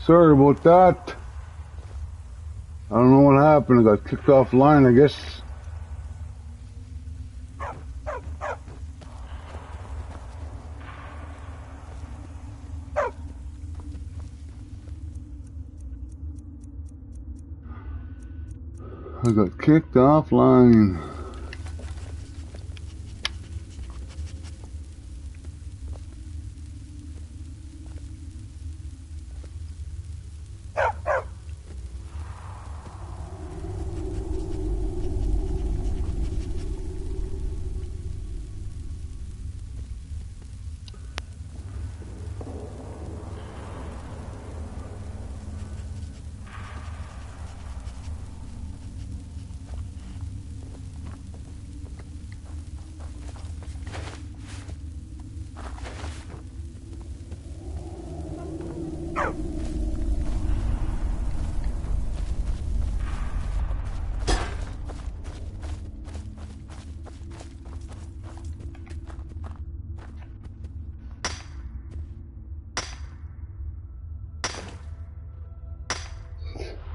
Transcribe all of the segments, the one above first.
Sorry about that. I don't know what happened. I got kicked offline, I guess. I got kicked offline.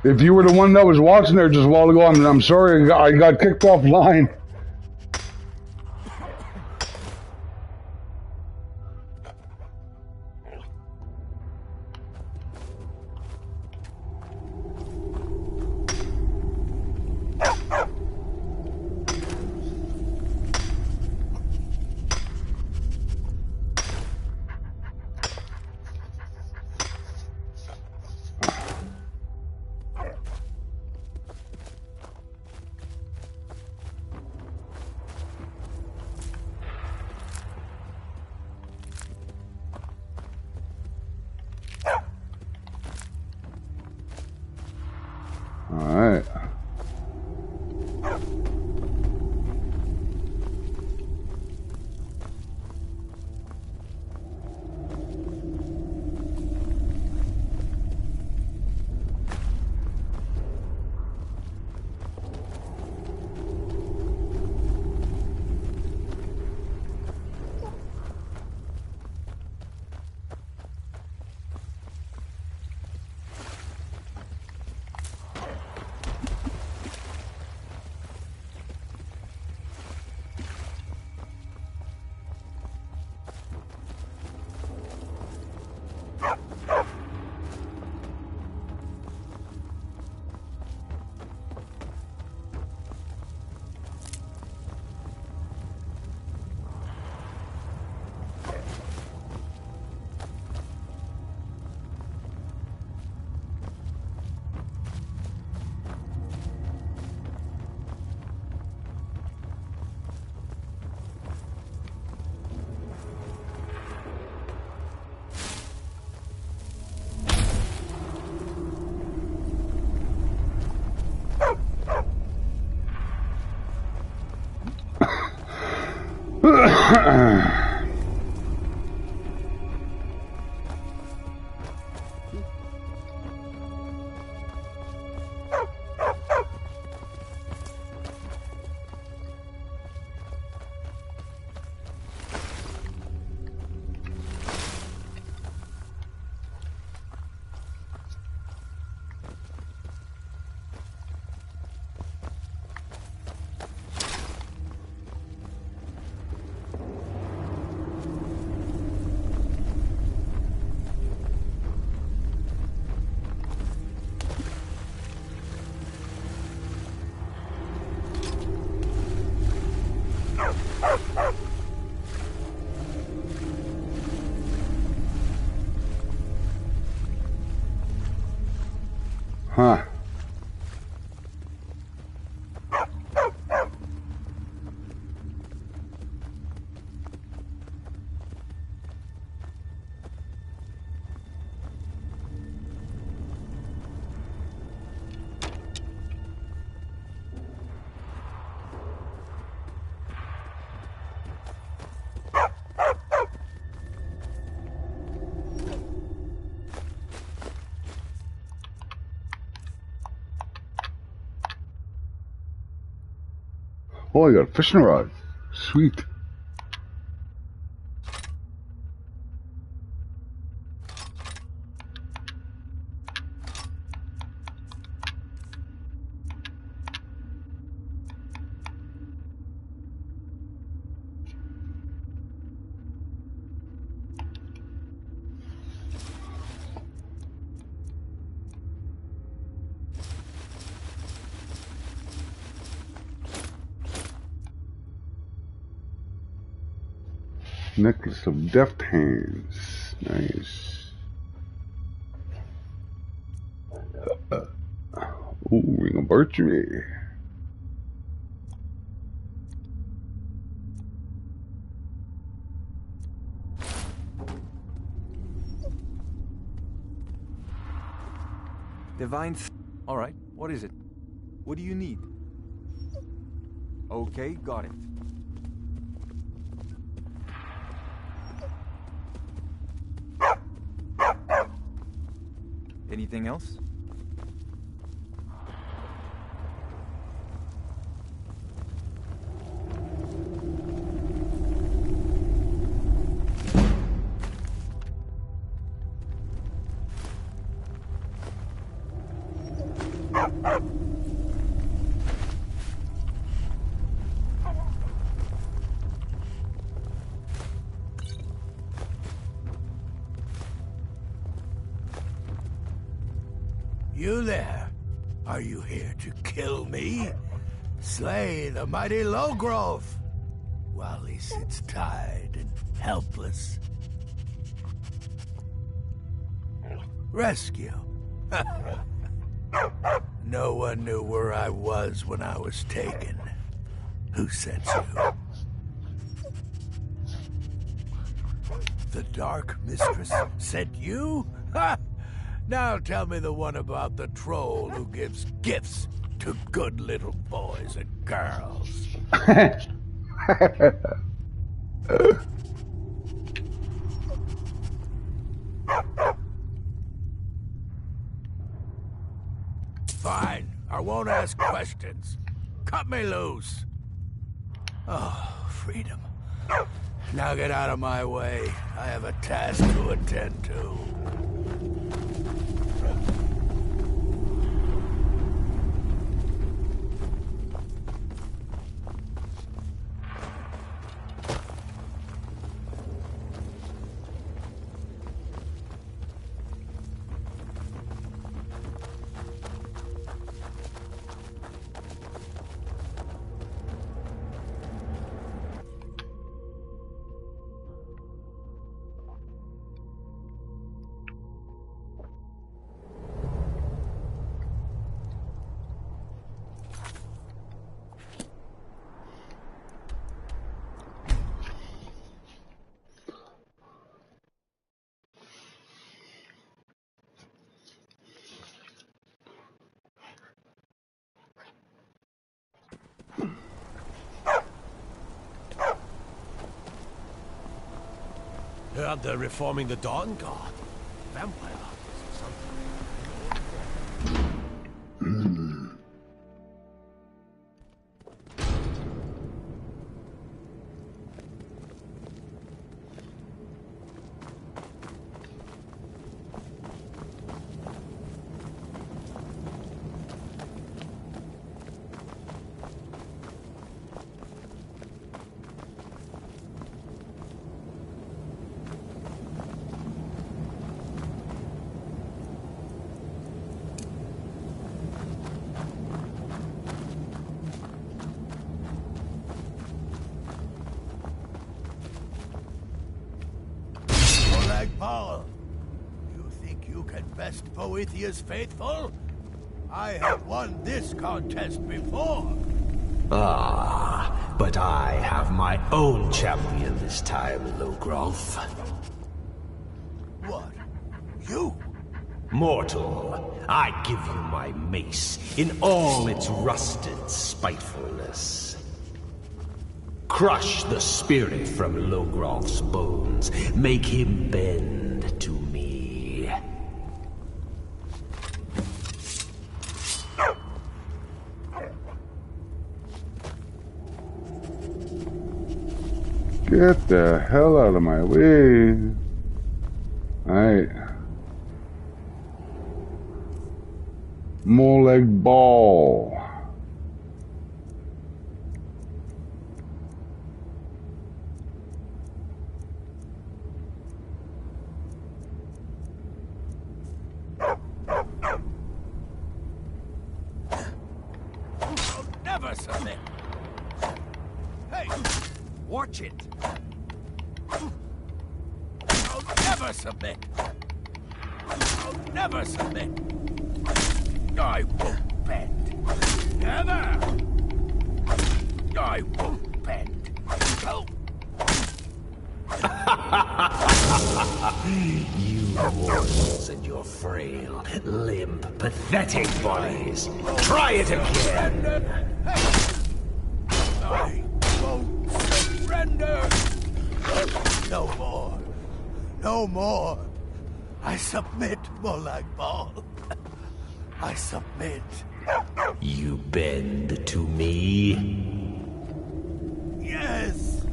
If you were the one that was watching there just a while ago, I'm sorry I got kicked offline. Alright. Huh. Oh, I got a fishing rod. Sweet. Necklace of deft hands. Nice. Ooh, ring of birchery. Divine. All right. What is it? What do you need? Okay, got it. Anything else? You there? Are you here to kill me? Slay the mighty Lowgrove while he sits tied and helpless. Rescue? No one knew where I was when I was taken. Who sent you? The Dark Mistress sent you? Ha! Now tell me the one about the troll who gives gifts to good little boys and girls. Fine, I won't ask questions. Cut me loose. Oh, freedom. Now get out of my way. I have a task to attend to. Heard they're reforming the Dawn Guard. Vampire artists or something. Paul, you think you can best Boethiah's faithful? I have won this contest before. Ah, but I have my own champion this time, Logrolf. What? You? Mortal, I give you my mace in all its rusted spitefulness. Crush the spirit from Logrolf's bones. Make him bend to me. Get the hell out of my way. Alright. More like ball. Never submit. Hey, Watch it. never submit. I'll never submit. I won't bend. Never. I won't bend. No. You mortals and your frail, limp, pathetic bodies. Try it again. I won't surrender. No more. No more. I submit, Molag Bal. I submit. You bend to me? Yes.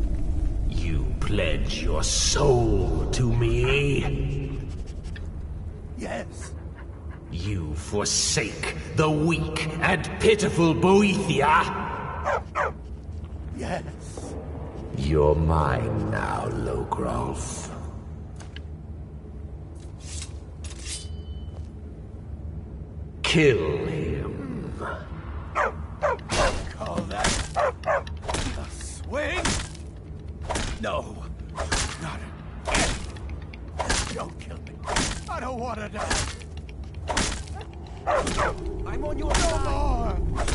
You pledge your soul to me? Yes. You forsake the weak and pitiful Boethia? Yes. You're mine now, Logrolf. Kill him. Call that a swing? No. Not again. Don't kill me. I don't want to die. I'm on your side. No more.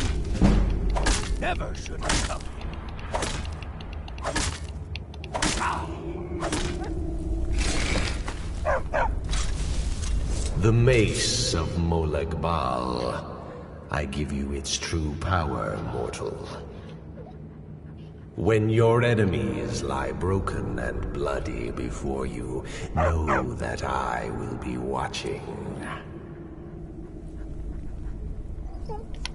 Never should have come here. The mace of Molag Bal. I give you its true power, mortal. When your enemies lie broken and bloody before you, know that I will be watching.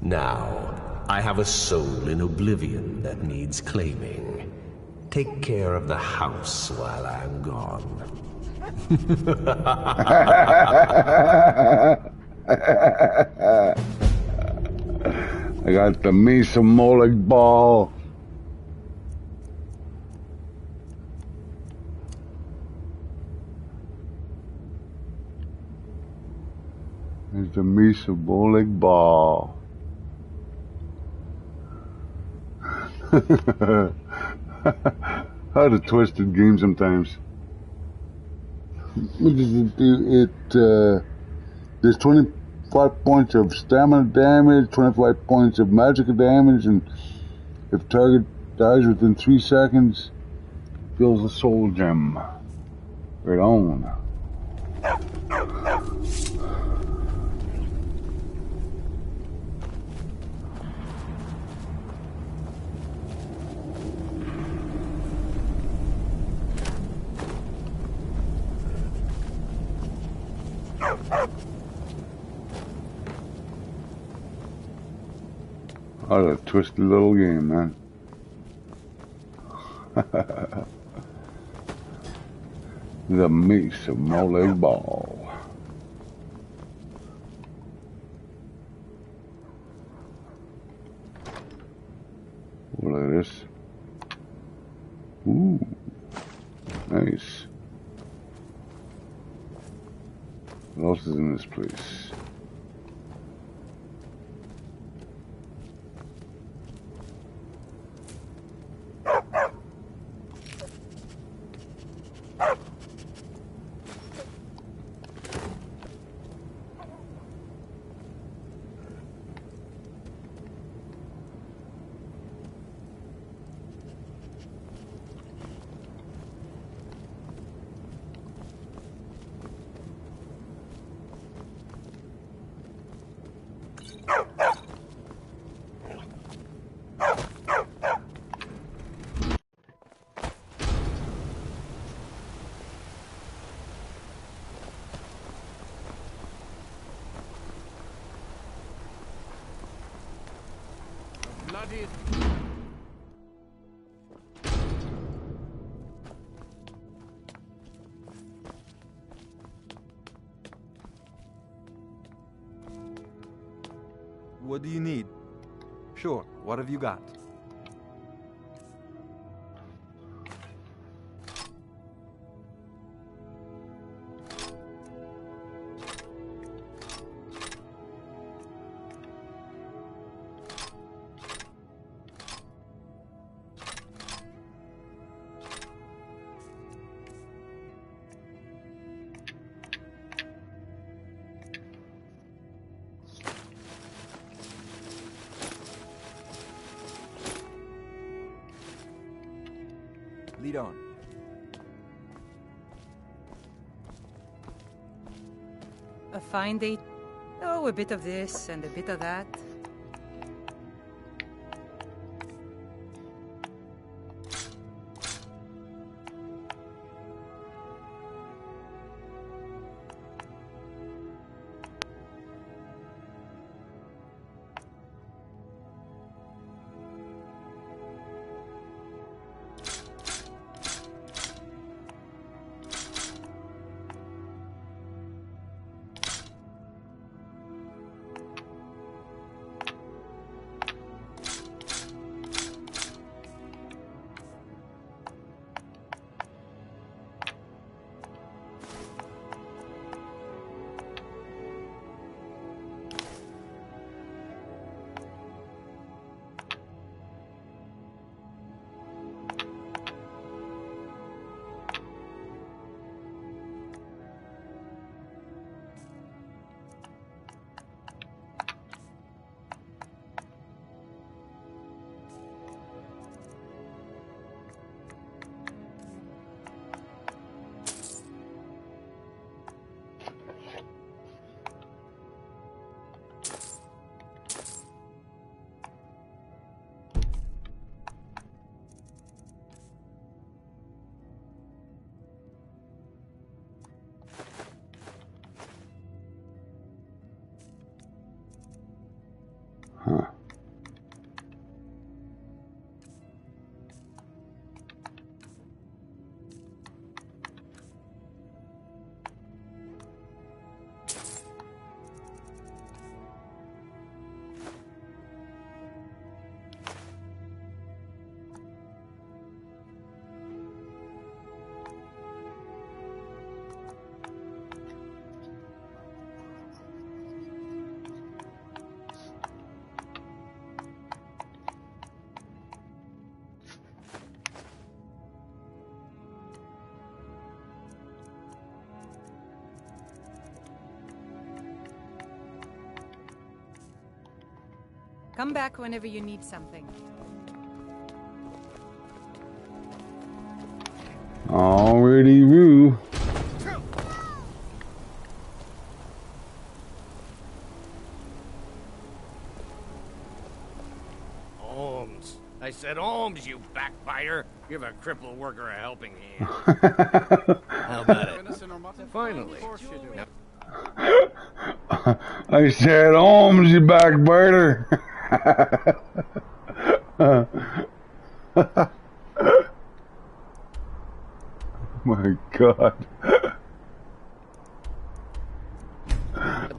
Now, I have a soul in oblivion that needs claiming. Take care of the house while I'm gone. I got the mace of Molag Bal. There's the mace of Molag Bal. How to twisted game sometimes. What does it do? There's 25 points of stamina damage, 25 points of magical damage, and if target dies within 3 seconds, fills a soul gem. Right on. What a twisted little game, man. The mace of Molag Bal. Oh, look at this. Ooh, nice. What else is in this place? Bloody... What do you need? Sure, what have you got? Lead on. A fine day. Oh, a bit of this and a bit of that. Huh. Come back whenever you need something. Already, Roo. Holmes. I said Holmes, you backbiter. Give a crippled worker a helping hand. How about it? Finally. I said, Holmes, you backbiter. My God.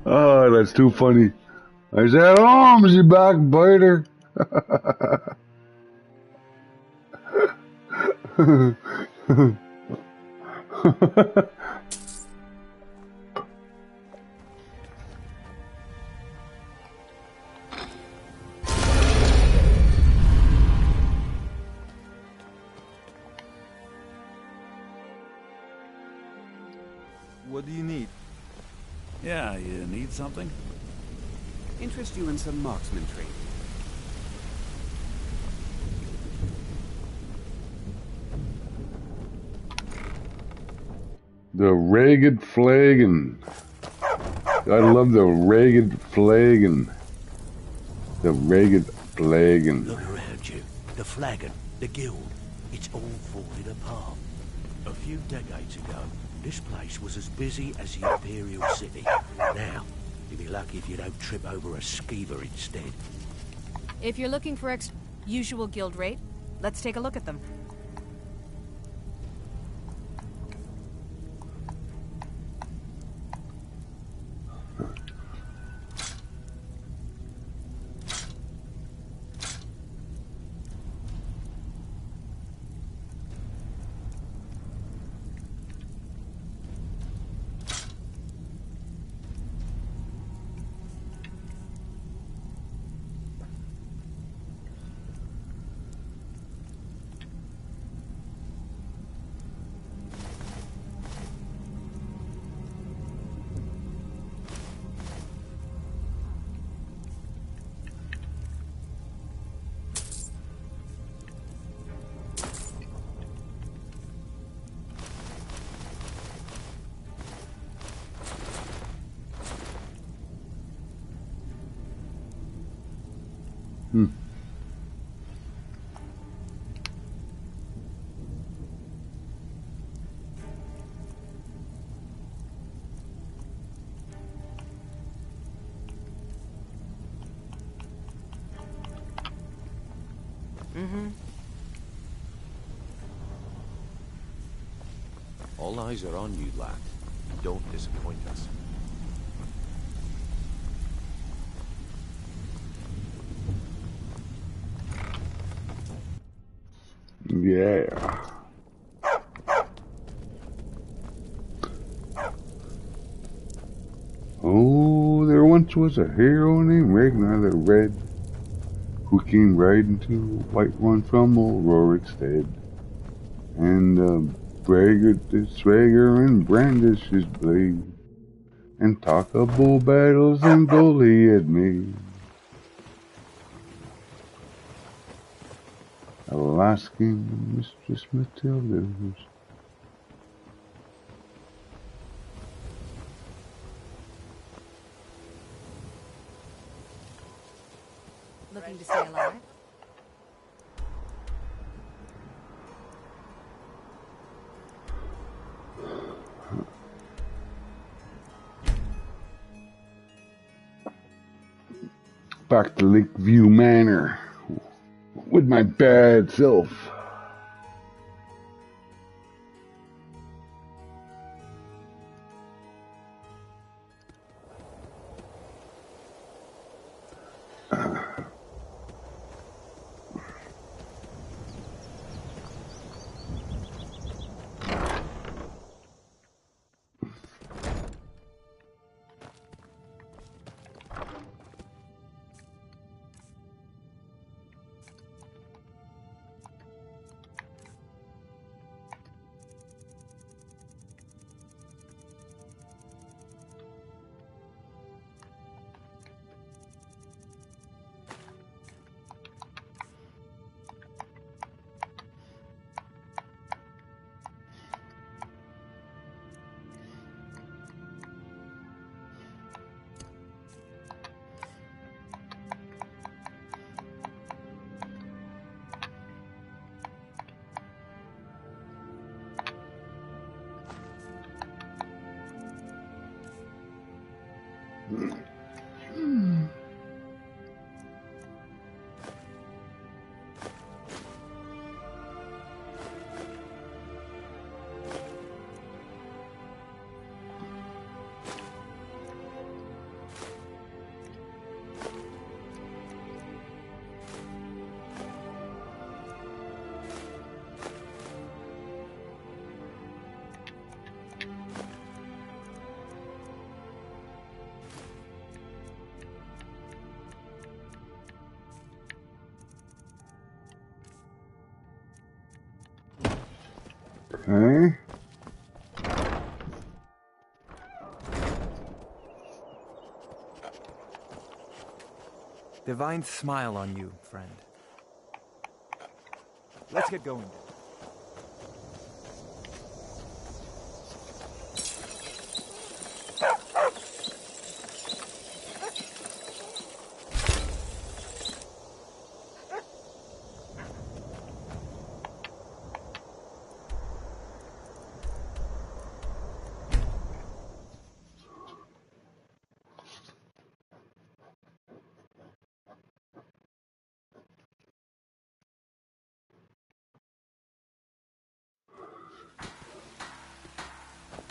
Oh, that's too funny. I said, Holmes, you backbiter. What do you need? Yeah, you need something? Interest you in some marksman training. The ragged flagon. I love the ragged flagon. The ragged flagon. Look around you. The flagon, the guild, it's all falling apart. A few decades ago, this place was as busy as the Imperial City. Now, you'll be lucky if you don't trip over a skeever instead. If you're looking for usual guild rate, let's take a look at them. All eyes are on you, lad. Don't disappoint us. Yeah. Oh, there once was a hero named Ragnar the Red, who came riding to Whiterun from old Rorik's stead, and braggart did swagger and brandish his blade, and talk of bull battles and gold he had made. Alaskan Mistress Matilda's. Looking to stay alive? Back to Lakeview Manor with my bad self. Okay. Divine smile on you, friend. Let's get going.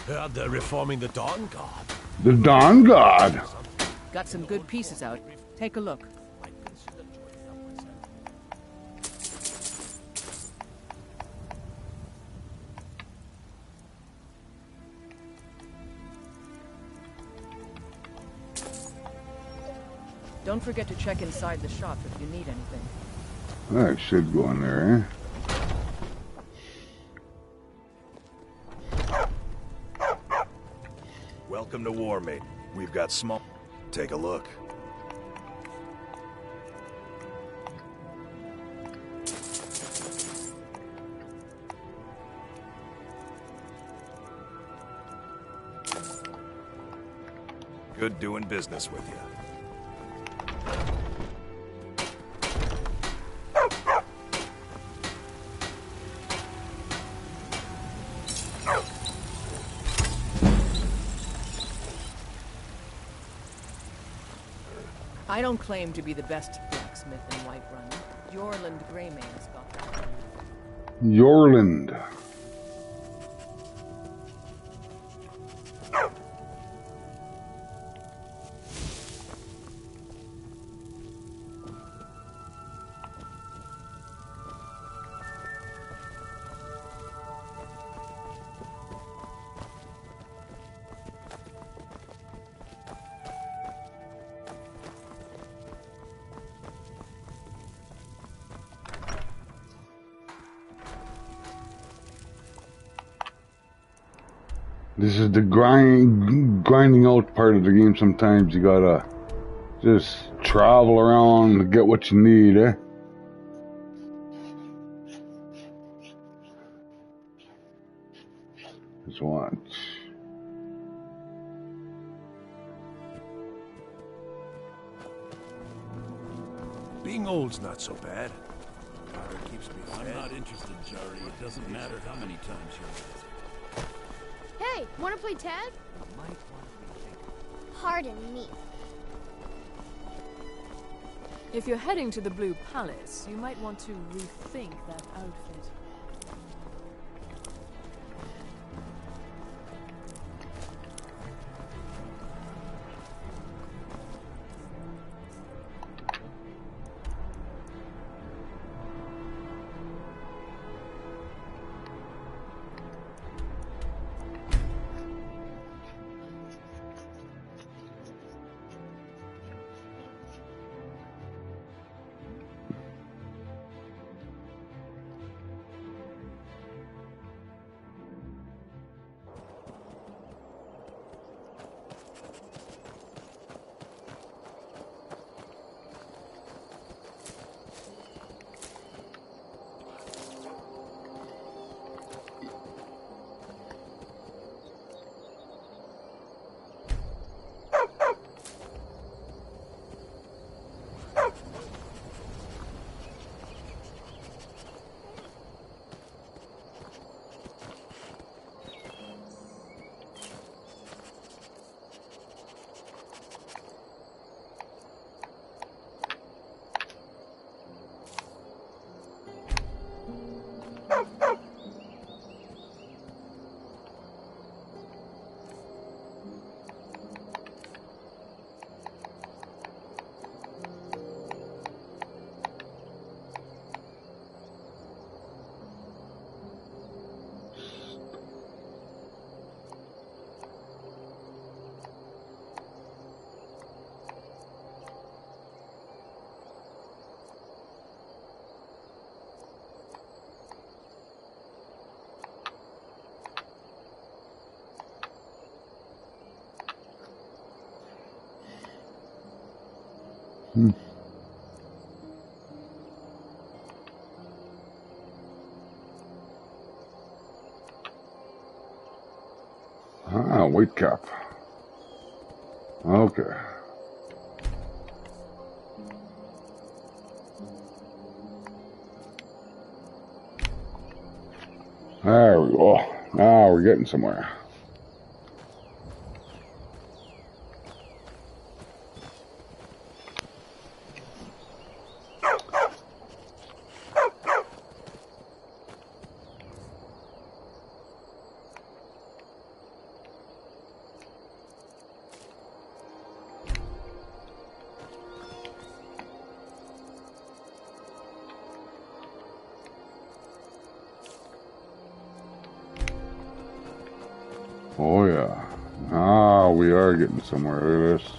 Heard they're reforming the Dawn Guard. The Dawn God. Got some good pieces out. Take a look. Don't forget to check inside the shop if you need anything. That should go in there, eh? Welcome to War, mate. We've got small... Take a look. Good doing business with you. I don't claim to be the best blacksmith in Whiterun. Yorland Greymane's got that. Yorland. This is the grinding out part of the game. Sometimes you gotta just travel around to get what you need, eh? Let's watch. Being old's not so bad. Keeps me fed. I'm not interested, Jari. It doesn't matter how many times you're with. Hey, wanna play tag? Pardon me. If you're heading to the Blue Palace, you might want to rethink that outfit. Ah, white cap. Okay. There we go. Now we're getting somewhere. Oh yeah. Ah, we are getting somewhere. Look at this.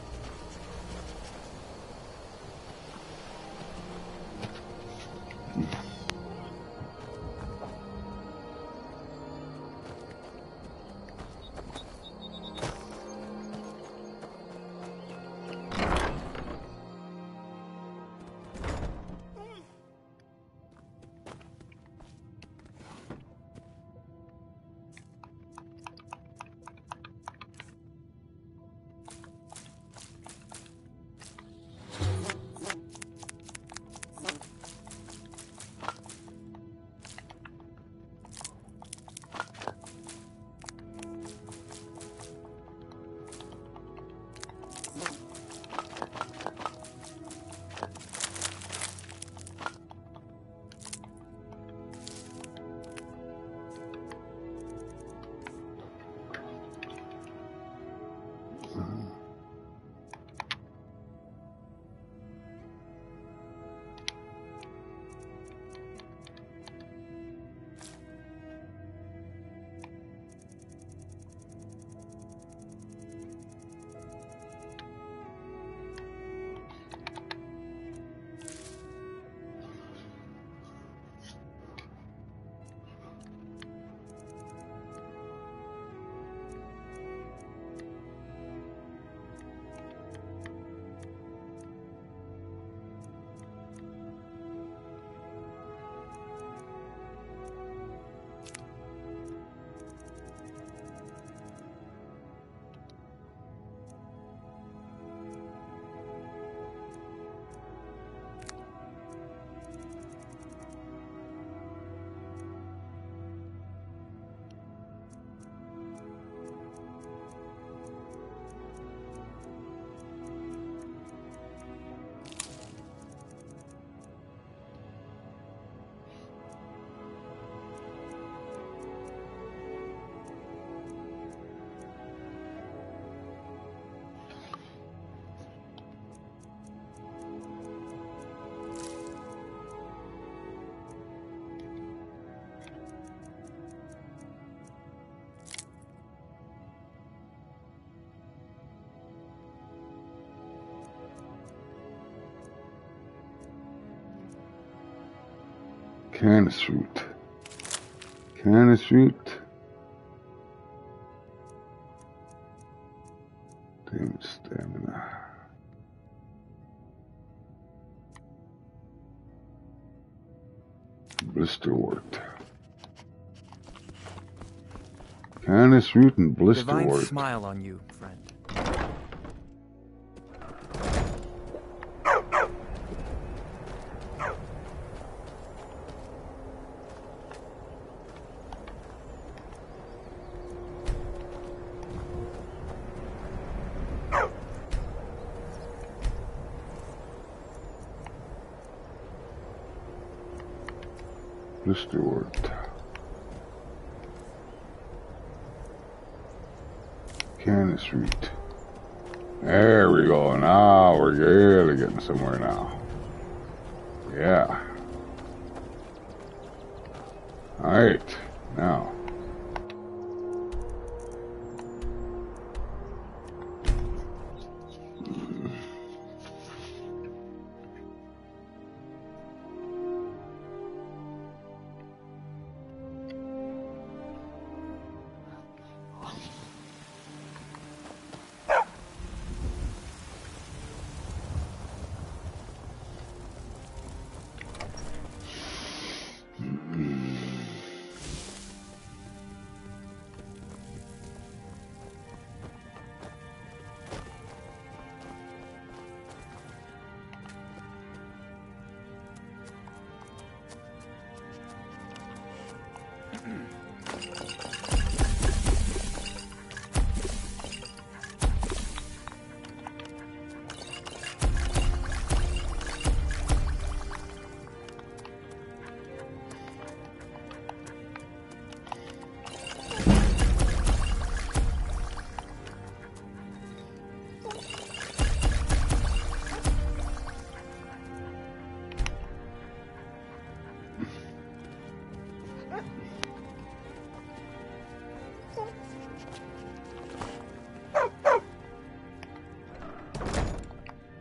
Canis root. Canis root. Damage stamina. Blisterwort. Canis root and Divine blisterwort. smile on you, friend. Blisterwort. Canis root. There we go. Now we're really getting somewhere now. Yeah. Alright. Now.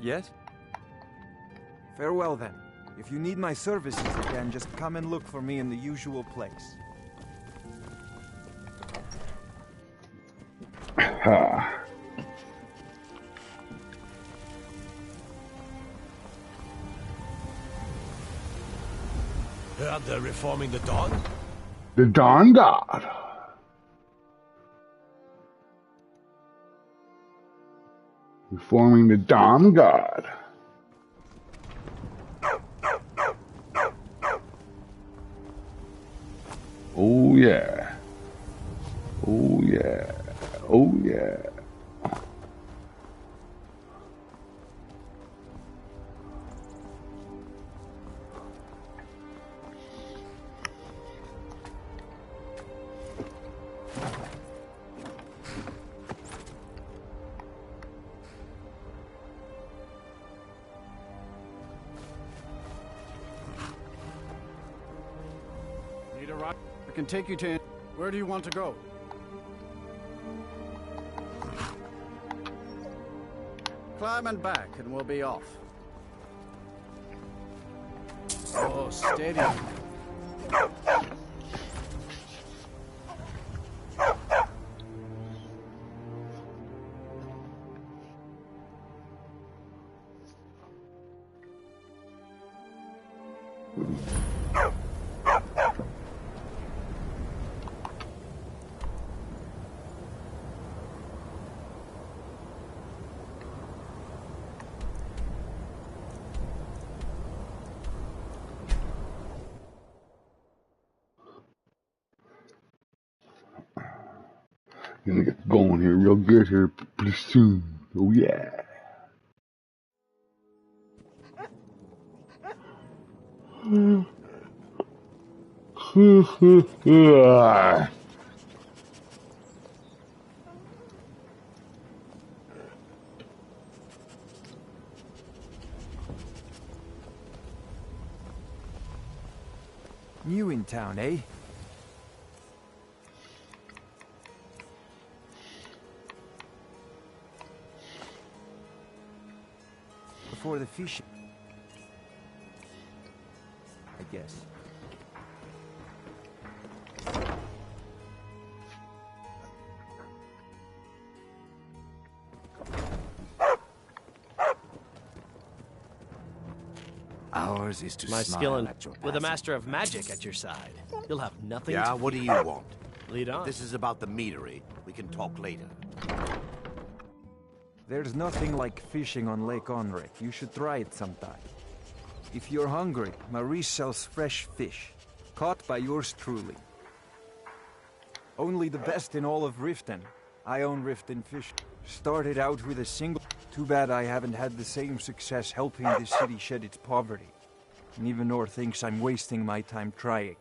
Yes? Farewell then. If you need my services again, just come and look for me in the usual place. Ha. Heard they're reforming the Dawn? The Dawn God. Reforming the Dawn God. Oh yeah. Oh yeah. Oh yeah. Need a ride? I can take you to... Where do you want to go? Climb and back and we'll be off. Oh, steady. Gonna get going here real good here pretty soon. Oh yeah. New in town, eh? Before the fishing, I guess. Yours is to My smile skill in at your with a passing. master of magic at your side. You'll have nothing Yeah, to what do you fear. want? Lead on. This is about the meadery. We can talk later. There's nothing like fishing on Lake Onrek. You should try it sometime. If you're hungry, Marie sells fresh fish, caught by yours truly. Only the best in all of Riften. I own Riften Fish. Started out with a single... Too bad I haven't had the same success helping this city shed its poverty. And even Nor thinks I'm wasting my time trying.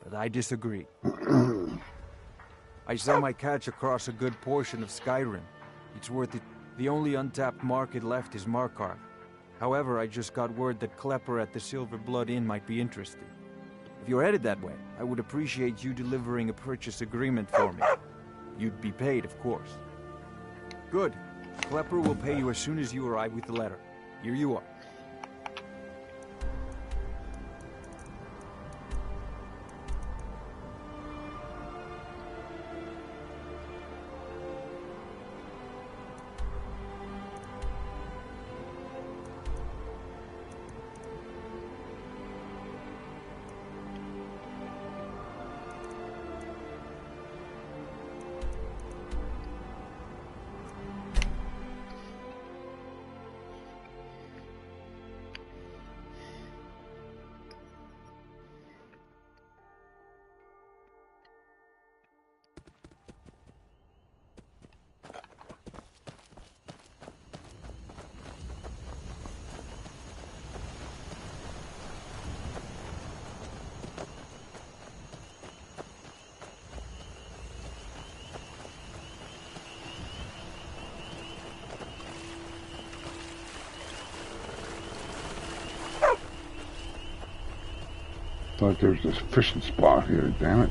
But I disagree. I sell my catch across a good portion of Skyrim. It's worth it. The only untapped market left is Markarth. However, I just got word that Klepper at the Silver Blood Inn might be interested. If you're headed that way, I would appreciate you delivering a purchase agreement for me. You'd be paid, of course. Good. Klepper will pay you as soon as you arrive with the letter. Here you are. Thought there was this fishing spot here, damn it.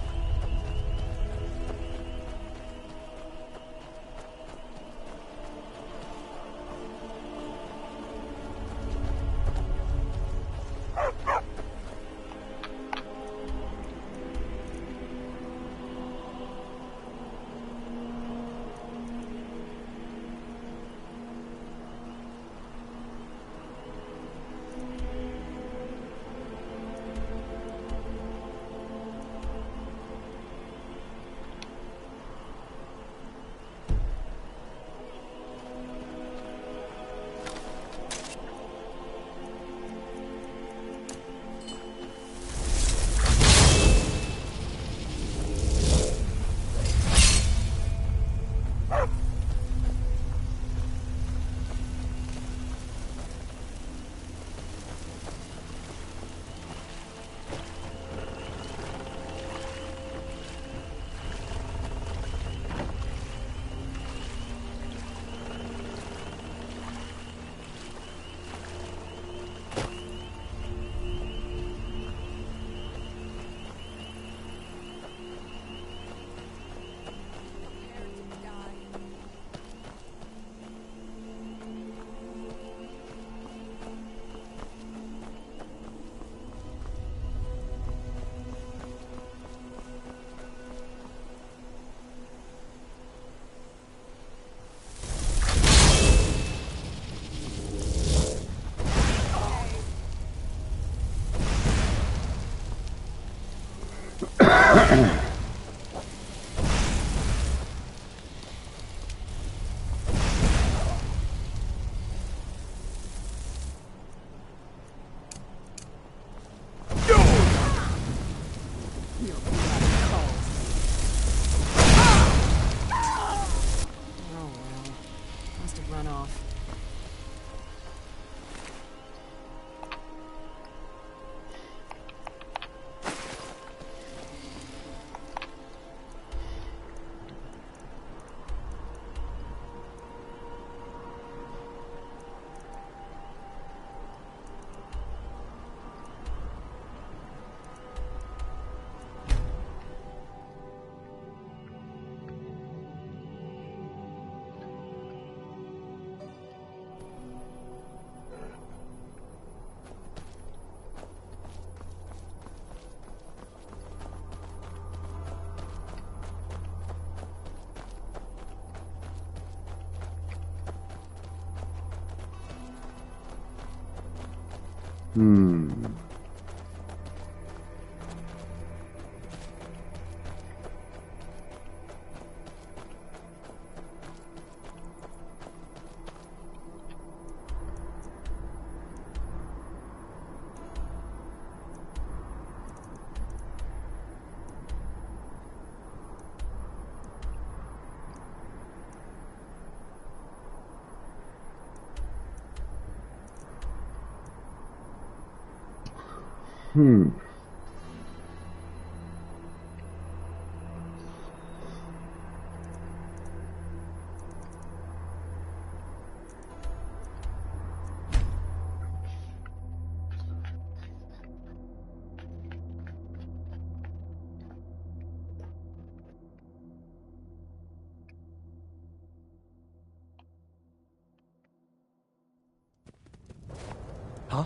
Huh?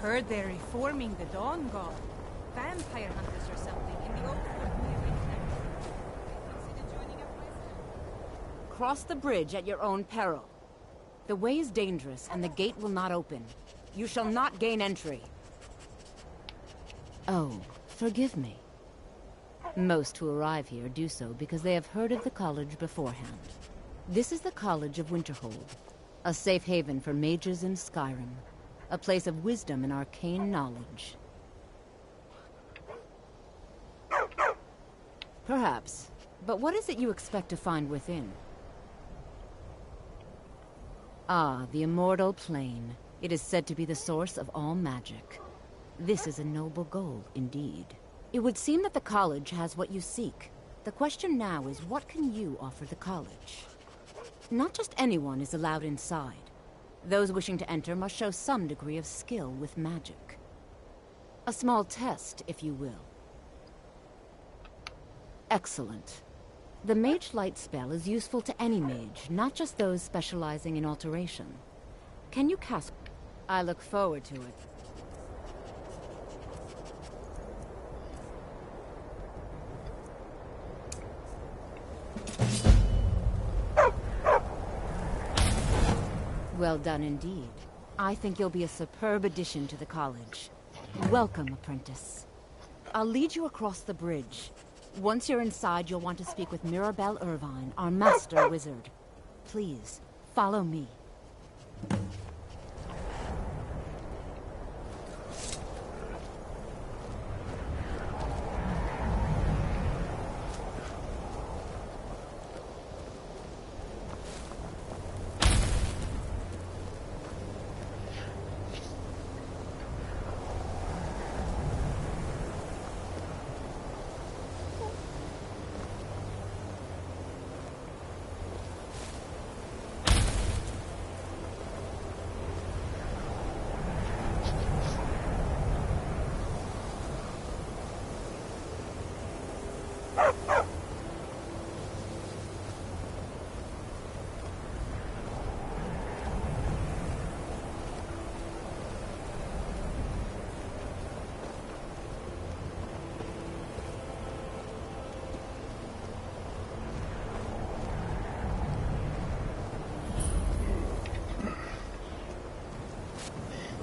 Heard they're reforming the Dawn God. Vampire hunters or something in the old fort near Consider joining up myself. Cross the bridge at your own peril. The way is dangerous and the gate will not open. You shall not gain entry. Oh, forgive me. Most who arrive here do so because they have heard of the college beforehand. This is the College of Winterhold, a safe haven for mages in Skyrim. A place of wisdom and arcane knowledge. Perhaps. But what is it you expect to find within? Ah, the immortal plane. It is said to be the source of all magic. This is a noble goal, indeed. It would seem that the college has what you seek. The question now is, what can you offer the college? Not just anyone is allowed inside. Those wishing to enter must show some degree of skill with magic. A small test, if you will. Excellent. The Mage Light spell is useful to any mage, not just those specializing in alteration. Can you cast... I look forward to it. Well done indeed. I think you'll be a superb addition to the college. Welcome, apprentice. I'll lead you across the bridge. Once you're inside, you'll want to speak with Mirabelle Irvine, our master wizard. Please, follow me.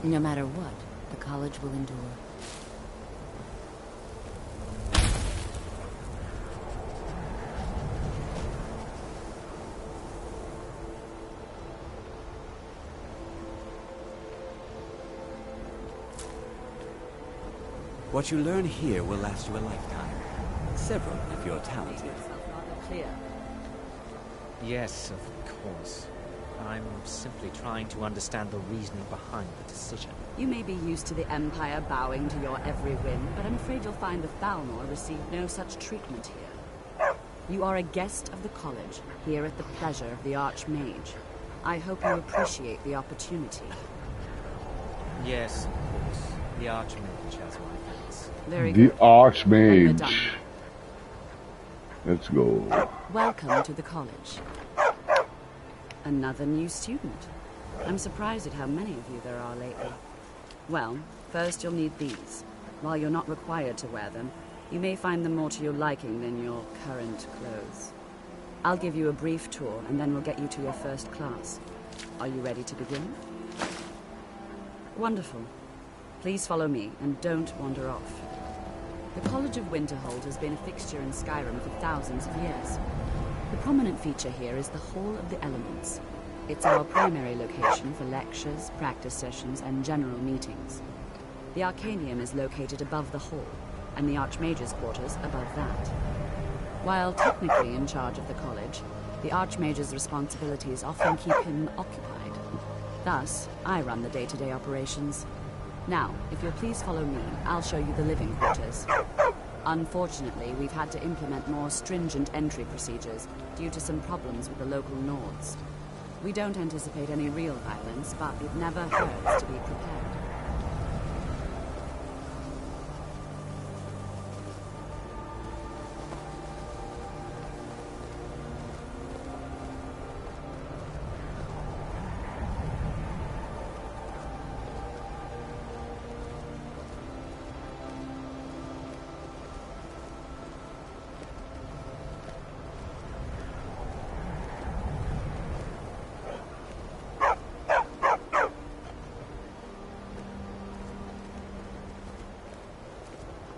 No matter what, the college will endure. What you learn here will last you a lifetime. Several if you're talented. Yes, of course. I'm simply trying to understand the reasoning behind the decision. You may be used to the Empire bowing to your every whim, but I'm afraid you'll find the Thalmor received no such treatment here. You are a guest of the college, here at the pleasure of the Archmage. I hope you appreciate the opportunity. Yes, of course. The Archmage has my thanks. Very good. The Archmage. Let's go. Welcome to the college. Another new student. I'm surprised at how many of you there are lately. Well, first you'll need these. While you're not required to wear them, you may find them more to your liking than your current clothes. I'll give you a brief tour, and then we'll get you to your first class. Are you ready to begin? Wonderful. Please follow me, and don't wander off. The College of Winterhold has been a fixture in Skyrim for thousands of years. The prominent feature here is the Hall of the Elements. It's our primary location for lectures, practice sessions, and general meetings. The Arcanium is located above the hall, and the Archmage's quarters above that. While technically in charge of the college, the Archmage's responsibilities often keep him occupied. Thus, I run the day-to-day operations. Now, if you'll please follow me, I'll show you the living quarters. Unfortunately, we've had to implement more stringent entry procedures due to some problems with the local Nords. We don't anticipate any real violence, but it never hurts to be prepared.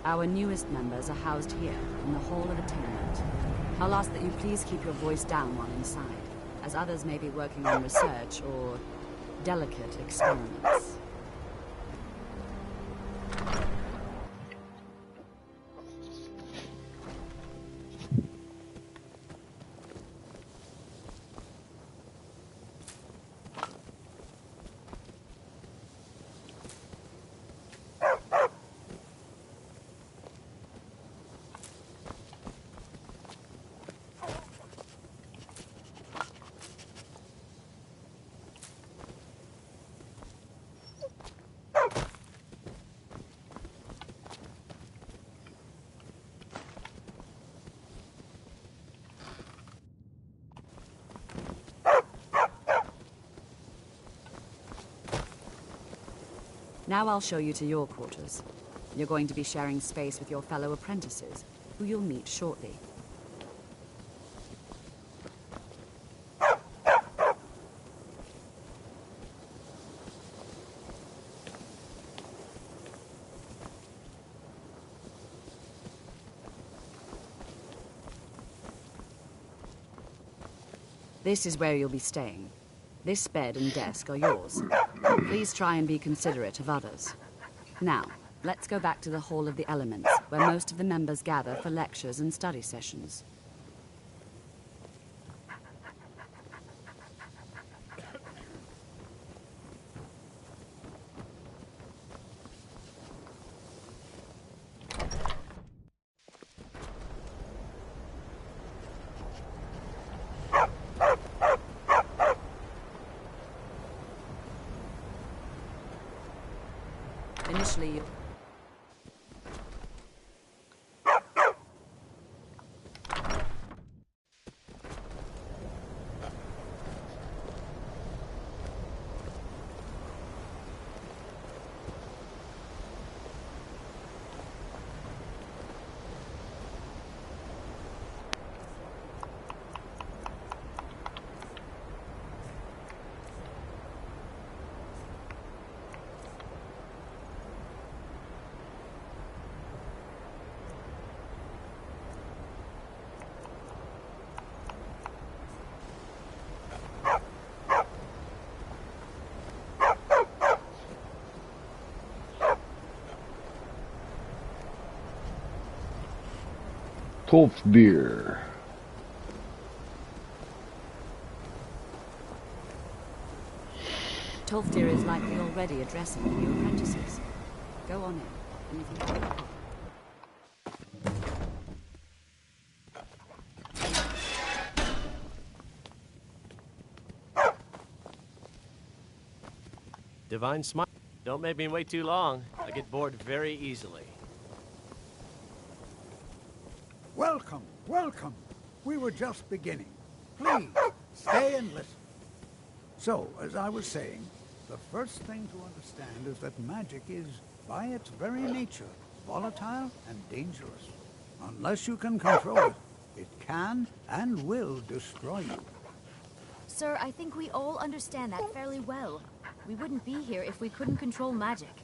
Our newest members are housed here, in the Hall of Attainment. I'll ask that you please keep your voice down while inside, as others may be working on research or delicate experiments. Now I'll show you to your quarters. You're going to be sharing space with your fellow apprentices, who you'll meet shortly. This is where you'll be staying. This bed and desk are yours. Please try and be considerate of others. Now, let's go back to the Hall of the Elements, where most of the members gather for lectures and study sessions. Initially, Tolfdir. Tolfdir is likely already addressing the new apprentices. Go on in, and if you have Divine smile. Don't make me wait too long. I get bored very easily. Welcome, welcome. We were just beginning. Please, stay and listen. So, as I was saying, the first thing to understand is that magic is, by its very nature, volatile and dangerous. Unless you can control it, it can and will destroy you. Sir, I think we all understand that fairly well. We wouldn't be here if we couldn't control magic.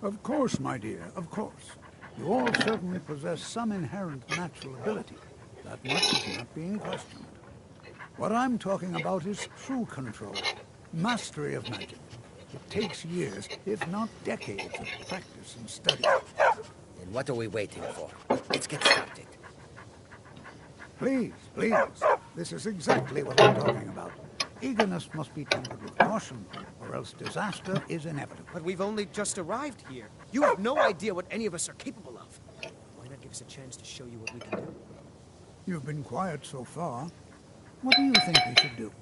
Of course, my dear, of course. You all certainly possess some inherent natural ability. That much is not being questioned. What I'm talking about is true control, mastery of magic. It takes years, if not decades, of practice and study. Then what are we waiting for? Let's get started. Please, please. This is exactly what I'm talking about. Eagerness must be tempered with caution, or else disaster is inevitable. But we've only just arrived here. You have no idea what any of us are capable of. Why not give us a chance to show you what we can do? You've been quiet so far. What do you think we should do?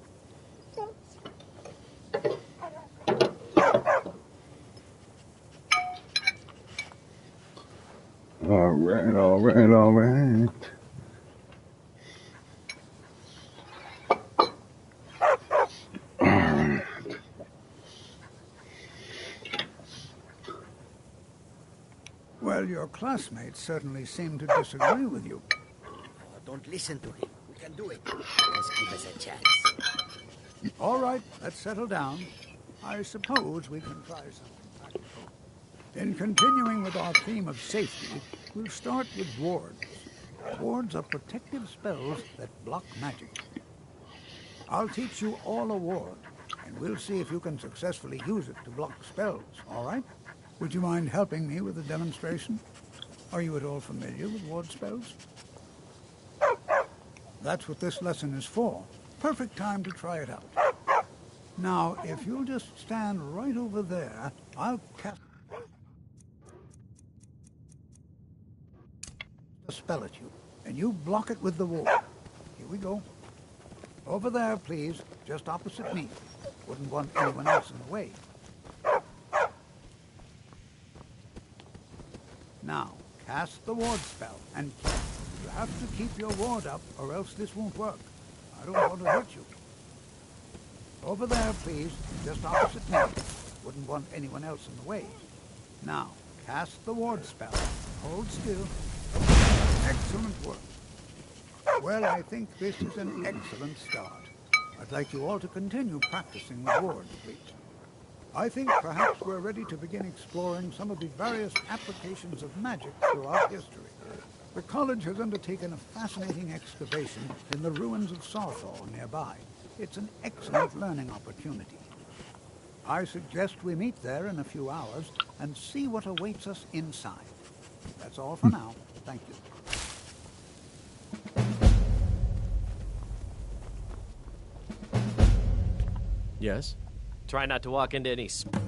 All right, all right, all right. Well, your classmates certainly seem to disagree with you. Oh, don't listen to him. We can do it. Just give us a chance. All right, let's settle down. I suppose we can try something practical. In continuing with our theme of safety, we'll start with wards. Wards are protective spells that block magic. I'll teach you all a ward, and we'll see if you can successfully use it to block spells, all right? Would you mind helping me with a demonstration? Are you at all familiar with ward spells? That's what this lesson is for. Perfect time to try it out. Now, if you'll just stand right over there, I'll cast a spell at you, and you block it with the ward. Here we go. Over there, please, just opposite me. Wouldn't want anyone else in the way. Now, cast the ward spell, and you have to keep your ward up, or else this won't work. I don't want to hurt you. Over there, please, just opposite me. Wouldn't want anyone else in the way. Now, cast the ward spell. Hold still. Excellent work. Well, I think this is an excellent start. I'd like you all to continue practicing with wards, please. I think perhaps we're ready to begin exploring some of the various applications of magic throughout history. The college has undertaken a fascinating excavation in the ruins of Sarthor nearby. It's an excellent learning opportunity. I suggest we meet there in a few hours and see what awaits us inside. That's all for now. Thank you. Yes? Try not to walk into any spike-filled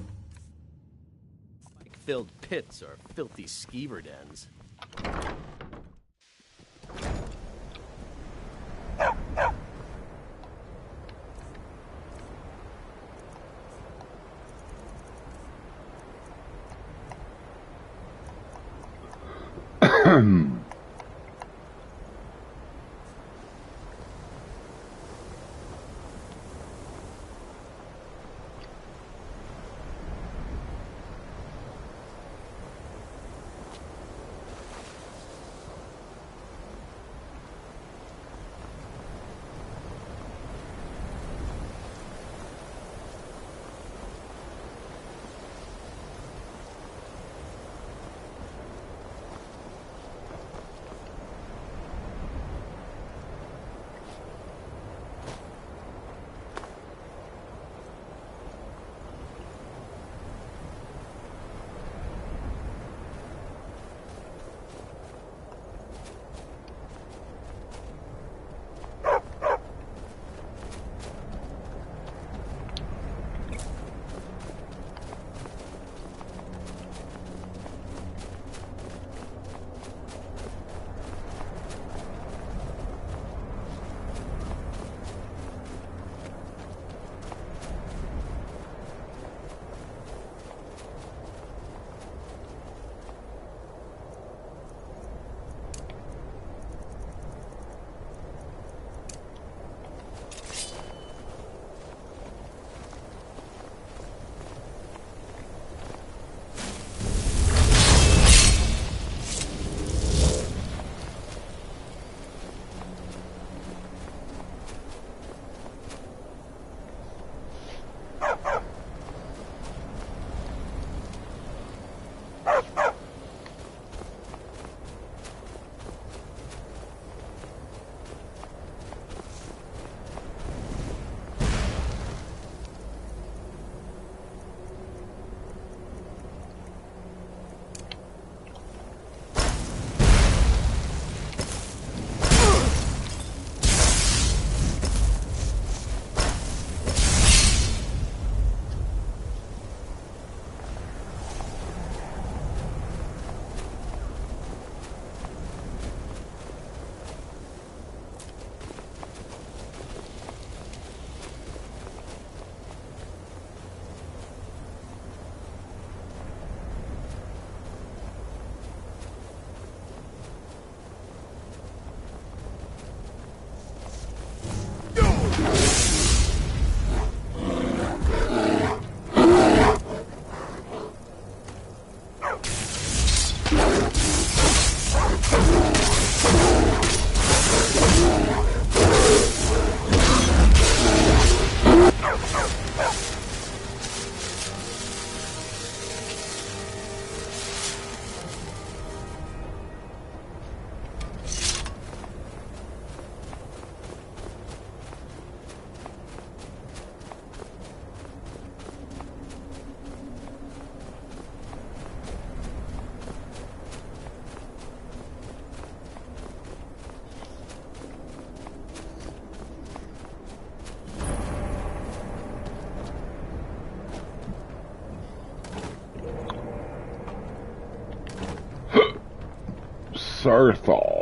pits or filthy skeever dens. Sarthal.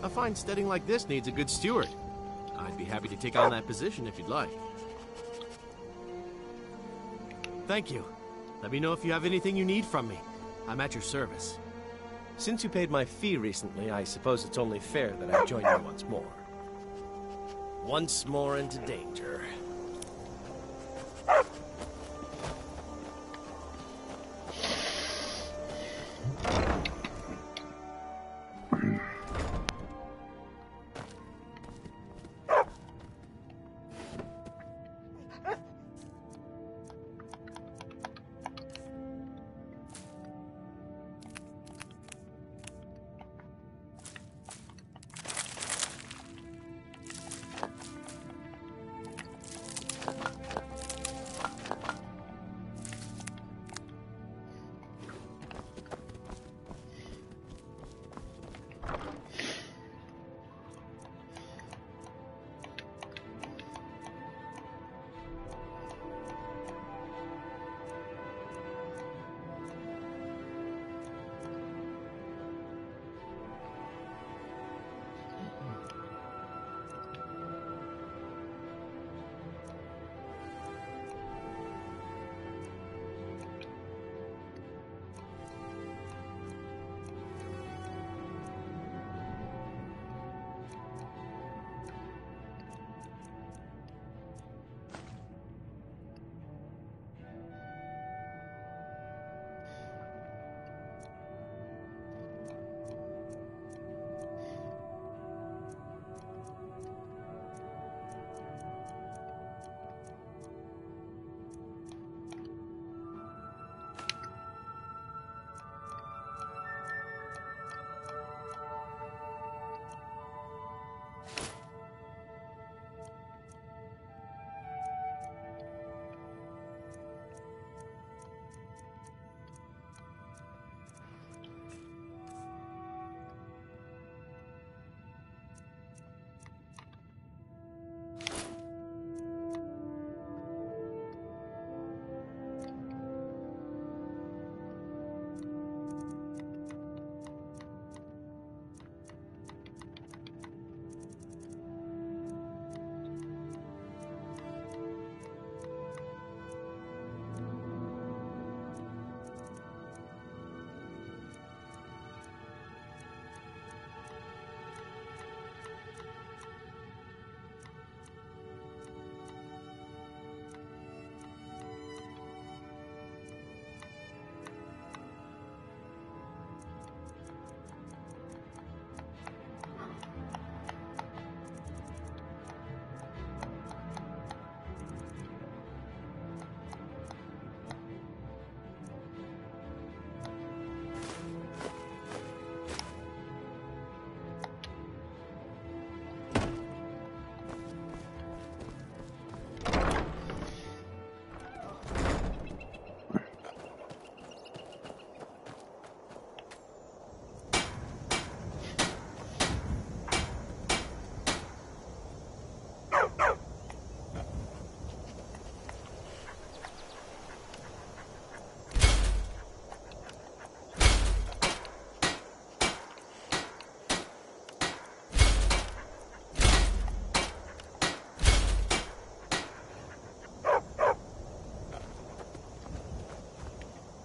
A fine steading like this needs a good steward. I'd be happy to take on that position if you'd like. Thank you. Let me know if you have anything you need from me. I'm at your service. Since you paid my fee recently, I suppose it's only fair that I join you once more. Once more into danger.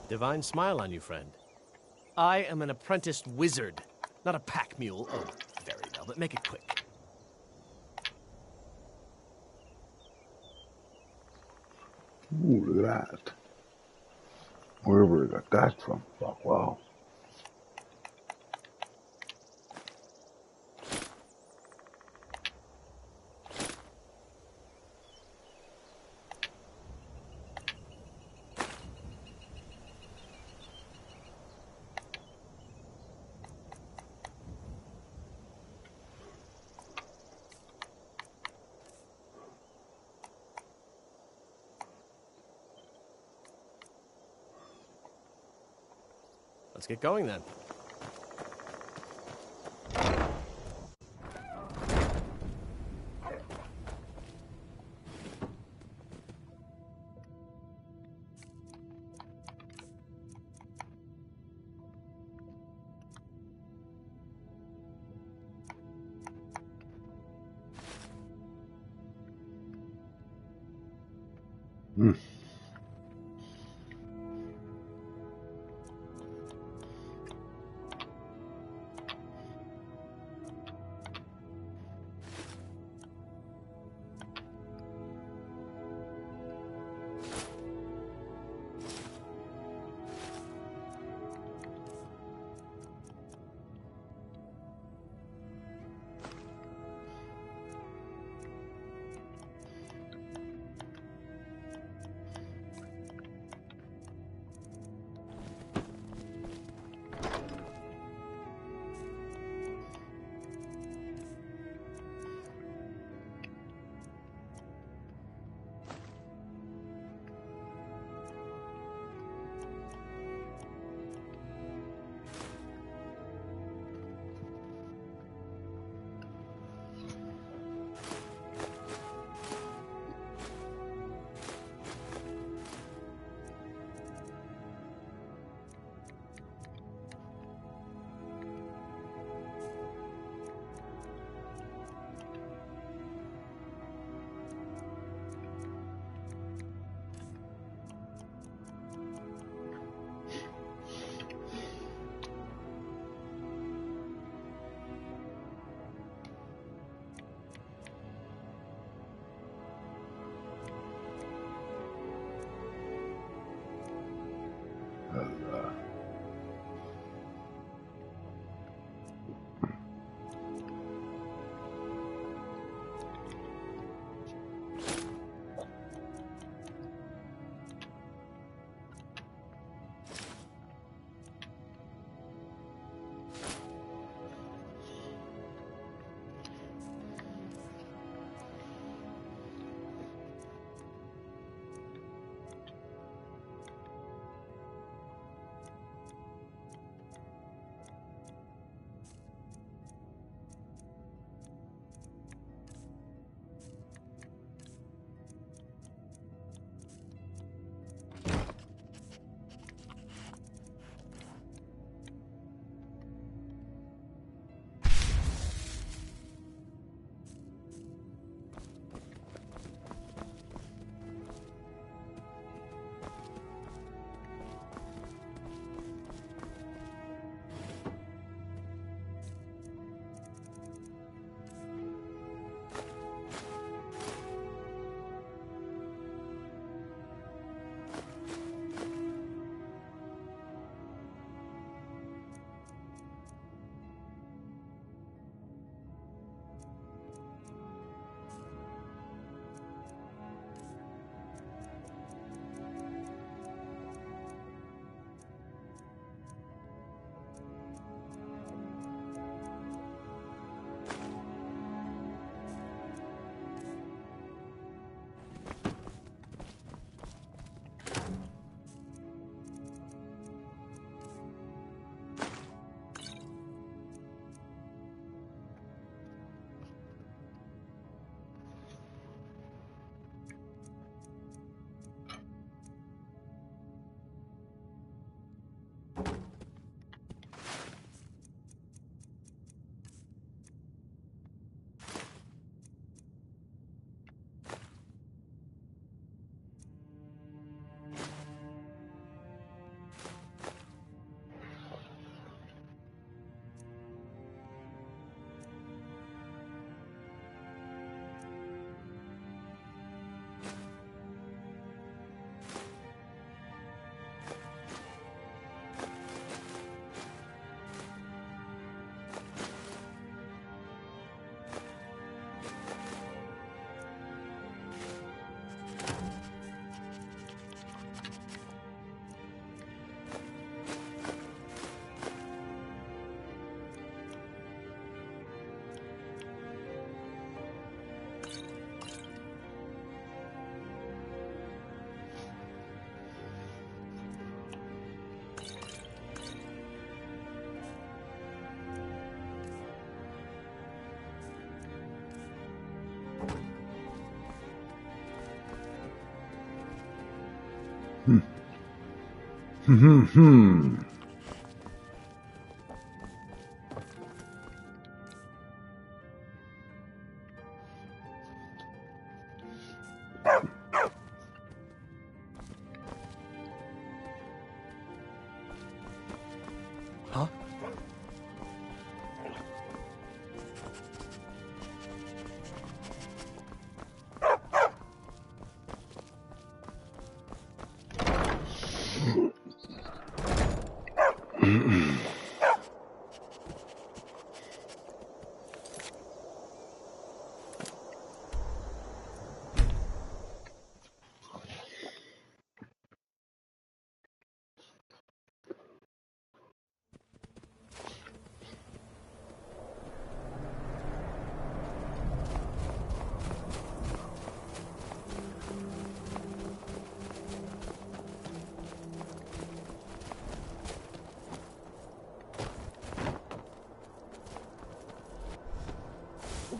Divine smile on you, friend. I am an apprenticed wizard, not a pack mule. Oh, very well, but make it quick. Ooh, look at that. Wherever we got that from. Oh, wow. Let's get going then. Huh?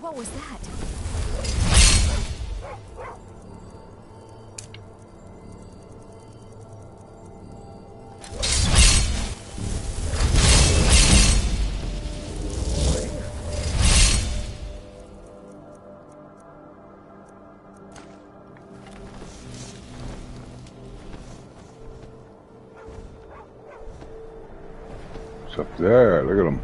What was that? It's up there. Look at him.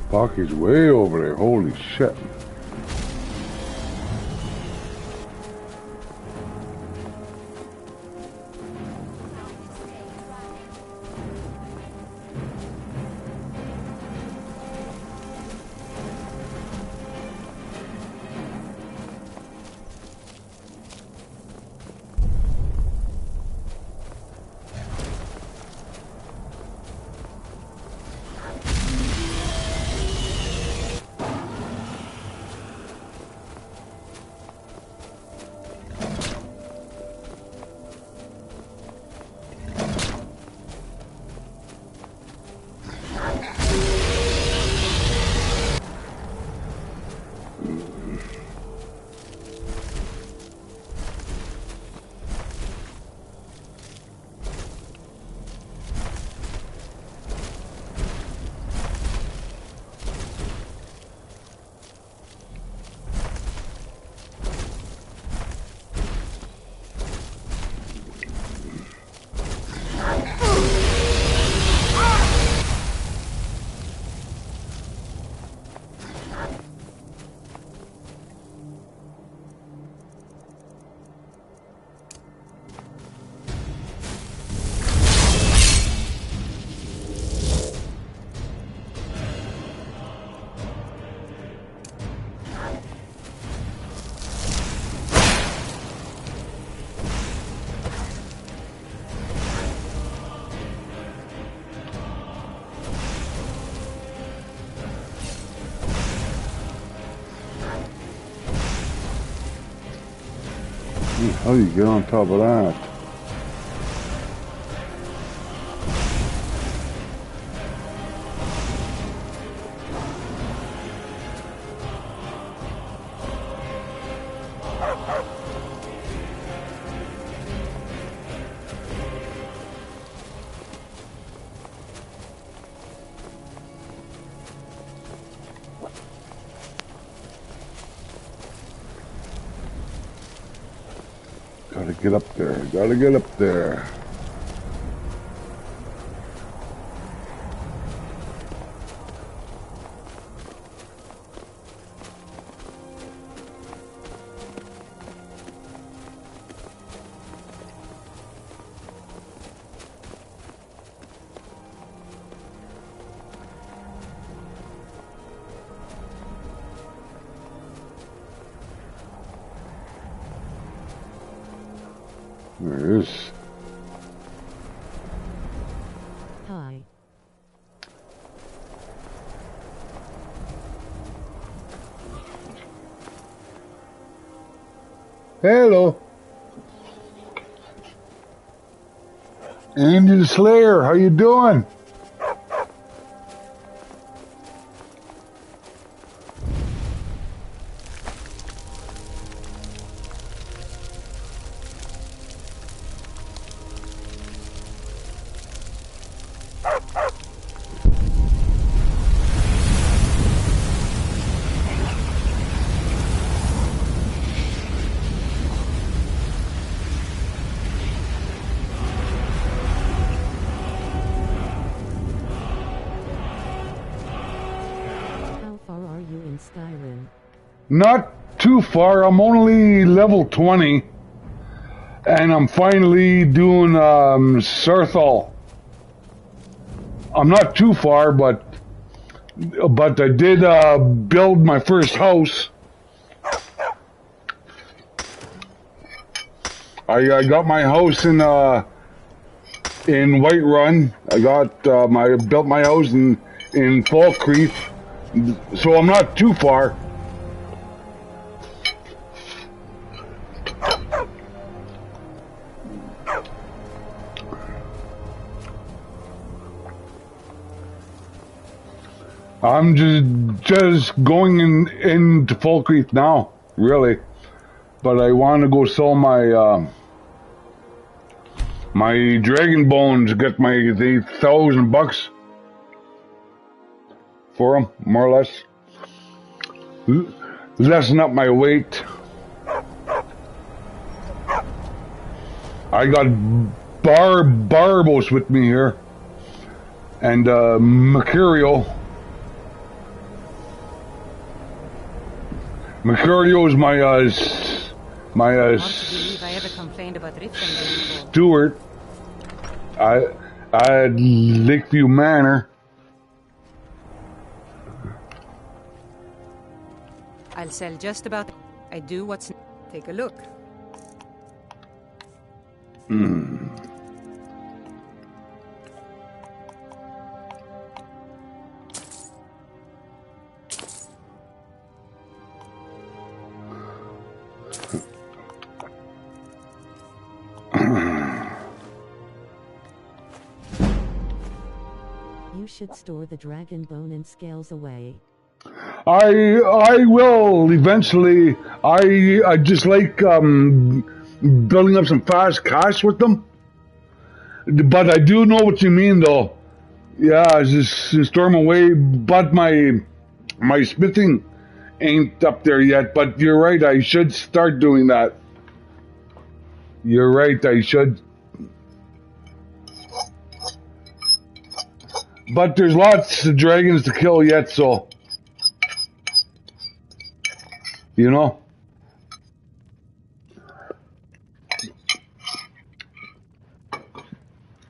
Fuck, he's way over there. Holy shit. How do you get on top of that? Gotta get up there. Gotta get up there. There it is. Hi. Hello. Andy the Slayer, how you doing? Skyrim. Not too far. I'm only level 20. And I'm finally doing Sarthal. I'm not too far, but I did build my first house. I got my house in Whiterun. I built my house in Falkreath. So I'm not too far. I'm just going into Falkreath now, really. But I want to go sell my my dragon bones, get my $1,000 for them, more or less. Lessen up my weight. I got Barbos with me here, and Mercurio. Mercurio is my steward at Lakeview Manor. I'll sell just about. I do what's. Take a look. You should store the dragon bone and scales away. I will eventually. I just like building up some fast cash with them. But I do know what you mean, though. Yeah, just storm away. But my smithing ain't up there yet. But you're right. I should start doing that. You're right. I should. But there's lots of dragons to kill yet, so. You know?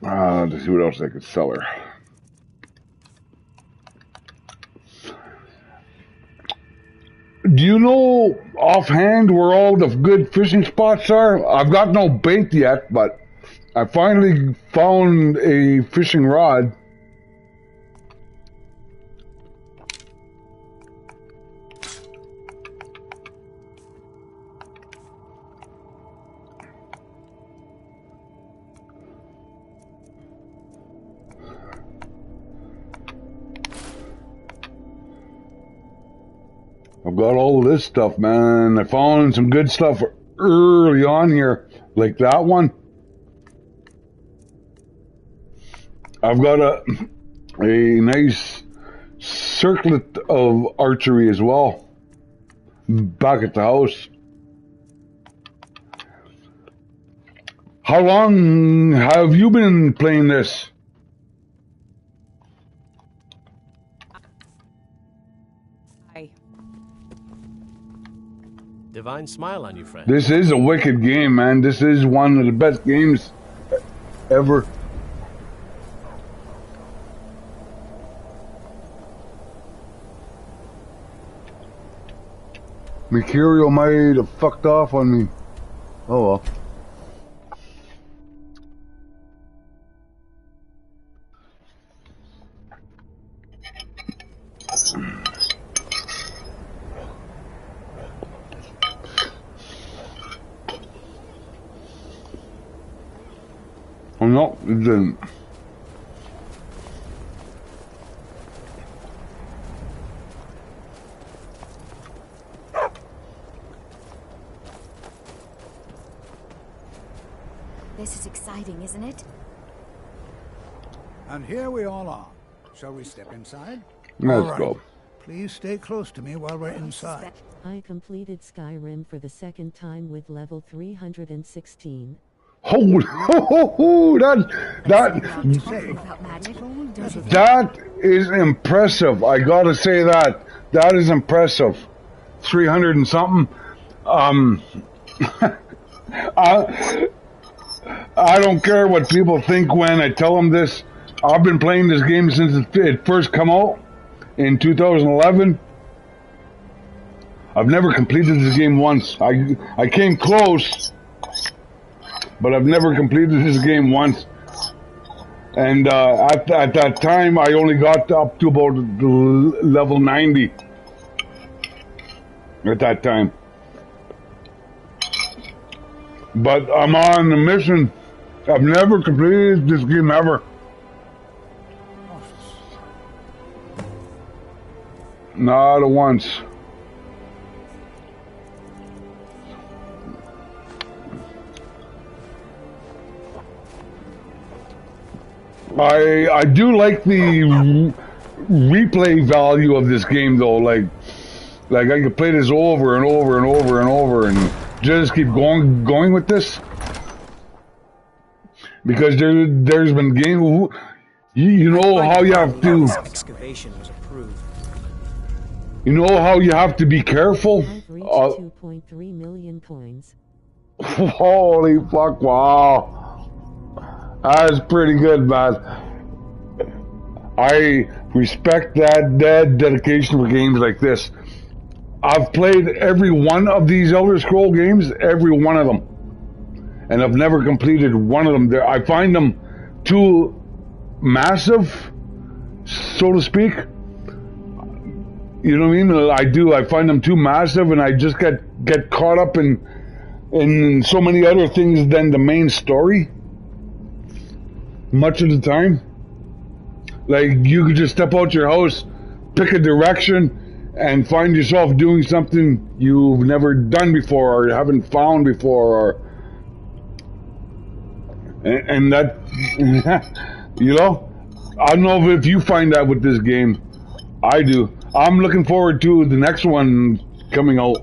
Let's see what else I could sell her. Do you know offhand where all the good fishing spots are? I've got no bait yet, but I finally found a fishing rod. I've got all of this stuff, man. I found some good stuff early on here, like that one. I've got a nice circlet of archery as well, back at the house. How long have you been playing this? Divine smile on you, friend. This is a wicked game, man. This is one of the best games ever. Mercurial might have fucked off on me. Oh well. Oh no, it didn't. This is exciting, isn't it? And here we all are. Shall we step inside? Let's go. Please stay close to me while we're inside. I completed Skyrim for the second time with level 316. Oh, that is impressive. I gotta say that. That is impressive. 300 and something. I don't care what people think when I tell them this. I've been playing this game since it first came out in 2011. I've never completed this game once. I came close, but I've never completed this game once. And at that time, I only got up to about level 90 at that time. But I'm on a mission. I've never completed this game ever. Not once. I do like the replay value of this game though. Like I could play this over and over and over and over and just keep going with this. Because there's been games, you know how you have to. Excavation was approved. You know how you have to be careful. I've reached 2.3 million coins. Holy fuck! Wow, that's pretty good, man. I respect that dedication for games like this. I've played every one of these Elder Scroll games, every one of them. And I've never completed one of them. I find them too massive, so to speak. You know what I mean? I do. I find them too massive, and I just get caught up in so many other things than the main story. Much of the time, like you could just step out your house, pick a direction, and find yourself doing something you've never done before or haven't found before, or. And that, you know, I don't know if you find that with this game. I do. I'm looking forward to the next one coming out.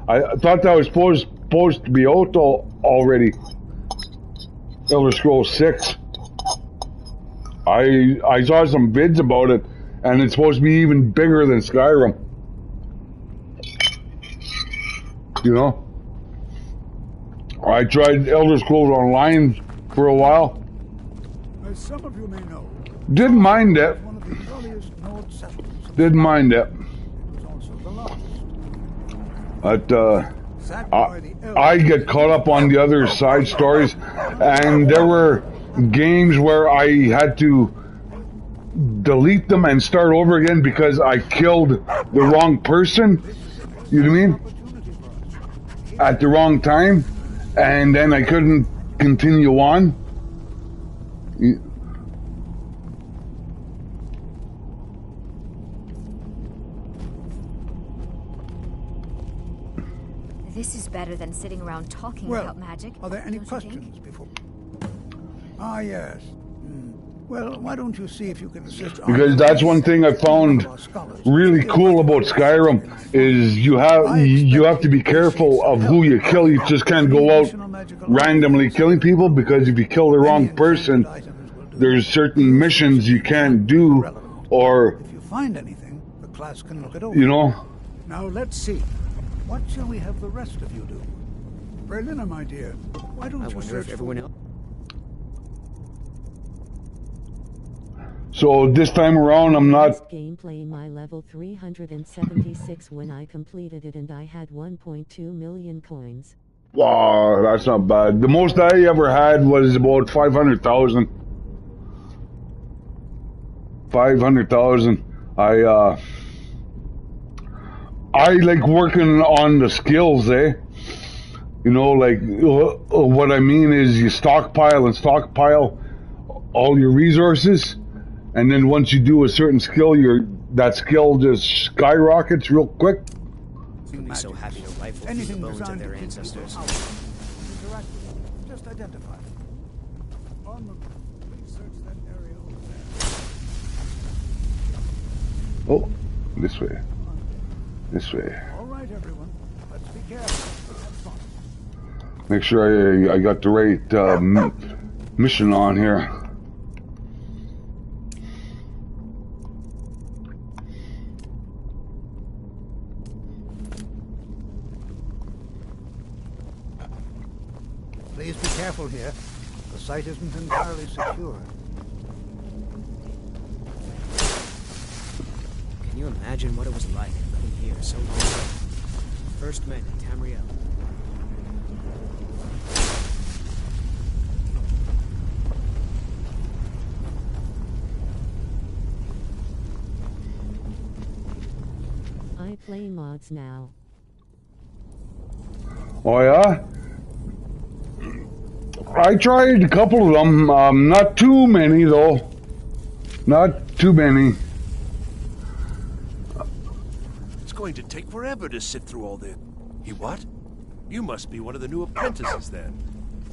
I thought that was supposed to be out already. Elder Scrolls 6. I saw some vids about it, and it's supposed to be even bigger than Skyrim. You know? I tried Elder Scrolls Online for a while. As some of you may know, didn't mind it. one of the earliest Nord settlements. Didn't mind it. It was also the largest. But I get caught up on the other side stories, and there were games where I had to delete them and start over again because I killed the wrong person. You know what I mean? At the wrong time, and then I couldn't continue on. This is better than sitting around talking about magic. Are there any questions before? Ah, yes. Well, why don't you see if you can assist? Because that's one thing I found really cool about Skyrim is you have to be careful of who you kill. You just can't go out randomly killing people, because if you kill the wrong person, there's certain missions you can't do, or If you find anything, the class can look it over. you know. Now let's see. What shall we have the rest of you do? Berliner, my dear, why don't you search everyone else? So this time around, I'm not. Gameplay my level 376 when I completed it, and I had 1.2 million coins. Wow, that's not bad. The most I ever had was about 500,000. 500,000. I like working on the skills, eh? You know, like what I mean is you stockpile all your resources, and then once you do a certain skill, that skill just skyrockets real quick. You'll be so happy to rifle through the bones of their ancestors. Interact with them. Just identify them. Please search that area over there. Oh, this way. This way. All right, everyone. Let's be careful. Have fun. Make sure I got the right mission on here. Please be careful here. The site isn't entirely secure. Can you imagine what it was like living here so long ago? First met in Tamriel. I play mods now. Oh yeah? I tried a couple of them, not too many though. Not too many. It's going to take forever to sit through all this. You what? You must be one of the new apprentices then.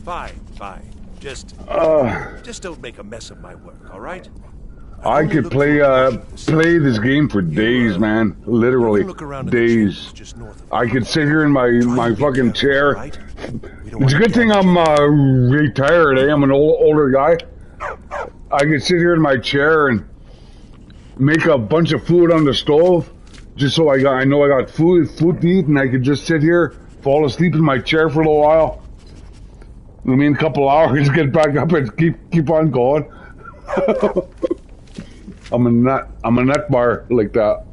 Fine, fine. Just don't make a mess of my work, all right? I could play this game for days, man. Literally days. I could sit here in my fucking chair. It's a good thing I'm retired. I'm an older guy. I could sit here in my chair and make a bunch of food on the stove, just so I know I got food to eat, and I could just sit here, fall asleep in my chair for a little while. I mean, a couple hours, get back up and keep on going. I'm a nut bar like that.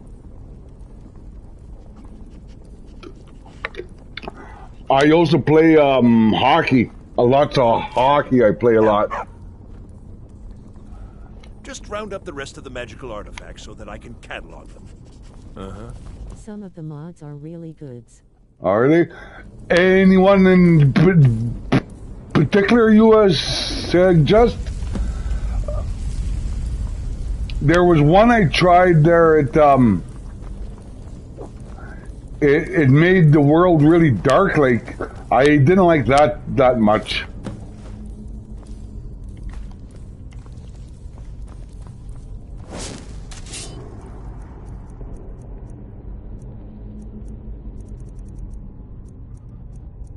I also play hockey. Lots of hockey. I play a lot. Just round up the rest of the magical artifacts so that I can catalog them. Uh-huh. Some of the mods are really goods. Are they? Anyone in particular you suggest? There was one I tried there at it made the world really dark. Like, I didn't like that much.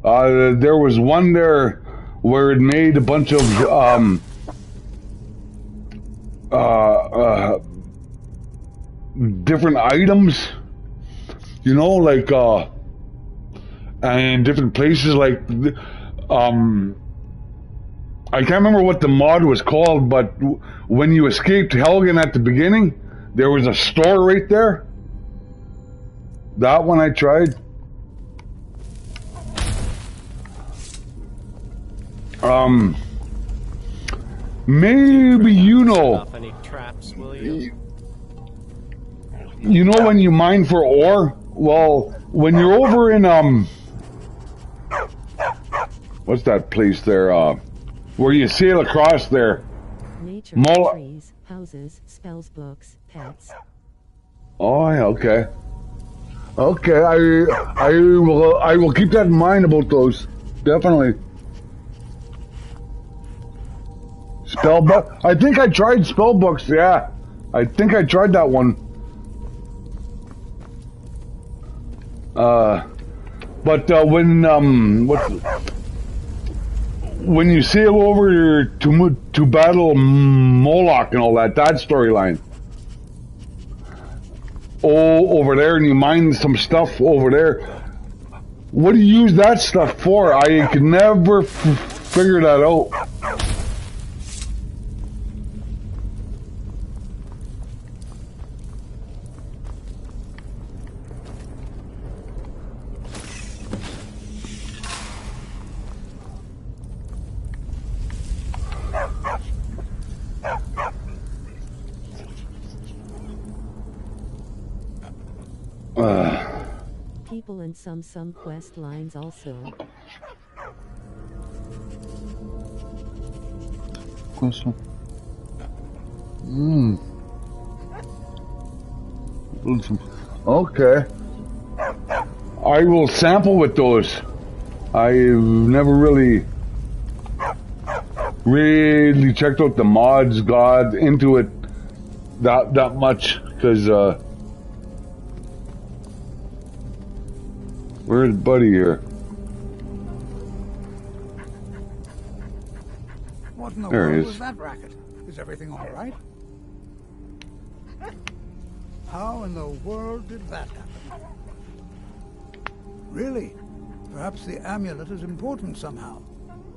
There was one there where it made a bunch of different items, you know, like and different places, like I can't remember what the mod was called, but when you escaped Helgen at the beginning, there was a store right there. That one I tried. Maybe you know. Any traps, will you? You know when you mine for ore? Well, when you're over in what's that place there? Where you sail across there? Nature, trees, houses, spells, books, pets. Oh yeah, okay. Okay, I will keep that in mind about those. Definitely. Spellbook. I think I tried spellbooks. Yeah, I think I tried that one. But when you sail over to battle Moloch and all that storyline. Oh, over there, and you mine some stuff over there. What do you use that stuff for? I could never figure that out. People and some quest lines also. Question. Okay. I will sample with those. I've never really checked out the mods, got into it that much, because where's Buddy here? What in the There he world is. was that racket? Is everything all right? How in the world did that happen? Really? Perhaps the amulet is important somehow.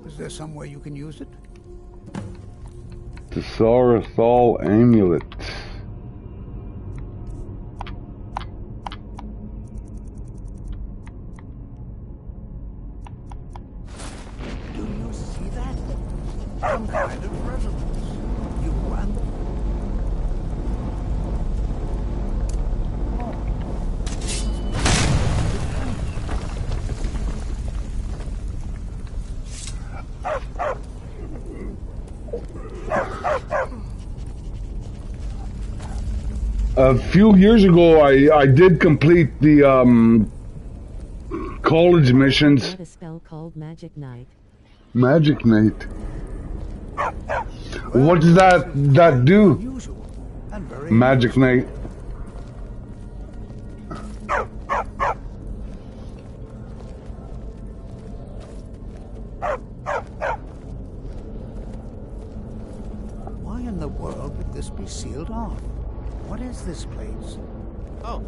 Is there some way you can use it? The Sarathal amulet. Do you see that? Some kind of resonance. You and A few years ago, I did complete the college missions. Got a spell called Magic Knight. Magic Knight. What does that do? Magic Knight. why in the world would this be sealed off? What is this place? Oh.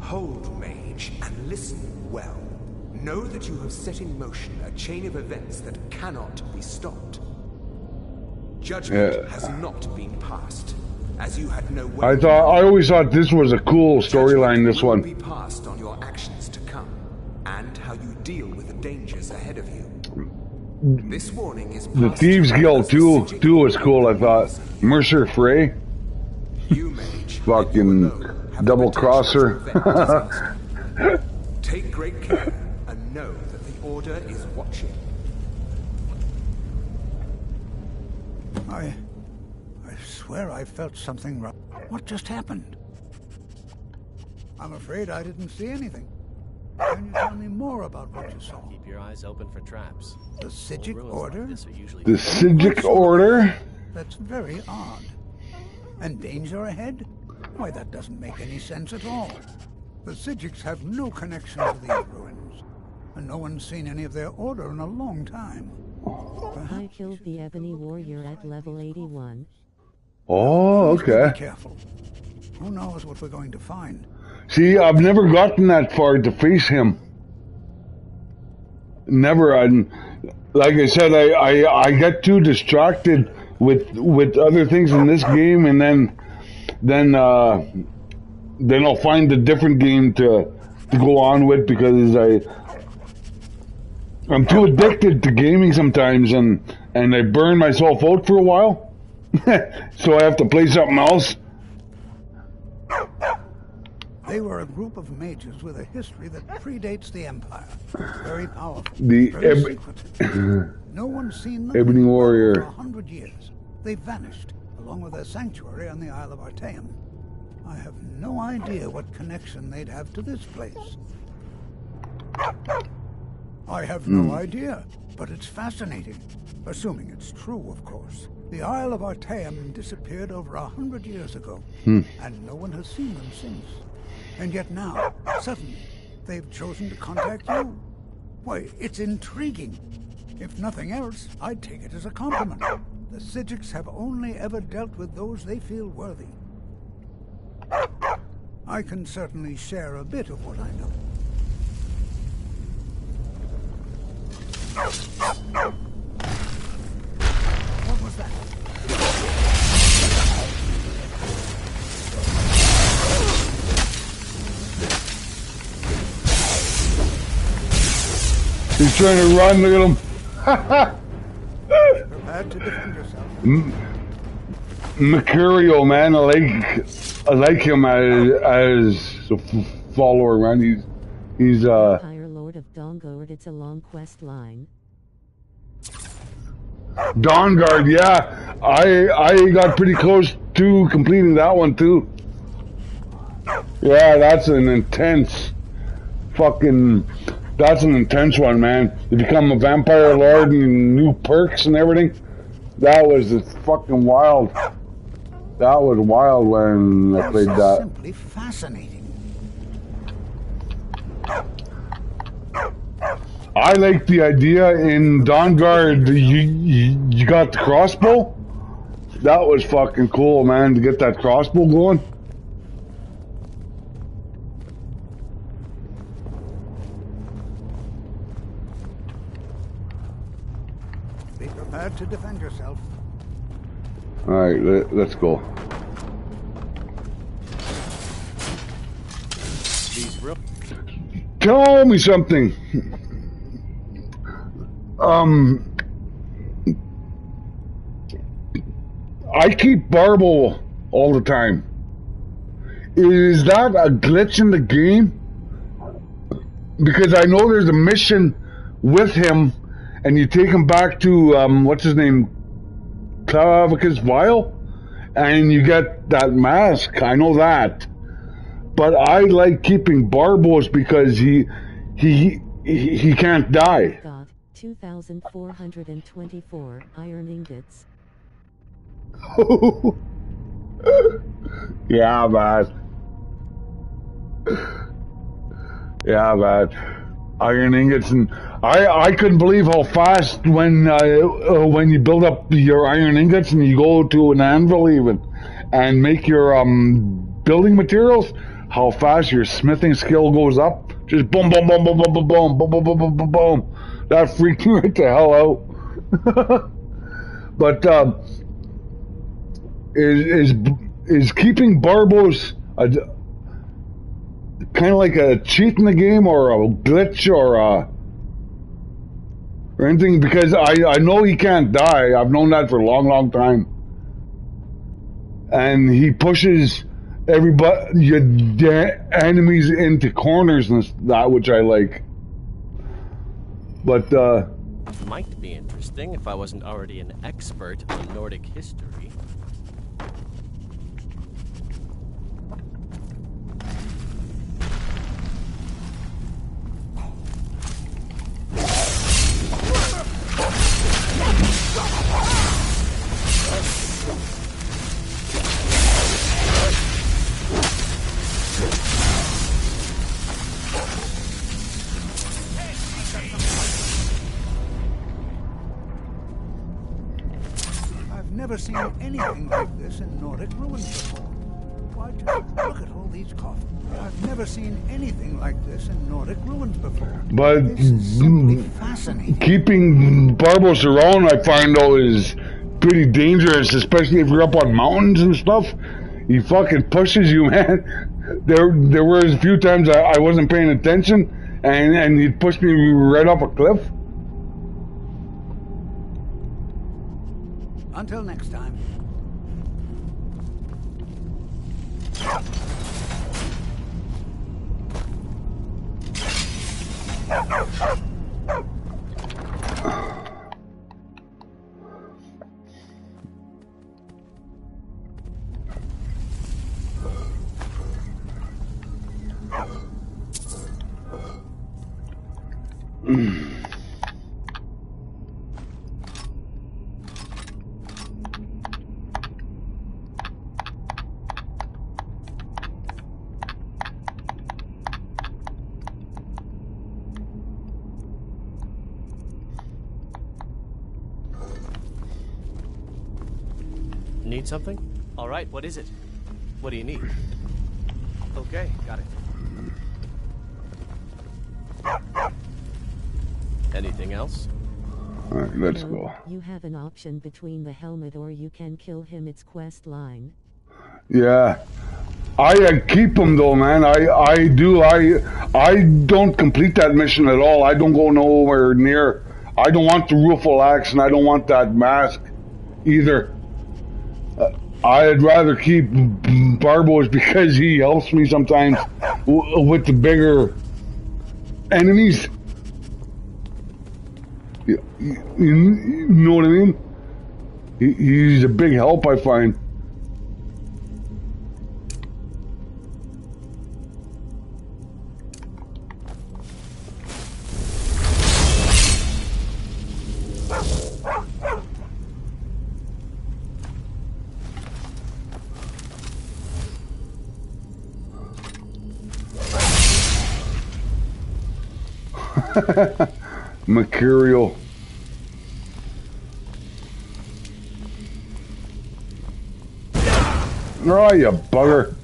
Hold, mage, and listen well. Know that you have set in motion a chain of events that cannot be stopped. Judgment has not been passed, as you had no way. I always thought this was a cool storyline. This will one. be passed on your actions to come, and how you deal with the dangers ahead of you. This warning is The passed Thieves to Guild the too Sigil was cool. I thought Mercer Frey. You, mage, Fucking double crosser. take great care and know that the Order is watching. I swear I felt something wrong. What just happened? I'm afraid I didn't see anything. Can you tell me more about what you saw? Keep your eyes open for traps. The Sigil Order? The Sigil Order? That's very odd. And danger ahead? Why, that doesn't make any sense at all. The Sigics have no connection to these ruins. And no one's seen any of their order in a long time. I killed the Ebony Warrior at level 81. Oh, okay. Be careful. Who knows what we're going to find? See, I've never gotten that far to face him. Never. Like I said, I get too distracted with other things in this game, and then I'll find a different game to go on with, because I'm too addicted to gaming sometimes, and I burn myself out for a while. So I have to play something else. They were a group of mages with a history that predates the Empire. Very powerful. The very secretive. No one's seen them Ebony for Warrior. 100 years. They vanished, along with their sanctuary on the Isle of Artaeum. I have no idea what connection they'd have to this place. I have no idea, but it's fascinating. Assuming it's true, of course. The Isle of Artaeum disappeared over 100 years ago, and no one has seen them since. And yet now, suddenly, they've chosen to contact you. Why, it's intriguing. If nothing else, I'd take it as a compliment. The Psijics have only ever dealt with those they feel worthy. I can certainly share a bit of what I know. What was that? He's trying to run, look at him. Prepared to defend yourself. Mercurial, man, I like him as a follower, man. He's Empire Lord of Dawnguard. It's a long quest line. Dawnguard, yeah. I got pretty close to completing that one too. Yeah, that's an intense one, man. You become a vampire lord and new perks and everything. That was fucking wild. That was wild when I played that. Simply fascinating. I like the idea in Dawnguard. You got the crossbow. That was fucking cool, man. To get that crossbow going. Be prepared to defend yourself. All right, let's go. Tell me something. I keep Barbo all the time. Is that a glitch in the game? Because I know there's a mission with him, and you take him back to what's his name, Clavicus Vial, and you get that mask. I know that, but I like keeping Barbos because he can't die. Got 2,424 iron ingots. Yeah, man. Yeah, man. Iron ingots, and I couldn't believe how fast when you build up your iron ingots and you go to an anvil even and make your building materials, how fast your smithing skill goes up. Just boom, boom, boom, boom, boom, boom, boom, boom, boom, boom, boom, boom, boom. That freaked me right the hell out. But is keeping Barbos kind of like a cheat in the game, or a glitch, or anything? Because I know he can't die. I've known that for a long, long time. And he pushes your enemies into corners and that, which I like. But might be interesting if I wasn't already an expert on Nordic history. Never seen anything like this in Nordic ruins before. Why, just look at all these coffins. I've never seen anything like this in Nordic ruins before. But this is simply fascinating. Keeping Barbos around, I find though, is pretty dangerous, especially if you're up on mountains and stuff. He fucking pushes you, man. There were a few times I wasn't paying attention, and he'd push me right off a cliff. Until next time. Need something? All right, what is it? What do you need? Okay, got it. Anything else? Alright, let's No, go. You have an option between the helmet or you can kill him. It's quest line. Yeah. I keep them though, man. I don't complete that mission at all. I don't go nowhere near. I don't want the rueful axe and I don't want that mask either. I'd rather keep Barbos because he helps me sometimes with the bigger enemies. You know what I mean? He's a big help, I find. Mercurial. Oh, you bugger.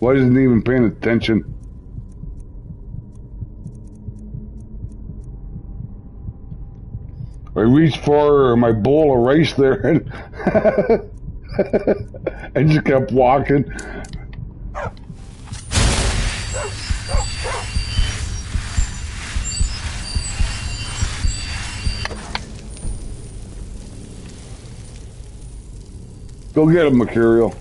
Wasn't even paying attention. I reached for my bowl of rice there and, and just kept walking. Go get him, Mercurial.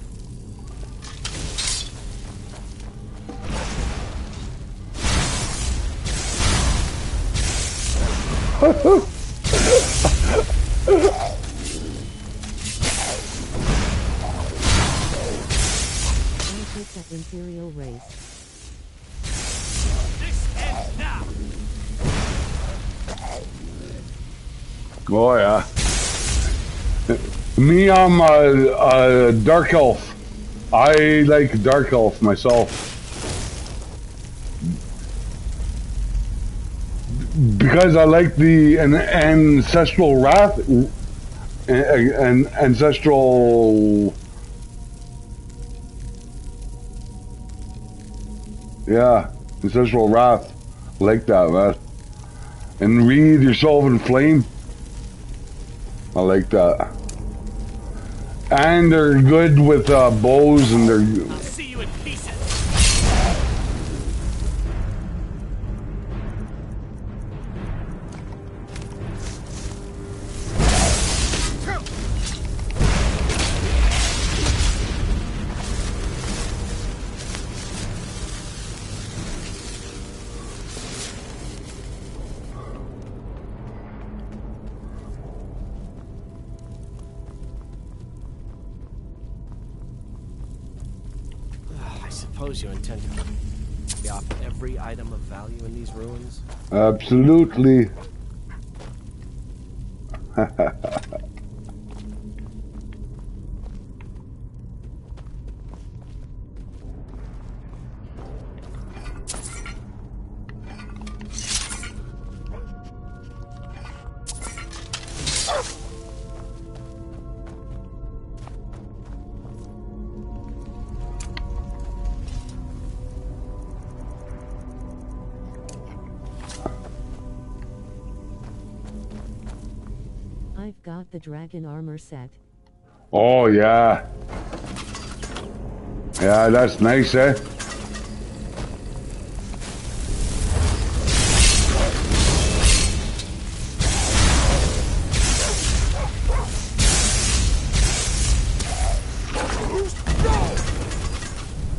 Take that Imperial race. This ends now. Oh yeah. Me, I'm a dark elf. I like dark elf myself. Because I like the ancestral wrath and ancestral. Yeah, ancestral wrath. I like that, man. And read yourself in flame. I like that. And they're good with bows, and they're. I'll see you in pieces. I suppose you intend to copy off every item of value in these ruins? Absolutely. I've got the dragon armor set. Oh yeah. Yeah, that's nice, eh?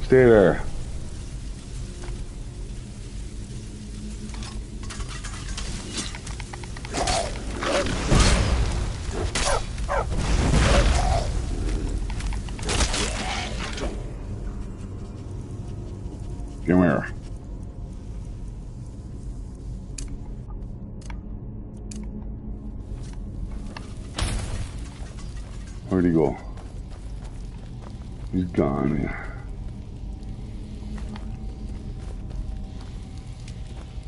Stay there. Come here. Where'd he go? He's gone. Yeah.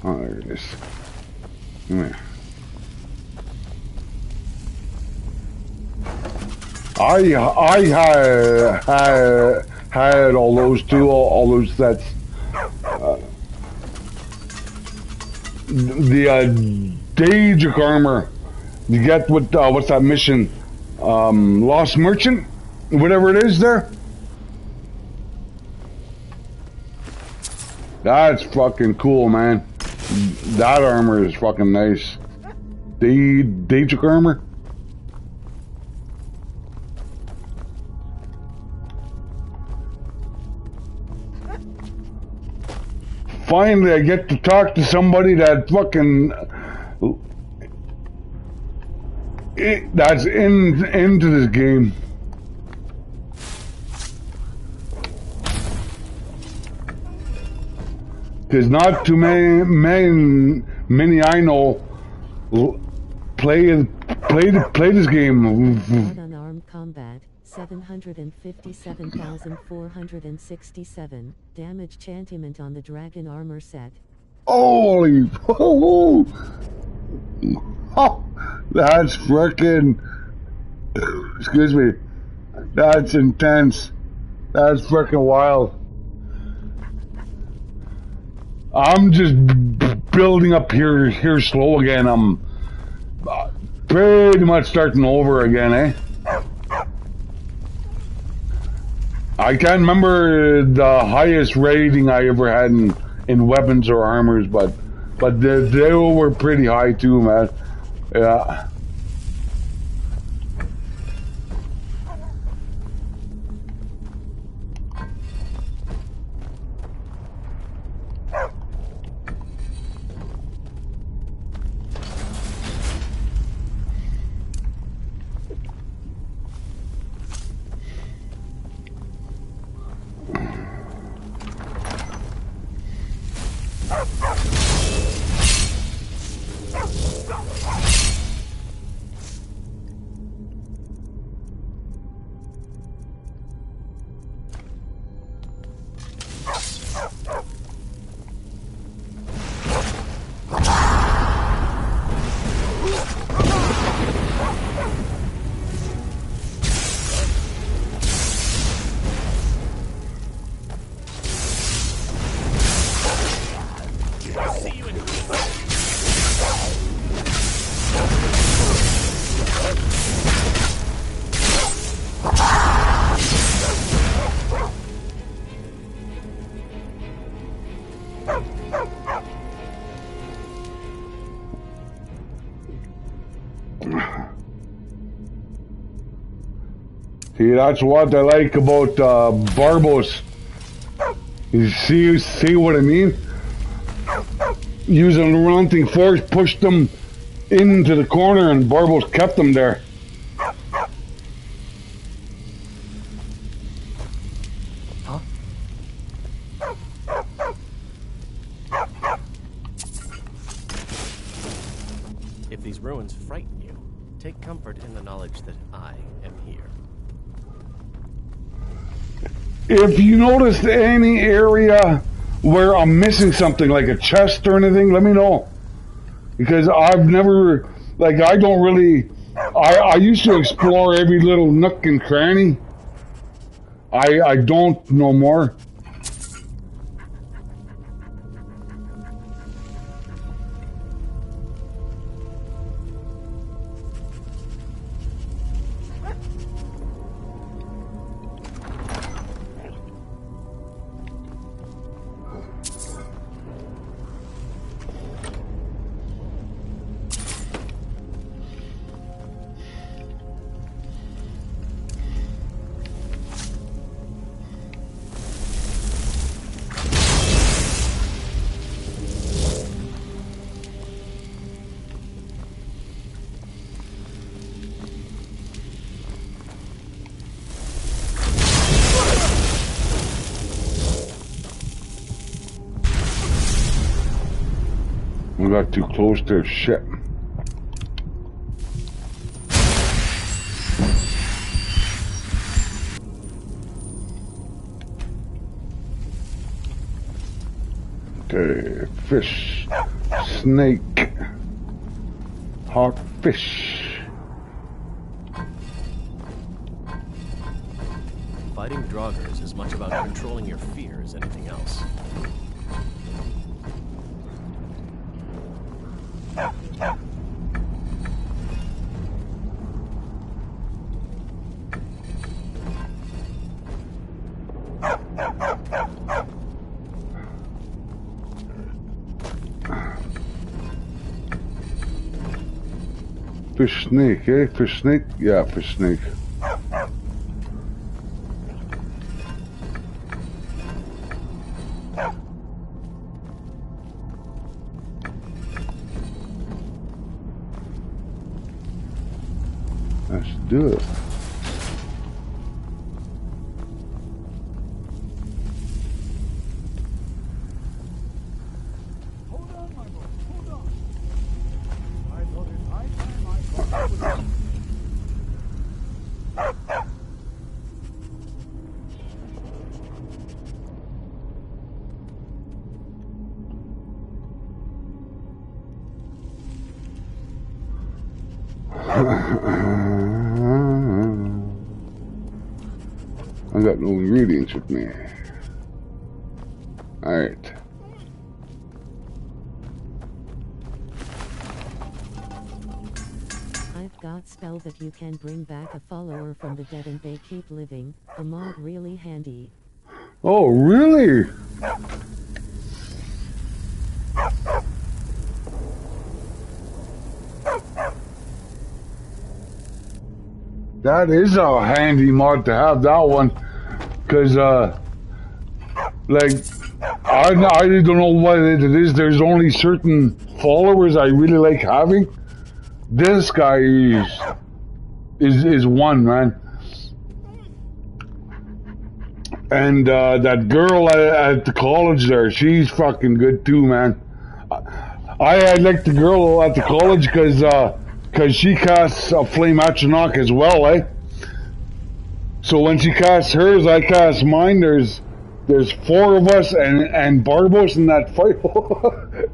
Oh, there it is. Come here. I had all those too, all those sets. The Daedric armor. You get with what's that mission? Lost Merchant, whatever it is there. That's fucking cool, man. That armor is fucking nice. The Daedric armor. Finally, I get to talk to somebody that fucking that's into this game. Because not too many I know play this game. Unarmed combat, 757,467 damage. Chantiment on the dragon armor set. Holy! Oh, that's frickin'. Excuse me. That's intense. That's frickin' wild. I'm just building up here slow again. I'm pretty much starting over again, eh? I can't remember the highest rating I ever had in weapons or armors, but they were pretty high too, man. Yeah. See, that's what I like about Barbos. You see what I mean? Using the mounting force pushed them into the corner and Barbos kept them there. Huh? If these ruins frighten you, take comfort in the knowledge that I am here. If you notice any area where I'm missing something, like a chest or anything, let me know. Because I've never, like, I don't really, I used to explore every little nook and cranny. I don't no more. We got too close to shit. Okay, fish, snake, hawk, fish. Fighting Draugr is as much about controlling your fear as anything else. Fish snake, eh? Fish snake? Yeah, fish snake. Let's do it. I got no ingredients with me. Alright. I've got spell that you can bring back a follower from the dead and they keep living. A mod really handy. Oh, really? That is a handy mod to have, that one. Because, like, I really don't know what it is. There's only certain followers I really like having. This guy is one, man. And, that girl at the college there, she's fucking good too, man. I like the girl at the college because she casts a Flame Atronach as well, eh? So when she casts hers, I cast mine. There's 4 of us and Barbos in that fight.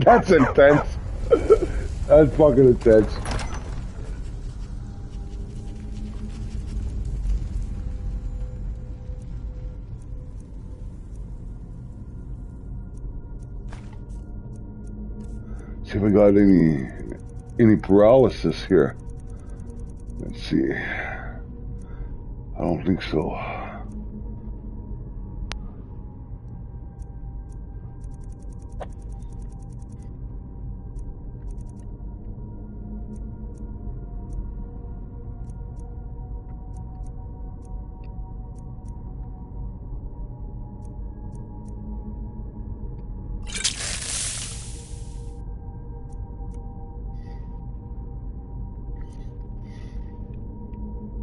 That's intense. That's fucking intense. See if I got any paralysis here. Let's see. I don't think so.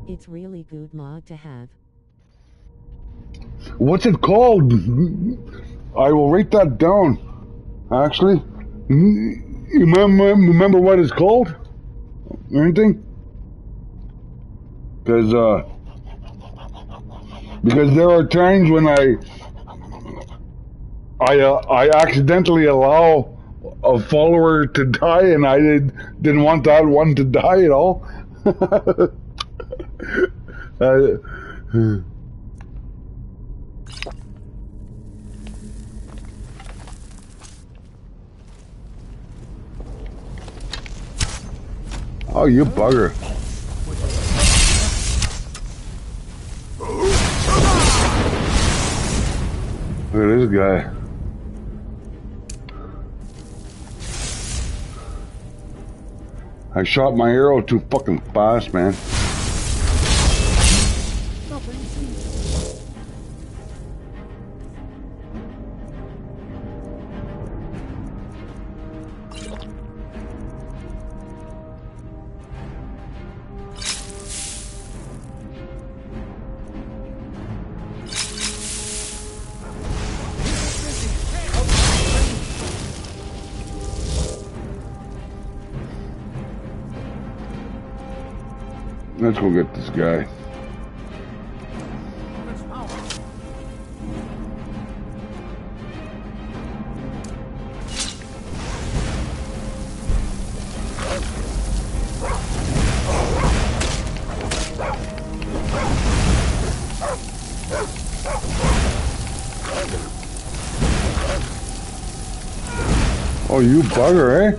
It's really good mod to have. What's it called? I will write that down. Actually, you remember what it's called? Anything? Because there are times when I accidentally allow a follower to die, and I didn't want that one to die at all. Oh, you bugger. Look at this guy. I shot my arrow too fucking fast, man. Let's go get this guy. Oh, you bugger, eh?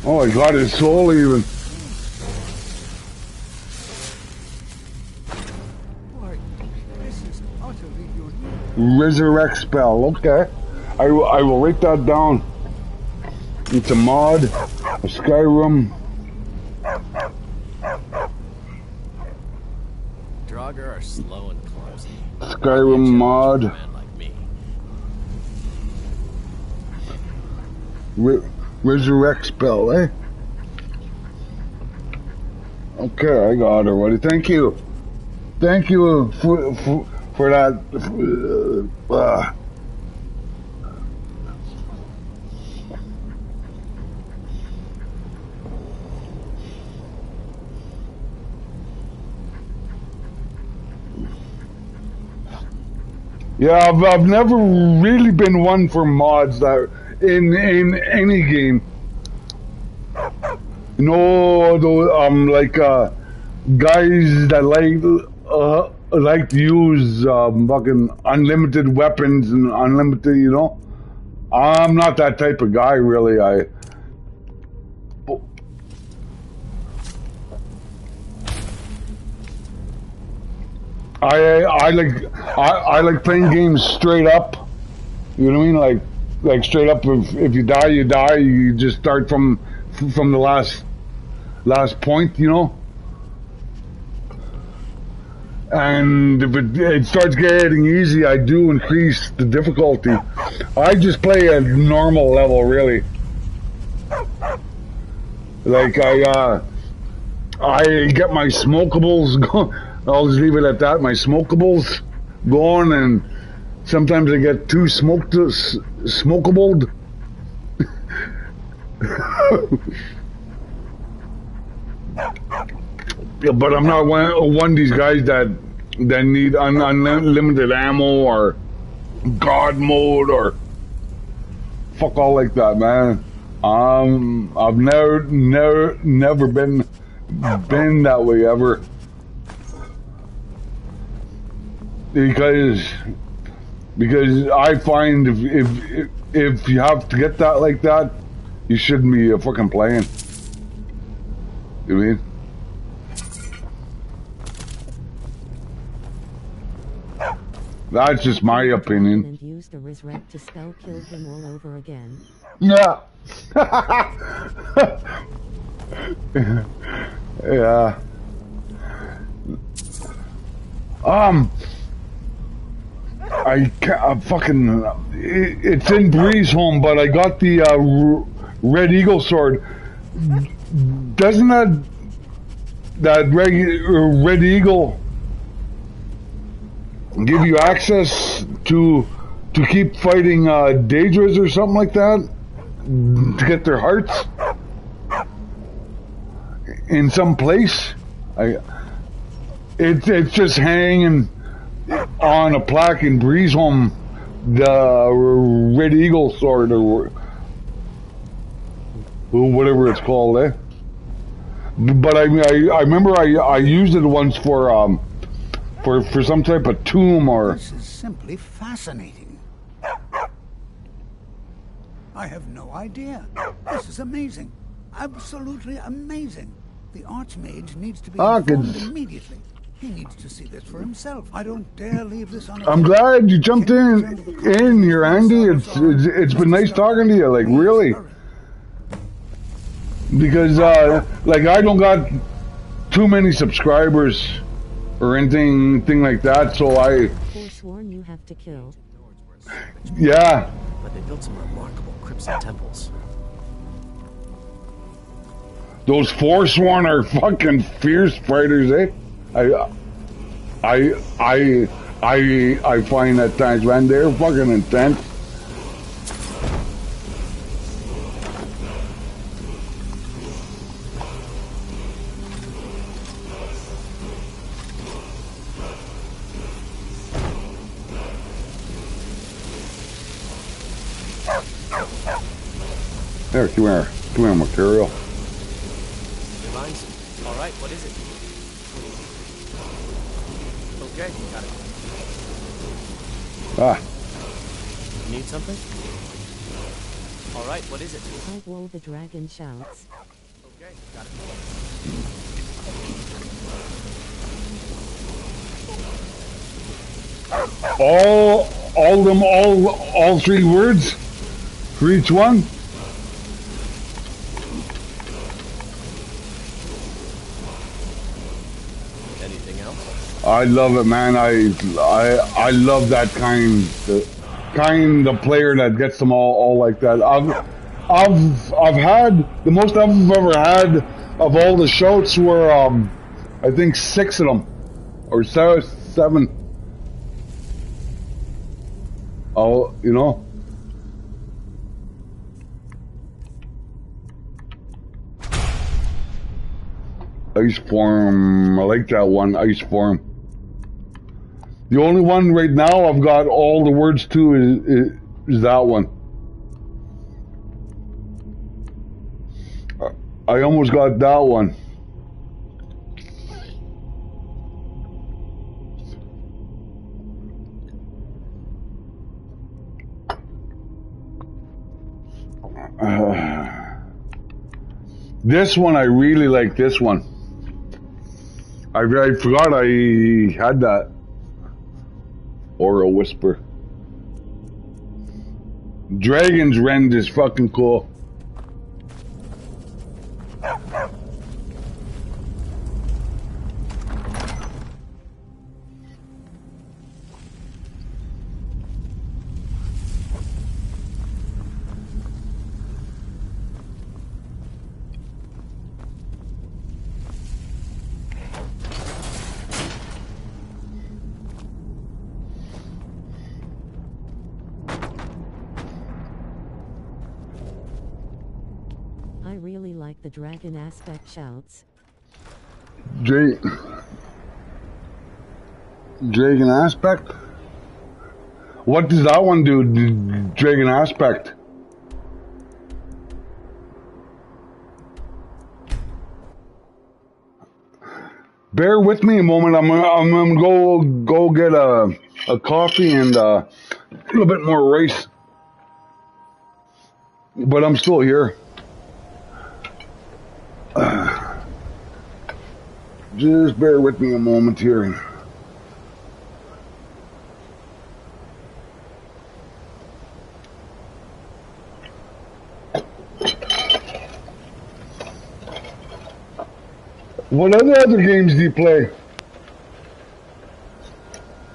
Oh, I got his soul even. Why, this is utterly unique. Resurrect spell. Okay. I will write that down. It's a mod. A Skyrim. Draugr are slow and clumsy. Skyrim mod. Resurrect spell, eh? Okay, I got her, buddy. Thank you. Thank you for that. Yeah, I've never really been one for mods that in any game. No, like guys that like to use fucking unlimited weapons and unlimited, you know. I'm not that type of guy, really. I like playing games straight up. You know what I mean? Like straight up. If you die, you die. You just start from the last point. You know. And if it starts getting easy, I do increase the difficulty. I just play a normal level, really. Like I get my smokables going. I'll just leave it at that. My smokables going, and sometimes I get too smokabled. But I'm not one of these guys that need unlimited ammo or God mode or fuck all like that, man. I've never been that way ever. Because I find if you have to get that like that, you shouldn't be fucking playing. You know what I mean? That's just my opinion. And use the resurrect to spell kill him all over again. Yeah. Yeah. I can't, fucking. It's in Breeze Home, but I got the Red Eagle sword. Doesn't that Red Eagle give you access to keep fighting Daedras or something like that, to get their hearts in some place? It's just hanging on a plaque in Breeze Home, the Red Eagle sword or whatever it's called, eh? But I remember I used it once for some type of tomb or. This is simply fascinating. I have no idea. This is amazing. Absolutely amazing. The Archmage needs to be informed immediately. He needs to see this for himself. I don't dare leave this on. I'm glad you jumped in here, Andy. It's been nice talking to you. Like, really. Because like I don't got too many subscribers or anything like that, so I Forsworn you have to kill. Yeah. But they built some remarkable crypts and temples. Those Forsworn are fucking fierce fighters, eh? I find at times, man, they're fucking intense. There, come here, material. Reminds. All right, what is it? Okay, got it. Ah. You need something? All right, what is it? While the dragon shouts. Okay, got it. All three words for each one. Anything else? I love it, man. I love that kind of player that gets them all like that. I've had the most I've ever had of all the shouts were I think 6 of them or 7. Oh, you know. Ice form. I like that one. Ice form. The only one right now I've got all the words to is that one. I almost got that one. This one, I really like this one. I forgot I had that. Aura Whisper. Dragon's Rend is fucking cool. I really like the dragon aspect shouts. Dragon aspect? What does that one do? Dragon aspect. Bear with me a moment. I'm gonna go get a coffee and a little bit more rice. But I'm still here. Just bear with me a moment here. What other games do you play?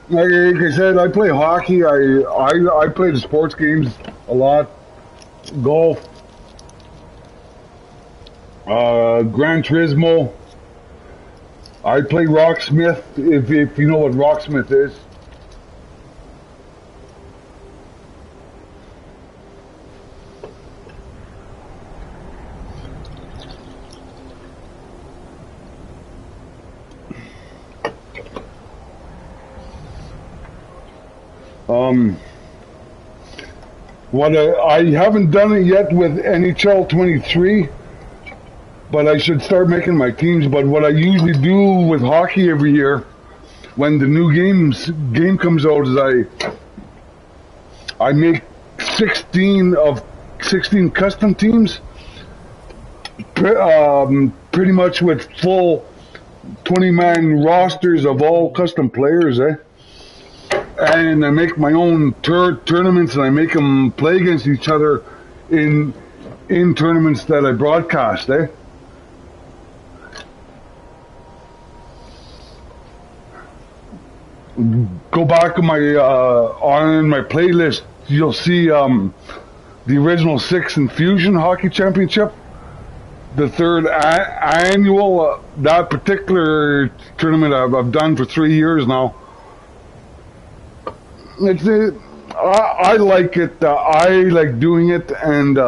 Like I said, I play hockey. I play the sports games a lot. Golf. Gran Turismo. I play Rocksmith, if you know what Rocksmith is. What I haven't done it yet with NHL 23, but I should start making my teams. But what I usually do with hockey every year, when the new game comes out, is I make 16 custom teams, pretty much with full 20-man rosters of all custom players, and I make my own tournaments, and I make them play against each other in tournaments that I broadcast, Go back on my playlist. You'll see the original 6 Infusion Hockey Championship. the third annual, that particular tournament I've done for 3 years now. I like it. I like doing it, and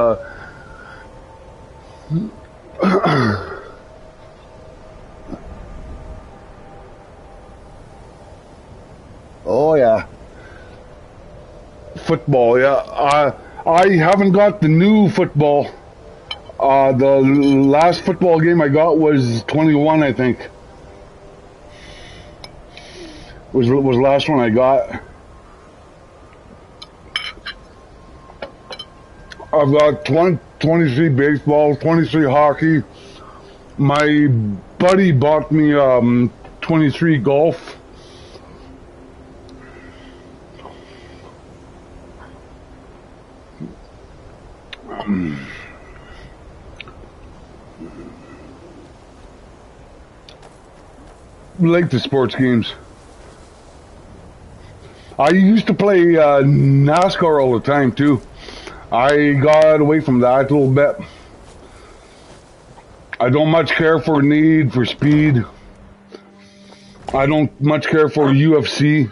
oh yeah, football. Yeah, I haven't got the new football. The last football game I got was 21, I think. Was the last one I got. I've got 23 baseball, 23 hockey. My buddy bought me 23 golf. Like the sports games. I used to play NASCAR all the time too. I got away from that a little bit. I don't much care for Need for Speed. I don't much care for UFC.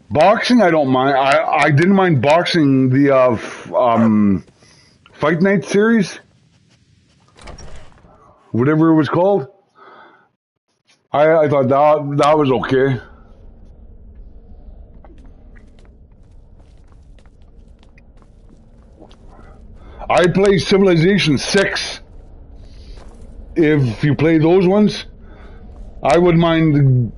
Boxing, I don't mind. I didn't mind boxing the Fight Night series, whatever it was called. I thought that was okay. I play Civilization 6. If you play those ones, I wouldn't mind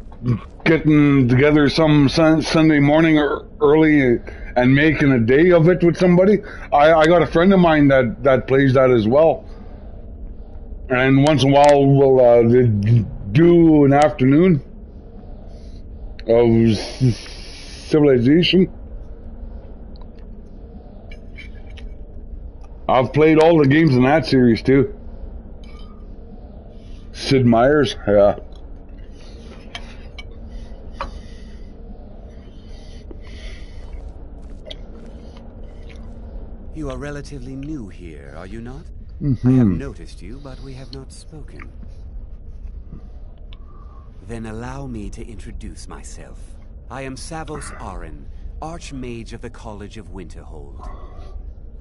getting together some Sunday morning or early and making a day of it with somebody. I got a friend of mine that plays that as well. And once in a while we'll do an afternoon of Civilization. I've played all the games in that series too. Sid Meier's, yeah. You are relatively new here, are you not? Mm-hmm. I have noticed you, but we have not spoken. Then allow me to introduce myself. I am Savos Arin, Archmage of the College of Winterhold.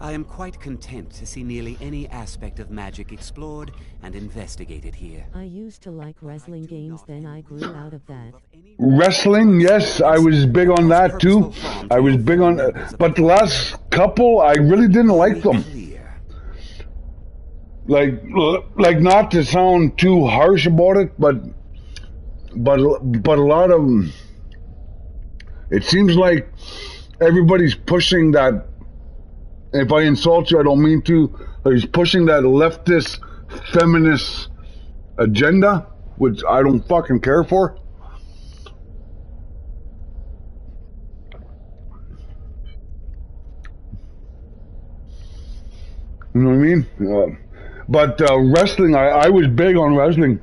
I am quite content to see nearly any aspect of magic explored and investigated here. I used to like wrestling games, then I grew out of that. Wrestling, yes, I was big on that too. I was big on, but the last couple, I really didn't like them. Like not to sound too harsh about it, but a lot of them, it seems like everybody's pushing that. If I insult you, I don't mean to. He's pushing that leftist, feminist agenda, which I don't fucking care for. You know what I mean? But wrestling, I was big on wrestling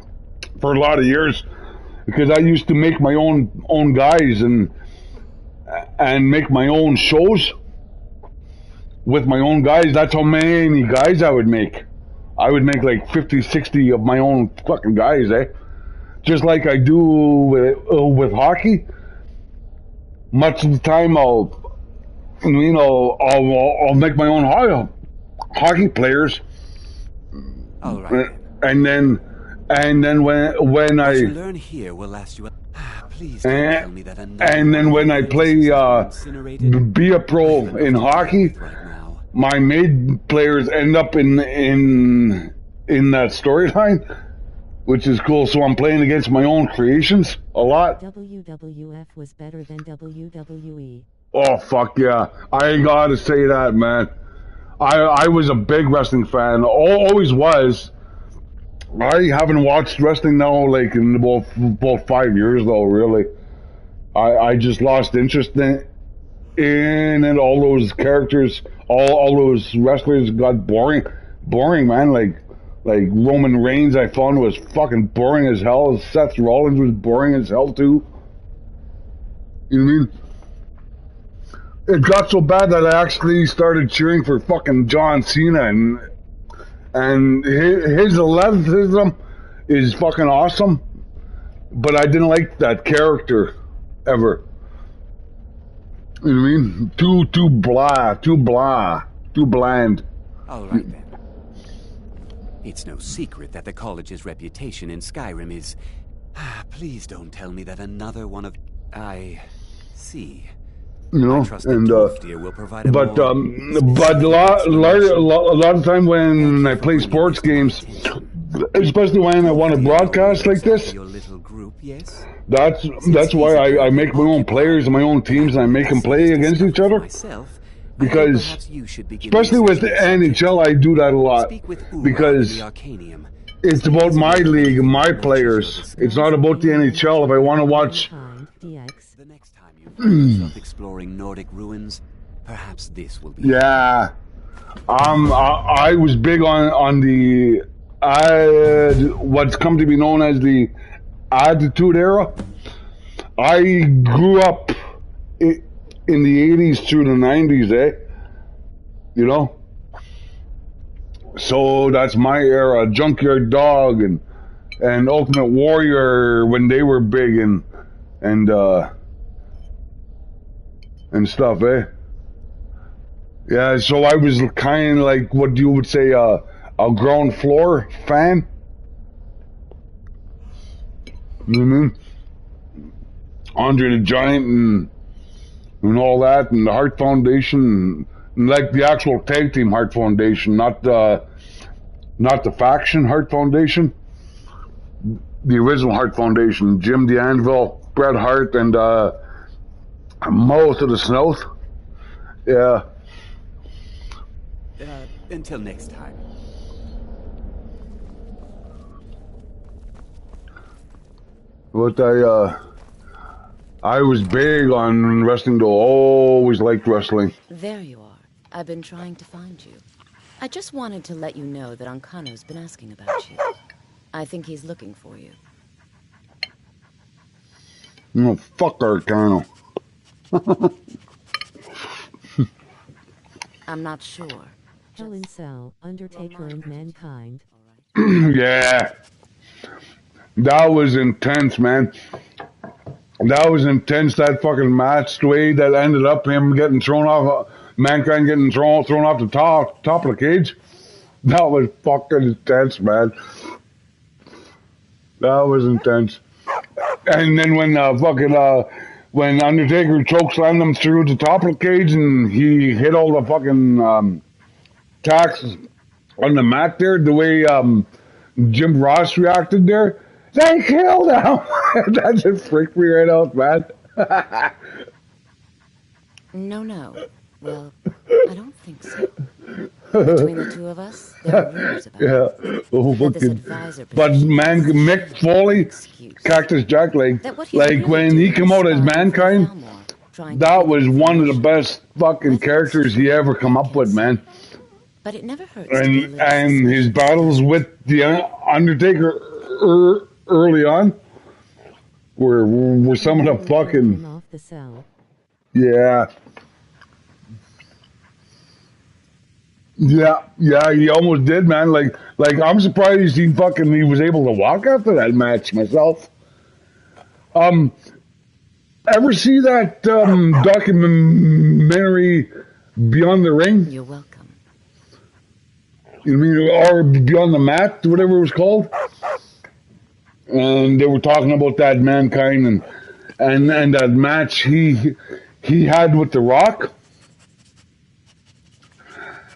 for a lot of years because I used to make my own guys and make my own shows. With my own guys, that's how many guys I would make. I would make like 50, 60 of my own fucking guys, eh? Just like I do with hockey. Much of the time I'll make my own hockey players. All right. And then when I learn here will last you. Please don't tell me that. And then when I play be a pro in hockey, my maid players end up in that storyline, which is cool. So I'm playing against my own creations a lot. WWF was better than WWE. Oh fuck yeah! I gotta say that, man. I was a big wrestling fan. Always was. I haven't watched wrestling now like in about 5 years though. Really, I just lost interest in it. All those characters, all those wrestlers got boring, man. Like Roman Reigns, I found was fucking boring as hell. Seth Rollins was boring as hell too. You know what I mean? It got so bad that I actually started cheering for fucking John Cena, and and his athleticism is fucking awesome. But I didn't like that character ever. You know what I mean? Too bland. All right then. It's no secret that the college's reputation in Skyrim is... Please don't tell me that another one of... I see. You know, and will provide a but a lot of time when I play sports games, especially when I want to broadcast like this, that's why I make my own players and my own teams, and I make them play against each other. Because, especially with NHL, I do that a lot. Because it's about my league and my players. It's not about the NHL. If I want to watch... The next time you find yourself exploring Nordic ruins, perhaps this will be... Yeah. I was big on the... what's come to be known as the Attitude Era. I grew up in the 80s through the 90s, You know? So that's my era. Junkyard Dog and Ultimate Warrior when they were big and stuff, Yeah, so I was kind of like what you would say a ground floor fan. You know what I mean? Andre the Giant and all that, and the Heart Foundation, and like the actual tag team Heart Foundation, not the faction Heart Foundation. The original Heart Foundation, Jim the Anvil, Bret Hart, and Mo to the Snowth. Yeah. Until next time. But I was big on wrestling, though. Always liked wrestling. There you are. I've been trying to find you. I just wanted to let you know that Ancano's been asking about you. I think he's looking for you. No, fuck Arcano. I'm not sure. Hell in Cell, Undertaker and Mankind. Yeah. That was intense, man. That was intense, that fucking match. The way that ended up him getting thrown off, Mankind getting thrown off the top of the cage. That was fucking intense, man. That was intense. And then when when Undertaker chokeslammed him through the top of the cage and he hit all the fucking tacks on the mat there, the way Jim Ross reacted there, they killed him. That just freaked me right out, man. No. Well, I don't think so. Between the two of us, there are rumors about it. Oh, but man, Mick Foley, Cactus Jack, like when he came out as Mankind, that was one of the best fucking characters he ever come up with, man. But it never hurts. And his battles with the Undertaker early on were some of the fucking Yeah, he almost did, man. Like I'm surprised he was able to walk after that match myself. Ever see that documentary Beyond the Ring? You're welcome. You mean, or Beyond the Mat, whatever it was called? And they were talking about that Mankind and that match he had with The Rock.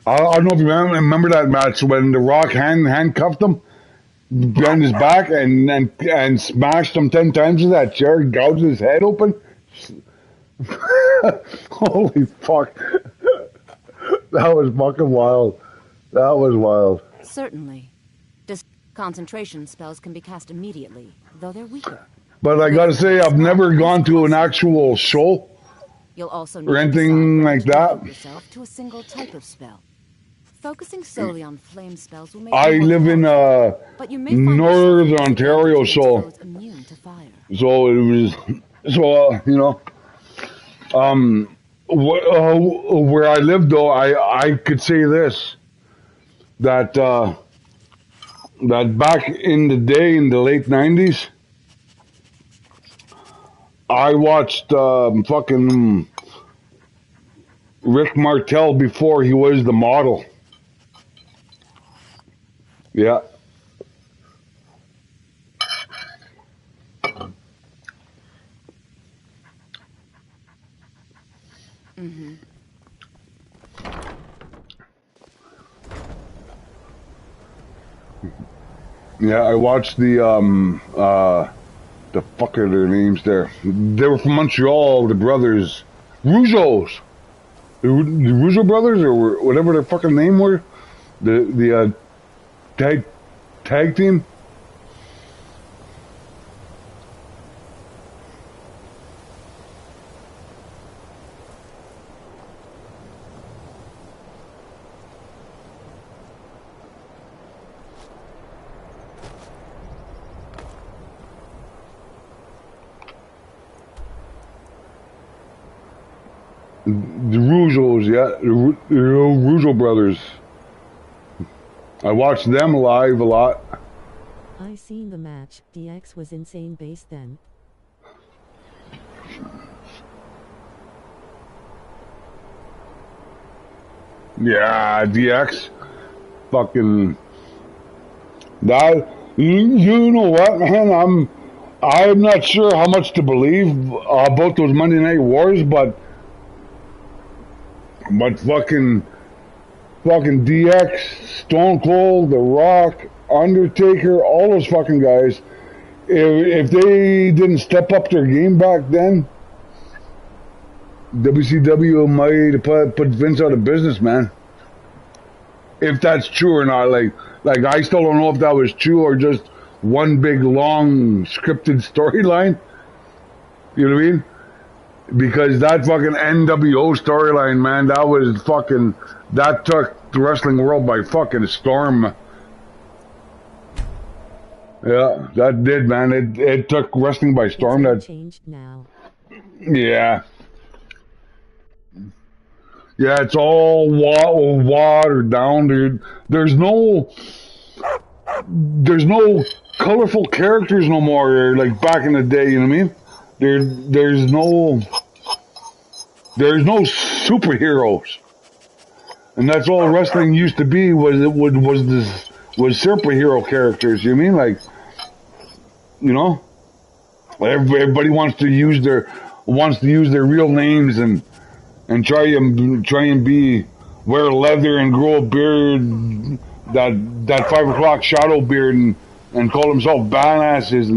I don't know if you remember that match when The Rock handcuffed him behind his back and smashed him 10 times with that chair, gouged his head open. Holy fuck. That was fucking wild. That was wild. Certainly. Concentration spells can be cast immediately, though they're weaker. But I gotta say, I've never gone to an actual show You'll also or anything like that. Yourself to a single type of spell. Focusing solely on flame spells will make I live in Northern Ontario, so it was where I live though, I could say this, that that back in the day, in the late 90s, I watched fucking Rick Martel before he was the model. Yeah. Mm-hmm. Yeah, I watched the fuck are their names there? They were from Montreal, the brothers. Rougeaus. The Rougeau brothers, or whatever their fucking name were. The tag team. The Rougeaus, yeah, the Rougeau brothers. I watched them live a lot. I seen the match. DX was insane bass then. Yeah, DX. Fucking that. You know what, man? I'm not sure how much to believe about those Monday Night Wars, but fucking DX, Stone Cold, The Rock, Undertaker, all those fucking guys, if they didn't step up their game back then, WCW might have put Vince out of business, man. If that's true or not, like I still don't know if that was true or just one big long scripted storyline. You know what I mean? Because that fucking NWO storyline, man, that took the wrestling world by fucking storm. Yeah, that did, man. It took wrestling by storm. It's changed now. Yeah. Yeah, it's all watered down, dude. There's no colorful characters no more, like back in the day, you know what I mean? There's no superheroes. And that's all wrestling used to be, was superhero characters, you know what I mean? Like, you know? Everybody wants to use their real names and try and wear leather and grow a beard, that 5 o'clock shadow beard, and call themselves badasses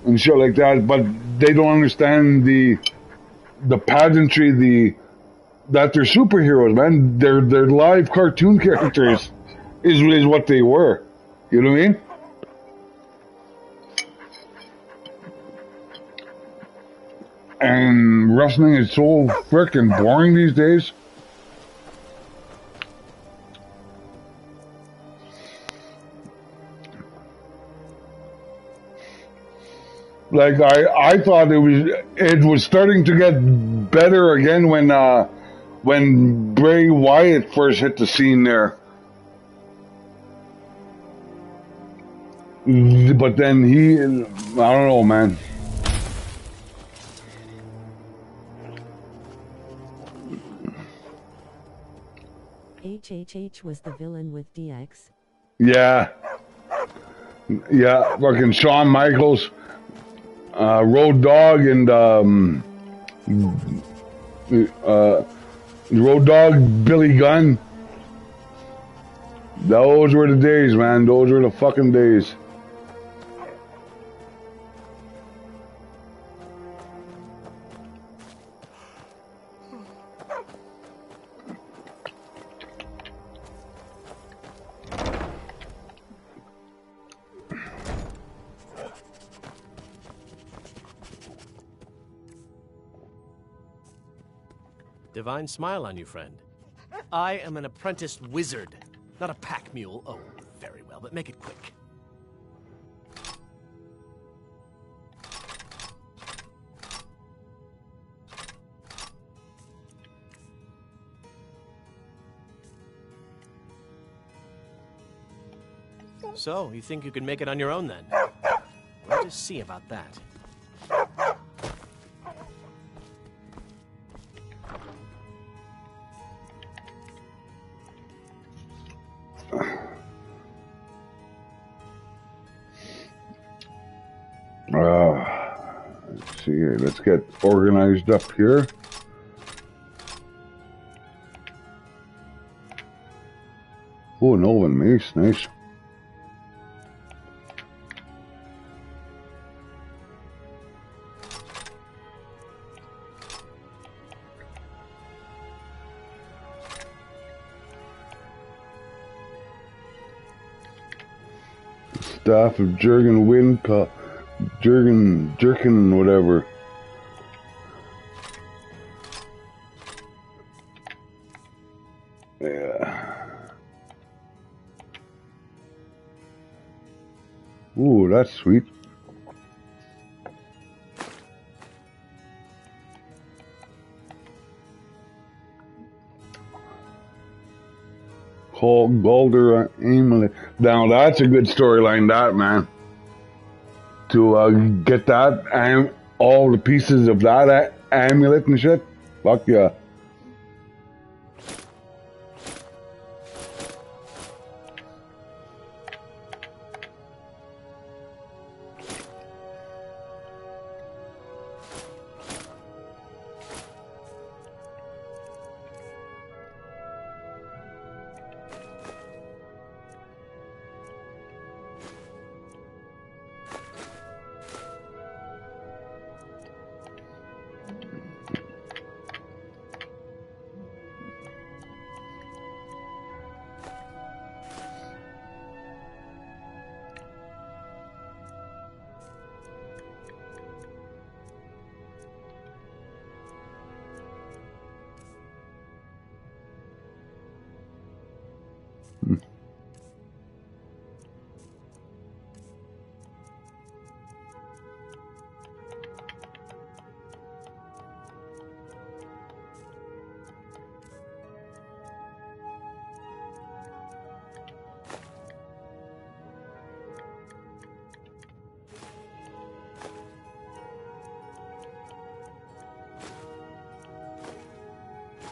and shit like that. But they don't understand the pageantry, that they're superheroes, man. They're live cartoon characters is what they were. You know what I mean? And wrestling is so freaking boring these days. Like I thought it was starting to get better again when Bray Wyatt first hit the scene there. But then I don't know, man. HHH was the villain with DX. Yeah, fucking Shawn Michaels, Road Dogg, and Road Dogg, Billy Gunn. Those were the days, man. Those were the fucking days. Divine smile on you, friend. I am an apprenticed wizard, not a pack mule. Oh, very well, but make it quick. So, you think you can make it on your own then? We'll just see about that. Let's see here. Let's get organized up here. Oh, an oven mace, nice. Staff of Jurgen Windcup. Jerkin, whatever. Yeah. Ooh, that's sweet. Call Galder Amulet. Now that's a good storyline, that, man. To get that and all the pieces of that amulet and shit. Fuck yeah.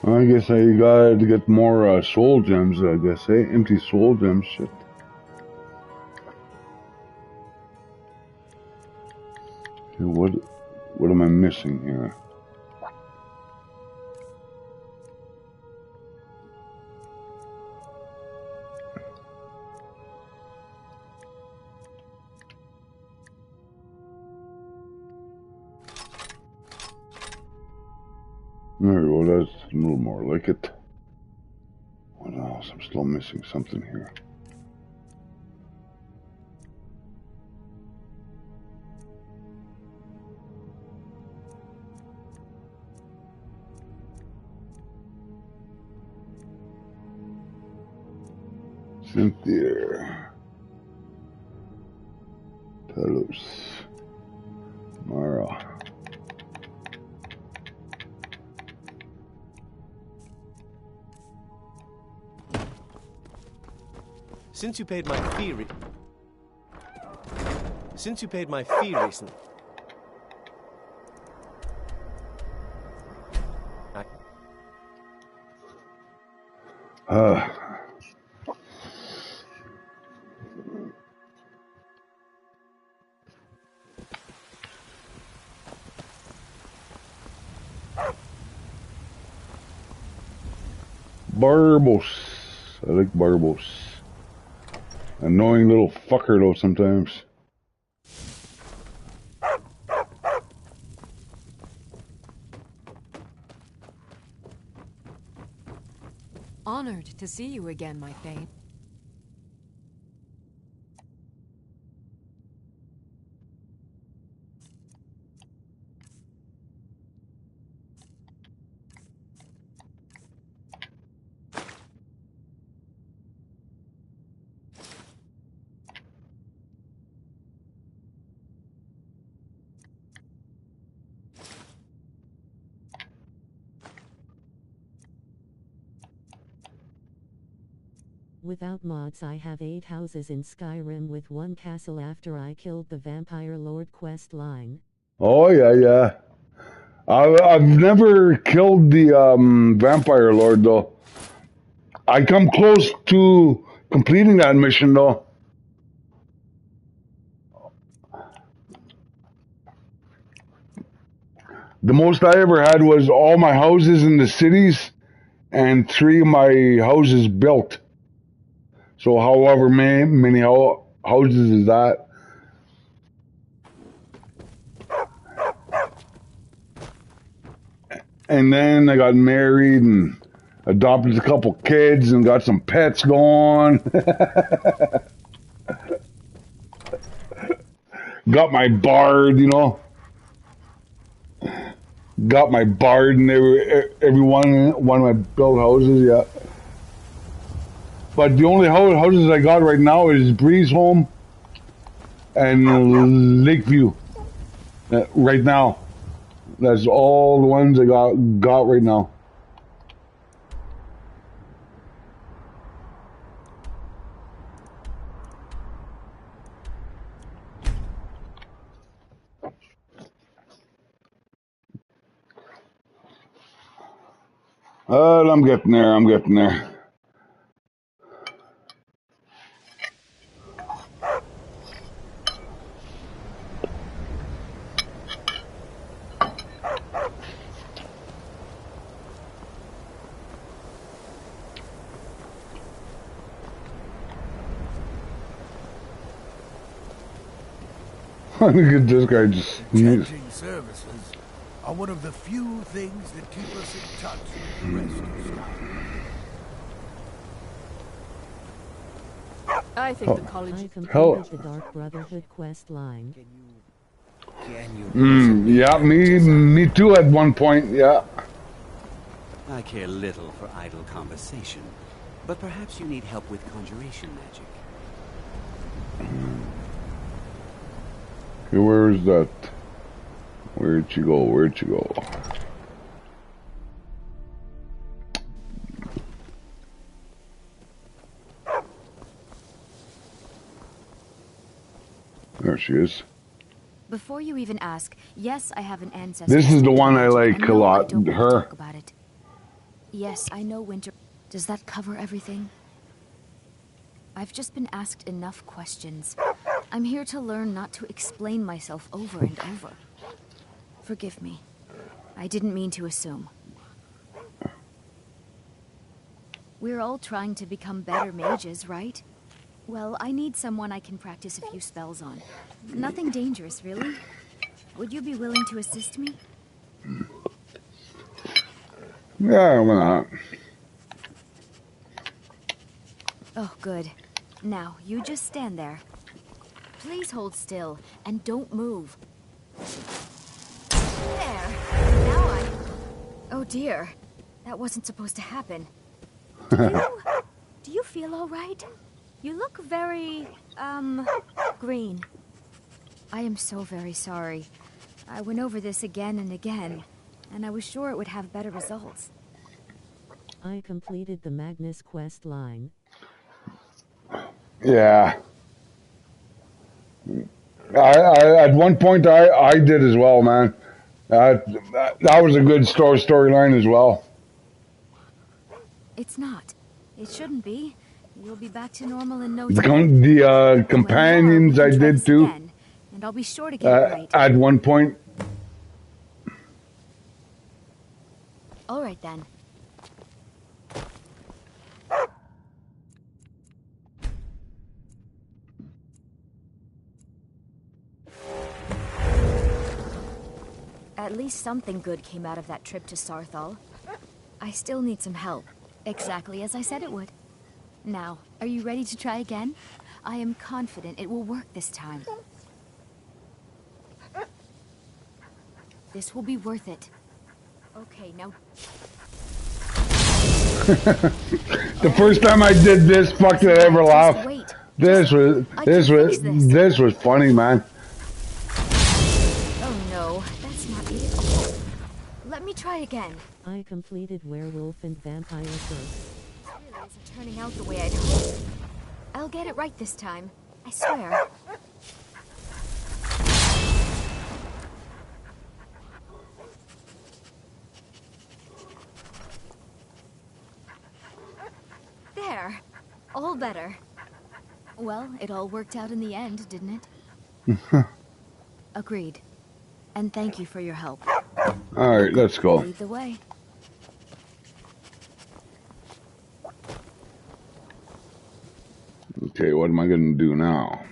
I guess I gotta get more soul gems, I guess, eh? Empty soul gems, shit. Okay, what am I missing here? There we go, that's a little more like it. What else? I'm still missing something here. Cynthia. Talos. Mara. Since you paid my fee recently. Barbos. I like Barbos. Annoying little fucker though sometimes. Honored to see you again, my Thane. Without mods, I have 8 houses in Skyrim with 1 castle after I killed the Vampire Lord quest line. Oh, yeah. I've never killed the Vampire Lord, though. I come close to completing that mission, though. The most I ever had was all my houses in the cities and 3 of my houses built. So however many houses is that? And then I got married and adopted a couple kids and got some pets going. Got my bard, you know. Got my bard in every one of my built houses, yeah. But the only houses I got right now is Breeze Home and Lakeview. Right now. That's all the ones I got right now. I'm getting there. Look at this guy just sneeze. Changing services are one of the few things that keep us in touch with the rest of Skyrim. I think the college... I completed the Dark Brotherhood quest line. Yeah, me too at one point, yeah. I care little for idle conversation, but perhaps you need help with conjuration magic. Okay, where is that? Where'd you go? There she is. Before you even ask, yes, I have an ancestor. This is the one I like a lot. Her. Talk about it. Yes, I know Winter. Does that cover everything? I've just been asked enough questions. I'm here to learn, not to explain myself over and over. Forgive me. I didn't mean to assume. We're all trying to become better mages, right? Well, I need someone I can practice a few spells on. Nothing dangerous, really. Would you be willing to assist me? Yeah, why not? Oh, good. Now, you just stand there. Please hold still, and don't move. There. Now Oh dear. That wasn't supposed to happen. Do you feel all right? You look very, green. I am so very sorry. I went over this again and again, and I was sure it would have better results. I completed the Magnus quest line. Yeah. I at one point I did as well, man. That was a good storyline as well. It's not. It shouldn't be. You'll be back to normal in no time. The companions I did too. Again, and I'll be sure to get it right. At one point. All right then. At least something good came out of that trip to Sarthal. I still need some help, exactly as I said it would. Now, are you ready to try again? I am confident it will work this time. This will be worth it. Okay, now... The first time I did this, fuck did I ever laugh. This was funny, man. Oh no, that's not it. Let me try again. I completed Werewolf and Vampire first. Really? isn't turning out the way I'd hoped. I'll get it right this time. I swear. There. All better. Well, it all worked out in the end, didn't it? Agreed. And thank you for your help. Alright, let's go. Lead the way. Okay, what am I going to do now?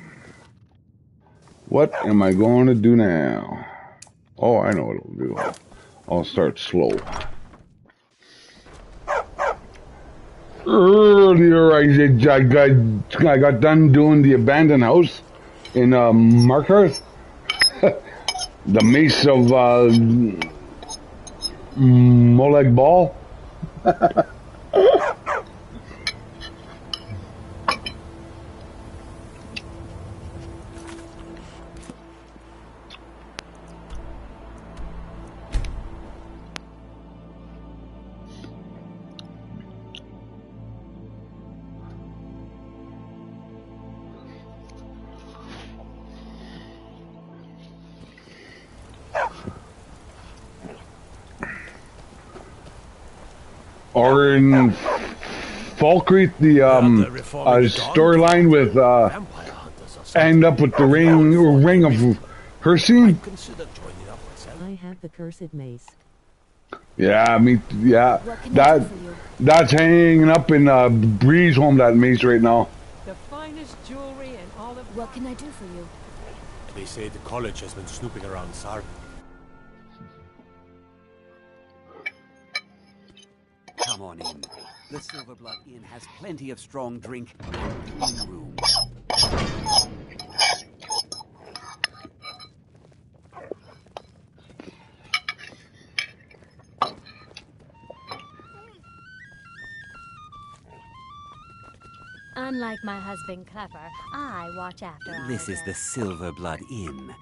What am I going to do now? Oh, I know what I'll do. I'll start slow. Earlier, I got done doing the abandoned house in Markarth. The mace of Molag Bal. Or in Falkreath, the storyline with end up with the ring of Hercene. I have the cursed mace. Yeah, that's hanging up in Bree's home. That mace right now. The finest jewelry and all of. What can I do for you? They say the college has been snooping around Skyrim. Come on in. The Silverblood Inn has plenty of strong drink and clean rooms. Unlike my husband Clever, I watch after our This is the Silverblood Inn.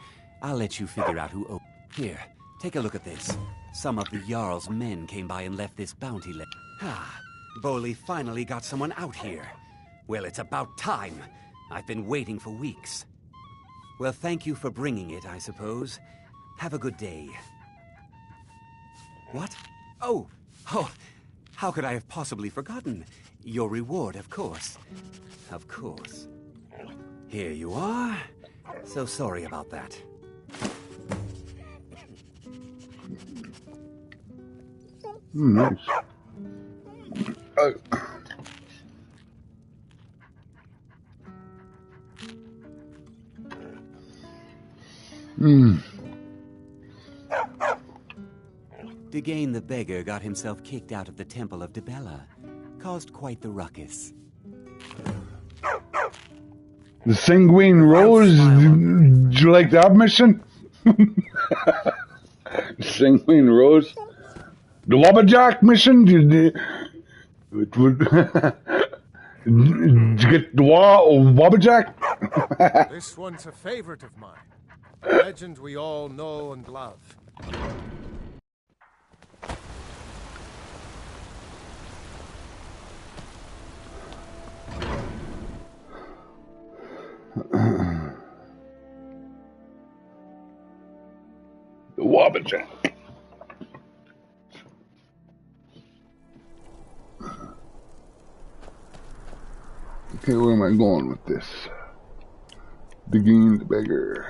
I'll let you figure out who Here, take a look at this. Some of the Jarl's men came by and left this bounty Bolli finally got someone out here. Well, it's about time. I've been waiting for weeks. Well, thank you for bringing it, I suppose. Have a good day. What? Oh, how could I have possibly forgotten? Your reward, of course. Of course. Here you are. So sorry about that. Nice. Degane the beggar got himself kicked out of the Temple of Dibella. Caused quite the ruckus. The Sanguine Rose, did you like that mission? Sanguine Rose? The Wabbajack mission? Did you get the Wabbajack? This one's a favorite of mine. A legend we all know and love. The Wabbajack. Okay, where am I going with this? Degane the beggar.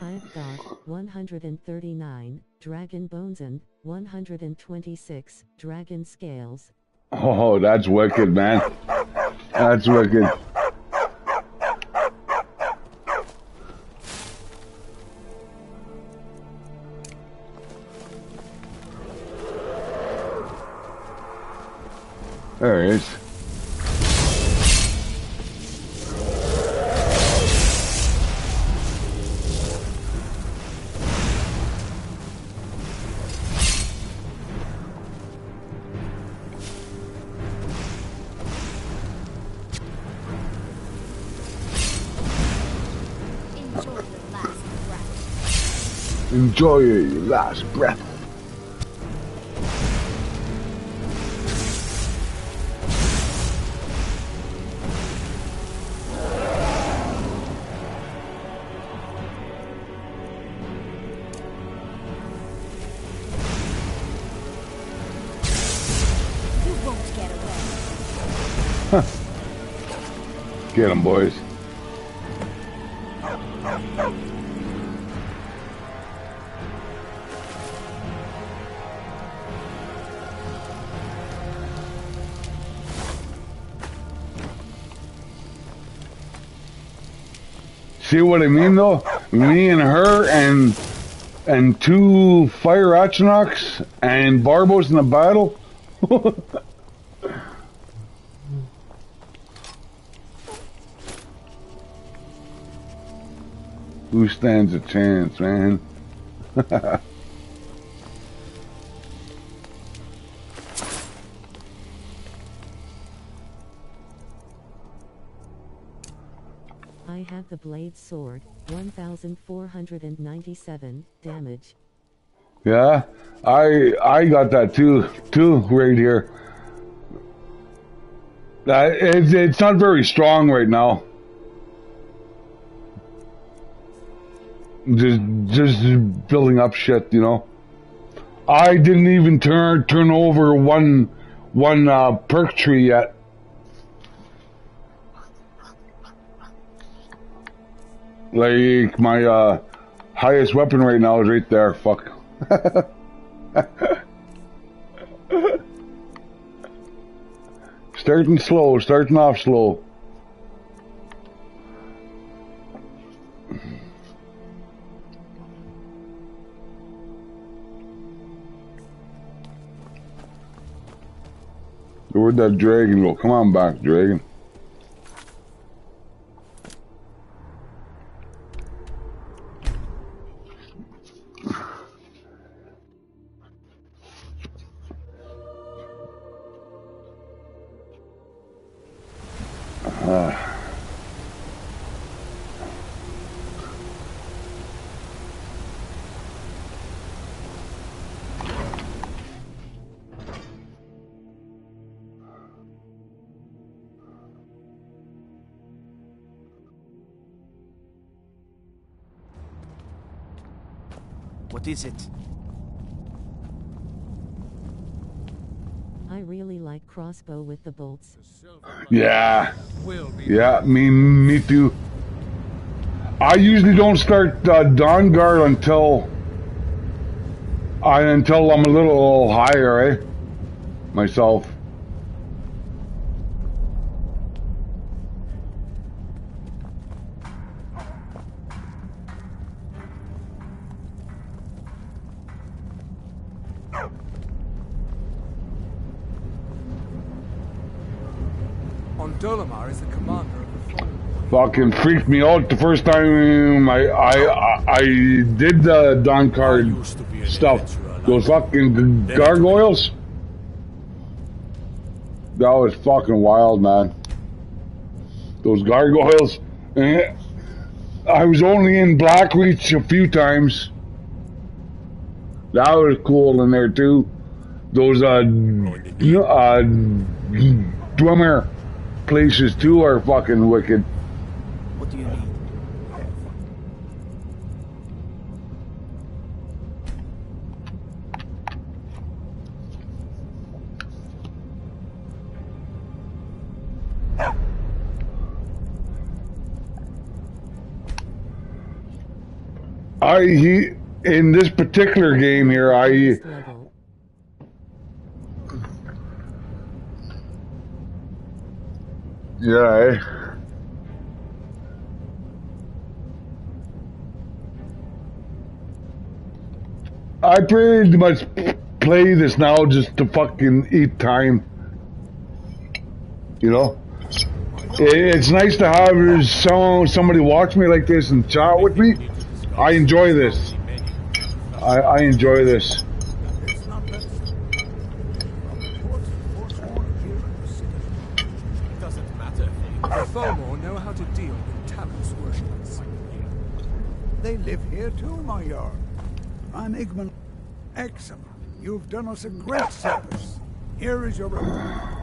I've got 139 dragon bones and 126 dragon scales. Oh, that's wicked, man. That's wicked. There it is. Enjoy your last breath. You won't get away. Get 'em, boys. See what I mean, though? Me and her and two fire Atronachs and Barbos in a battle. Who stands a chance, man? I have the blade sword, 1,497 damage. Yeah, I got that too right here. It's not very strong right now. Just building up shit, you know. I didn't even turn over one perk tree yet. Like my highest weapon right now is right there. Fuck. Starting off slow. Where'd that dragon go? Come on back, dragon. What is it? I really like crossbow with the bolts. Yeah, me too. I usually don't start Dawn Guard until I'm a little higher, eh? Myself. Dolomar is the commander of the fold. Fucking freaked me out the first time I did the Dawn Guard stuff. Those fucking gargoyles. That was fucking wild, man. Those gargoyles. I was only in Blackreach a few times. That was cool in there too. Those drummer places too are fucking wicked. What do you need? In this particular game here, yeah. I pretty much play this now just to fucking eat time. You know? It's nice to have somebody watch me like this and chat with me. I enjoy this. I enjoy this. The Fomor know how to deal with Talos worshippers. They live here too, my yard. I'm Igman. Excellent. You've done us a great service. Here is your reward.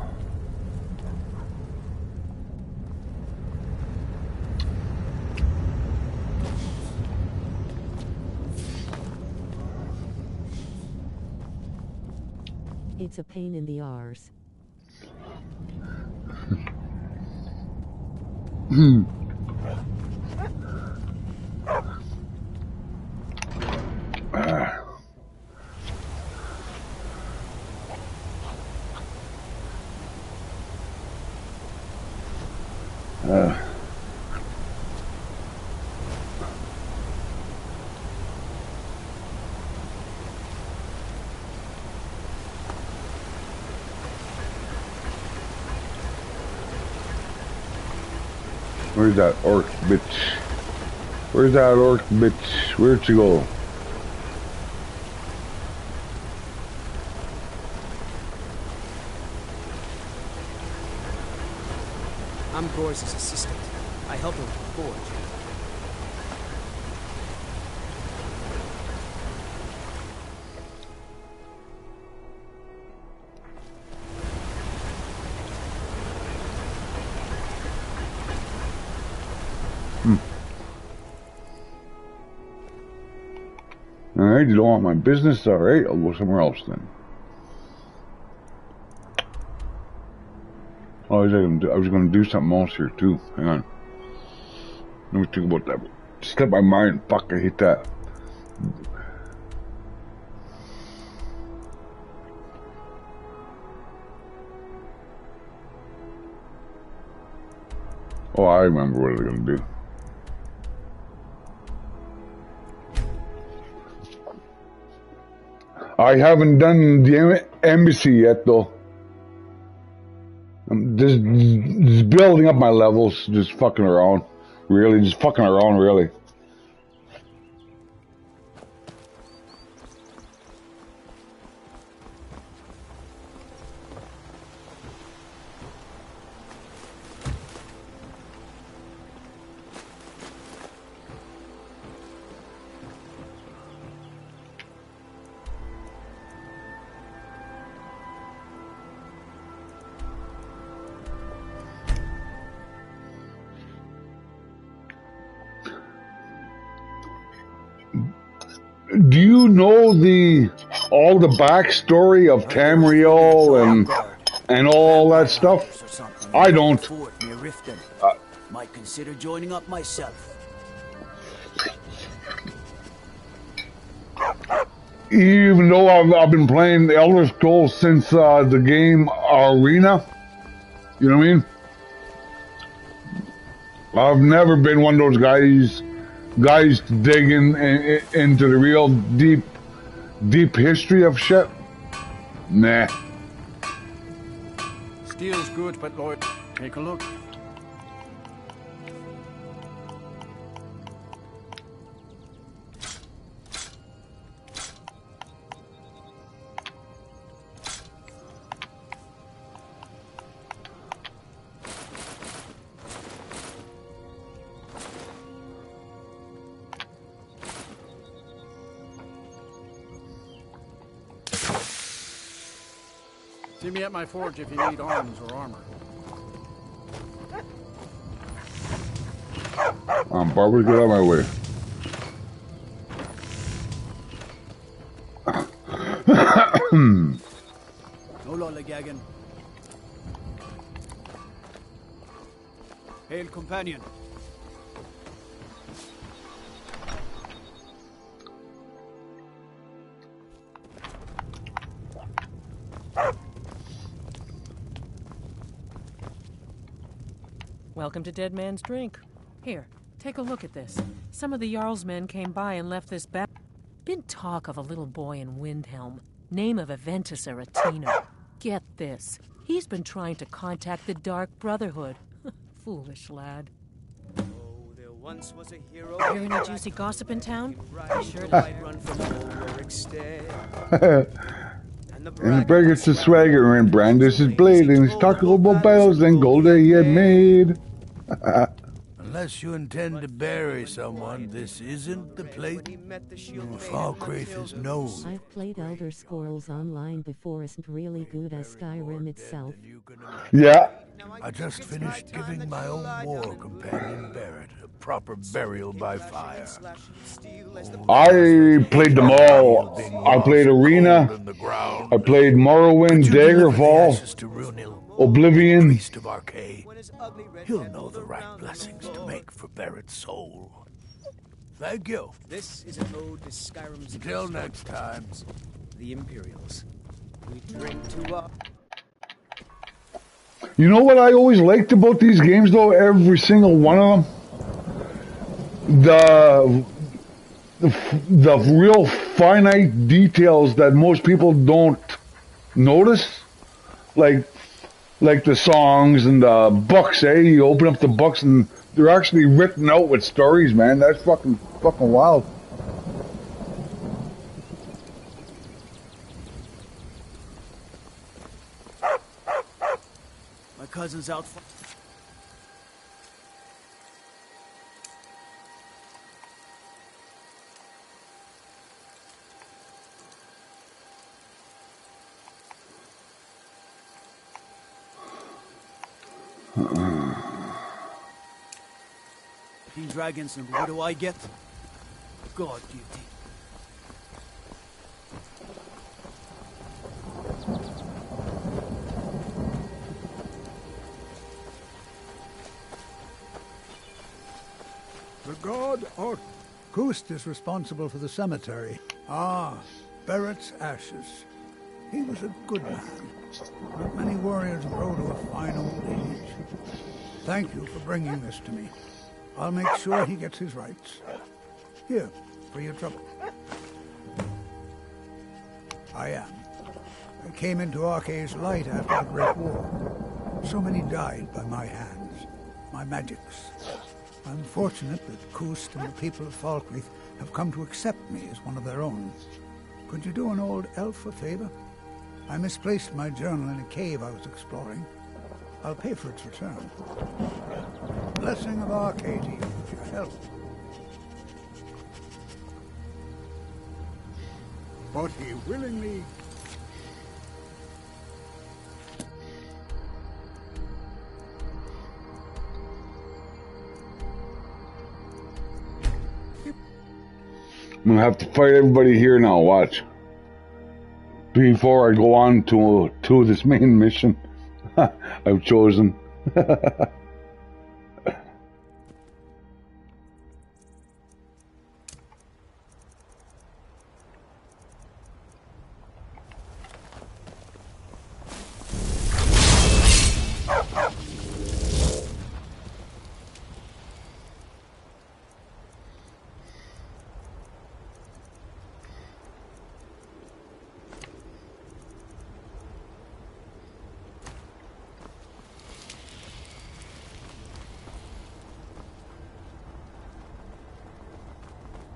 It's a pain in the arse. Where's that orc bitch? Where's that orc bitch? Where'd she go? I'm Gore's assistant. I help him with the forge. Alright, you don't want my business? Alright, I'll go somewhere else then. Oh, I was gonna do something else here too. Hang on. Let me think about that. Step my mind. Fuck, I hate that. Oh, I remember what I was gonna do. I haven't done the embassy yet, though. I'm just building up my levels, just fucking around. Really, just fucking around, really. Do you know all the backstory of Tamriel and all that stuff? I don't. Might consider joining up myself. Even though I've been playing the Elder Scrolls since the game Arena, you know what I mean? I've never been one of those guys digging into the real deep history of shit. Nah. Steel's good, but Lord, take a look. See me at my forge if you need arms or armor. Barbara, get out of my way. Hold on, Legagan. Hail, companion. Welcome to Dead Man's Drink. Here, take a look at this. Some of the Jarl's men came by and left this back. Been talk of a little boy in Windhelm. Name of Aventus Aretino. Get this. He's been trying to contact the Dark Brotherhood. Foolish lad. Oh, there once was a hero. Hear any juicy gossip in town? Be sure to run from Ulrich's stead. And the braggart to swagger and brandished his blade, and he's talking about battles and gold that he had made. Unless you intend to bury someone, this isn't the place. Falkreath is known. I've played Elder Scrolls Online before, isn't really good as Skyrim itself. Yeah. I just finished giving my old war companion Barrett a proper burial by fire. I played them all. I played Arena. I played Morrowind, Daggerfall, Oblivion. Priest of Arcay. He'll know the right blessings to make for Barrett's soul. Thank you. This is an ode to Skyrim's Until next time. The Imperials. We drink to You know what I always liked about these games, though? Every single one of them? The real finite details that most people don't notice. Like the songs and the books, eh? You open up the books and they're actually written out with stories, man. That's fucking wild. my cousin's out for... Dragons, and what do I get? God duty. The god Ort. Kust is responsible for the cemetery. Ah, Barrett's ashes. He was a good man. Not many warriors grow to a fine old age. Thank you for bringing this to me. I'll make sure he gets his rights. Here, for your trouble. I am. I came into Arcay's light after the Great War. So many died by my hands, my magics. I'm fortunate that Kust and the people of Falkreath have come to accept me as one of their own. Could you do an old elf a favor? I misplaced my journal in a cave I was exploring. I'll pay for its return. Blessing of Arcay to you for your help. But he willingly... I'm gonna have to fight everybody here now, watch. Before I go on to this main mission I've chosen.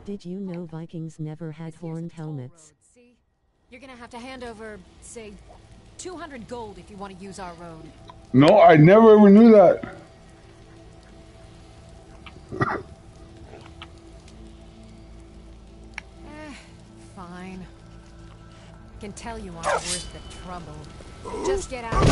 Did you know Vikings never had horned helmets? See? You're gonna have to hand over, say, 200 gold if you want to use our road. No, I never ever knew that. Fine. I can tell you aren't worth the trouble. Just get out.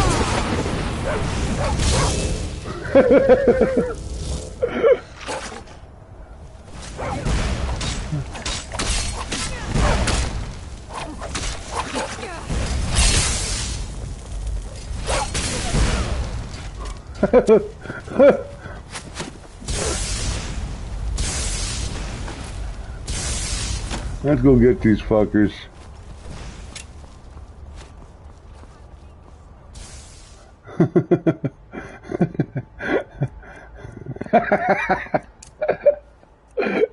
Let's go get these fuckers.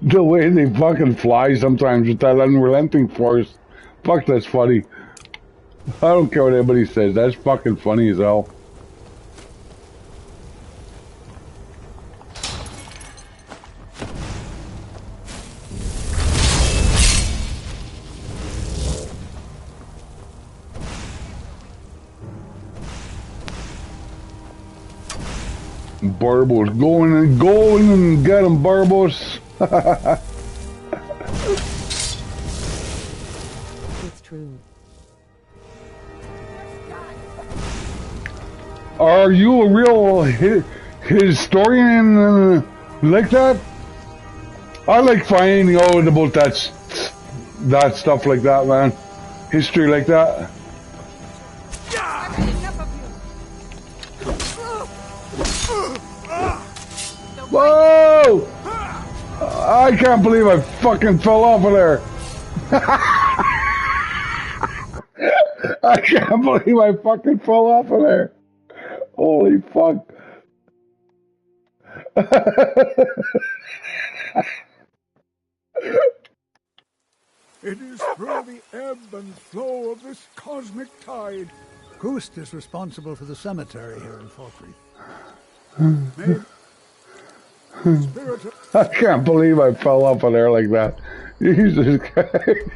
The way they fucking fly sometimes with that unrelenting force. Fuck, that's funny. I don't care what anybody says. That's fucking funny as hell. Barbos, going and get him, Barbos. It's true. Are you a real historian like that? I like finding out about that stuff like that, man. History like that. Whoa! I can't believe I fucking fell off of there. I can't believe I fucking fell off of there. Holy fuck. It is through the ebb and flow of this cosmic tide. Ghost is responsible for the cemetery here in Fortree. I can't believe I fell off of there like that. Jesus Christ.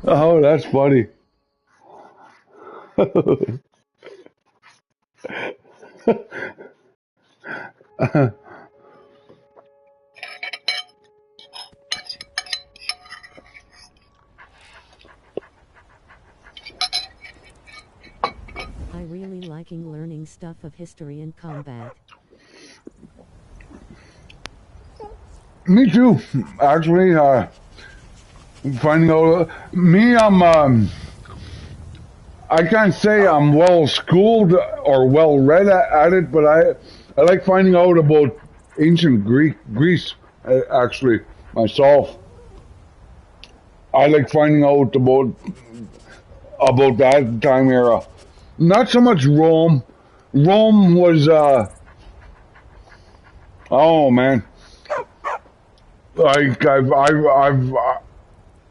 Oh, that's funny. I really liking learning stuff of history and combat. Me too. Actually, finding out. I can't say I'm well schooled or well read at it, but I like finding out about ancient Greece. Actually, myself, I like finding out about that time era. Not so much Rome. Rome was oh man. Like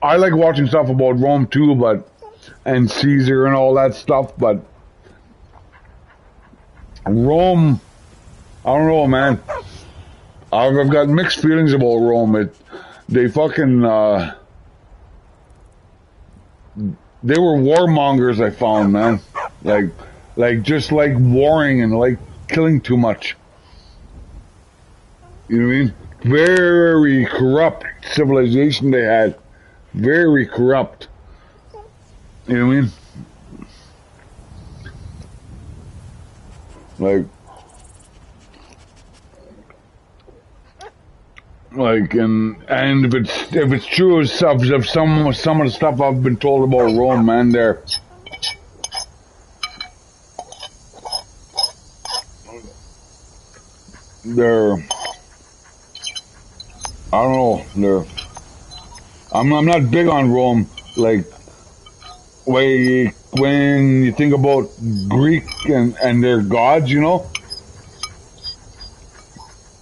I like watching stuff about Rome too, and Caesar and all that stuff, but Rome, I don't know, man. I've got mixed feelings about Rome. They fucking they were warmongers, I found, man. Like just like warring and like killing too much. You know what I mean? Very corrupt civilization they had. Very corrupt. You know what I mean? Like and if it's true as stuff of some of the stuff I've been told about Rome, man, they're I don't know, I'm not big on Rome, like when you think about Greek and their gods, you know,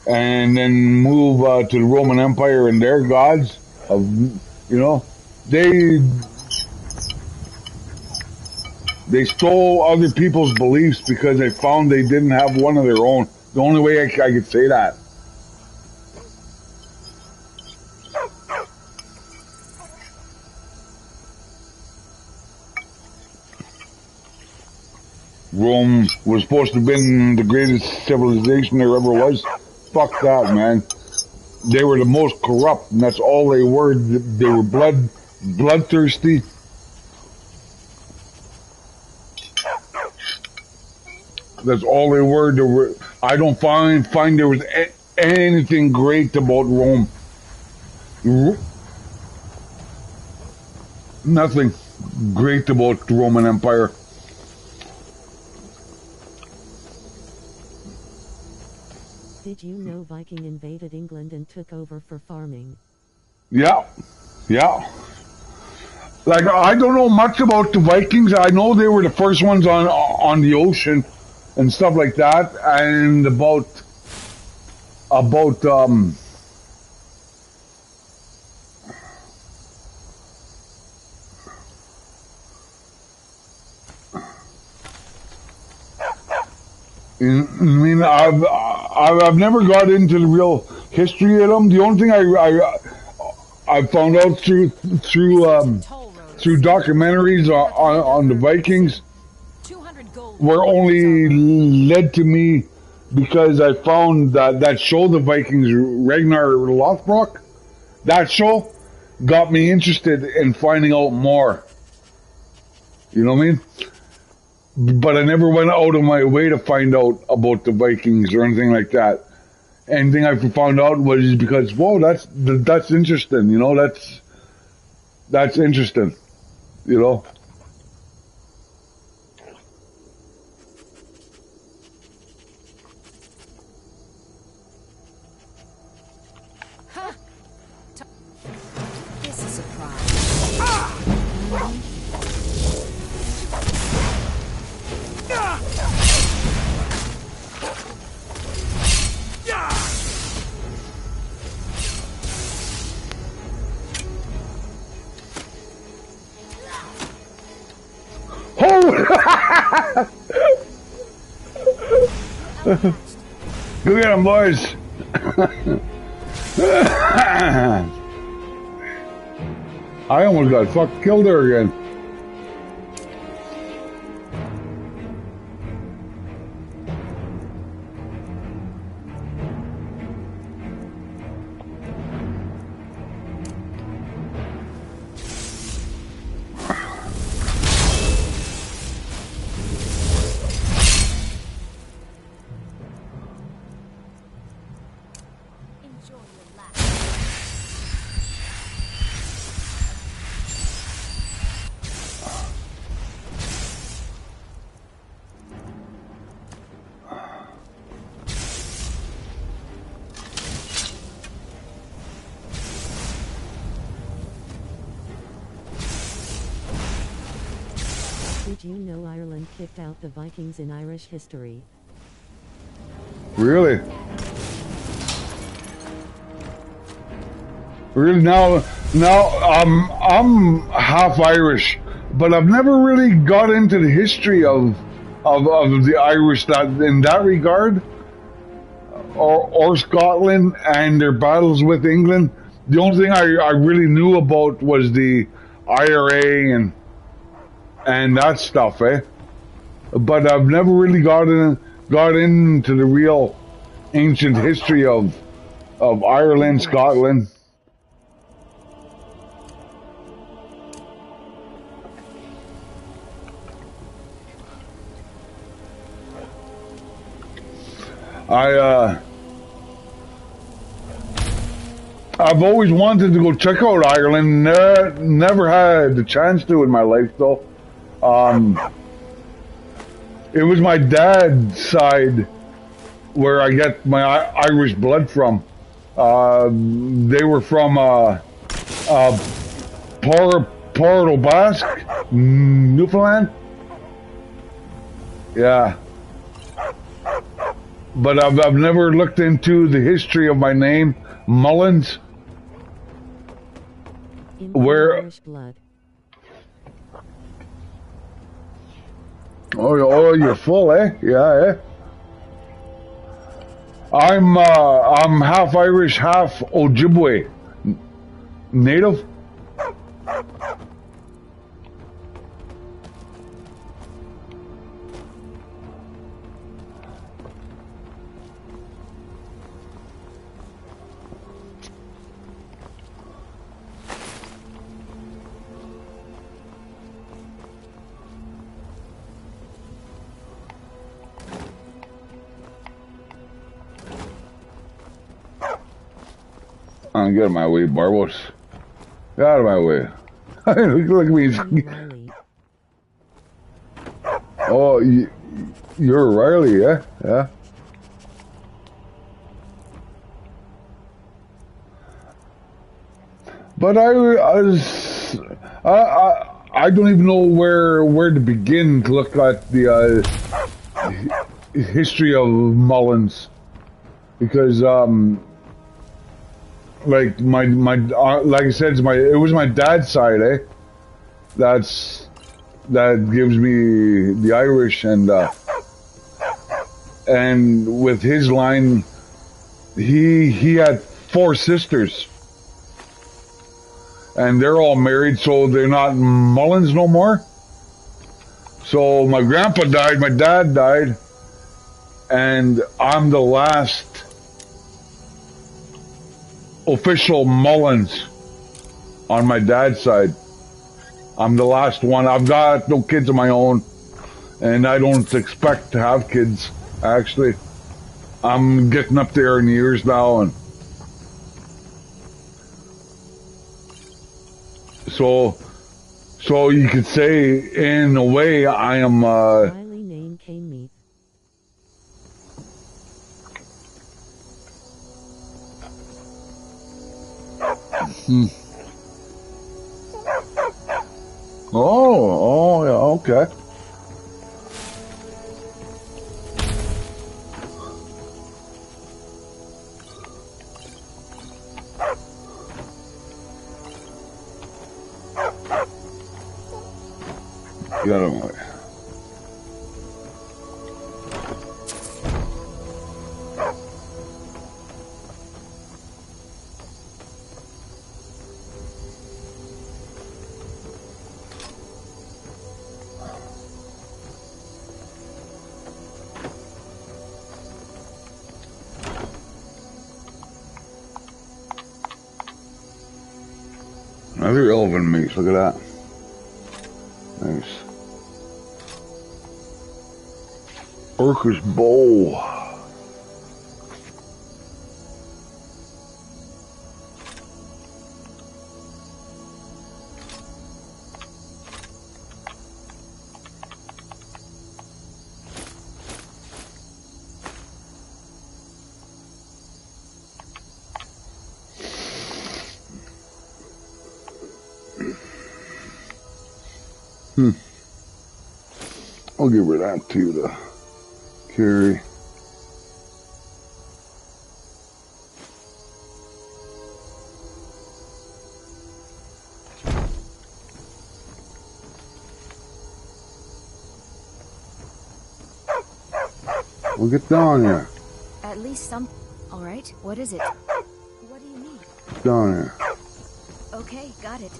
and then move to the Roman Empire and their gods of, you know, they stole other people's beliefs because they found they didn't have one of their own. The only way I could say that. Rome was supposed to have been the greatest civilization there ever was. Fuck that, man. They were the most corrupt, and that's all they were. They were bloodthirsty. That's all they were. I don't find there was anything great about Rome. Nothing great about the Roman Empire. Did you know Viking invaded England and took over for farming? Yeah. Like, I don't know much about the Vikings. I know they were the first ones on the ocean and stuff like that, and about I mean, I've never got into the real history of them. The only thing I found out through through documentaries on the Vikings were only led to me because I found that show, The Vikings, Ragnar Lothbrok. That show got me interested in finding out more. You know what I mean? But I never went out of my way to find out about the Vikings or anything like that. Anything I found out was because, whoa, that's interesting. You know, that's interesting. You know. This is a surprise. Go get him, boys. I almost got killed there again. Did you know Ireland kicked out the Vikings in Irish history? Really? Really? Now, I'm half Irish, but I've never really got into the history of the Irish in that regard, or Scotland and their battles with England. The only thing I really knew about was the IRA and that stuff, eh? But I've never really got into the real ancient history of Ireland, Scotland. I've always wanted to go check out Ireland. Never had the chance to in my life, though. It was my dad's side where I get my Irish blood from. They were from Port au Basque, Newfoundland. Yeah. But I've never looked into the history of my name, Mullins. Where? Irish blood. Oh, you're full, eh? Yeah, eh? I'm half Irish, half Ojibwe native. Get out of my way, Barbos. Get out of my way. Look at me. Oh, you're Riley, yeah? Yeah. But I don't even know where to begin to look at the history of Mullins, because like my like I said, it was my dad's side, eh? That gives me the Irish, and with his line, he had 4 sisters, and they're all married, so they're not Mullins no more. So my grandpa died, my dad died, and I'm the last official Mullins on my dad's side. I'm the last one. I've got no kids of my own, and I don't expect to have kids, actually. I'm getting up there in years now, and so you could say, in a way, I am, Riley name came meet. Oh, yeah, okay. Get out of my way. Another elven mace, look at that. Nice. Orcus bow. I'll give her that too to carry. We'll get down here. At least some... All right, what is it? What do you need? Down here. Okay, got it.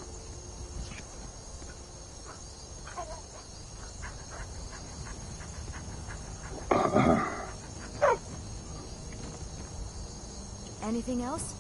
Anything else?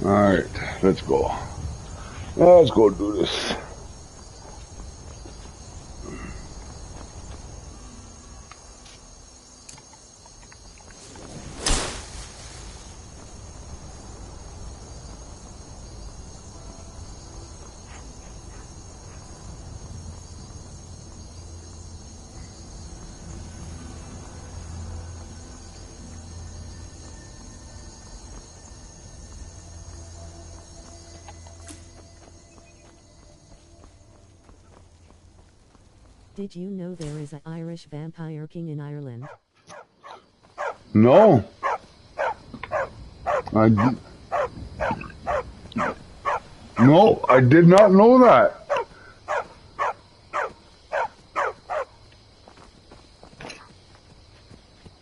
Alright, let's go. Let's go do this. Did you know there is an Irish vampire king in Ireland? No. No, I did not know that.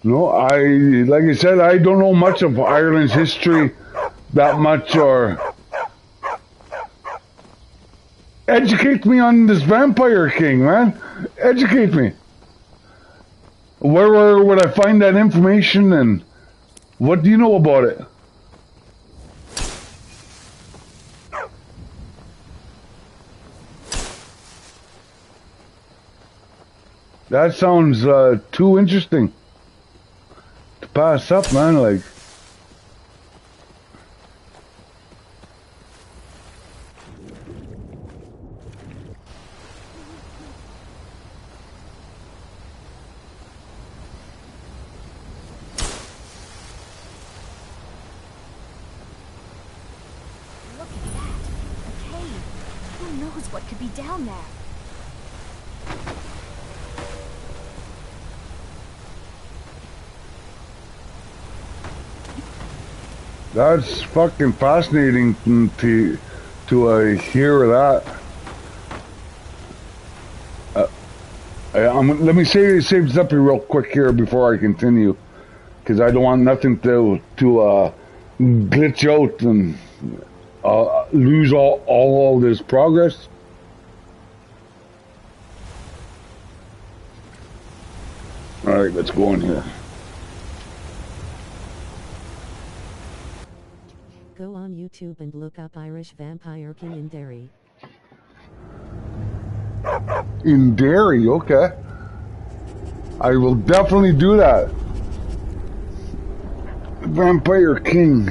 No, like I said, I don't know much of Ireland's history that much, or educate me on this vampire king, man. Educate me. Where would I find that information, and what do you know about it? That sounds too interesting to pass up, man. Like, knows what could be down there? That's fucking fascinating to hear that. Let me save this up here real quick here before I continue, because I don't want nothing to glitch out and lose all this progress. All right, let's go in here. Go on YouTube and look up Irish Vampire King in Derry. In Derry, okay. I will definitely do that. Vampire King.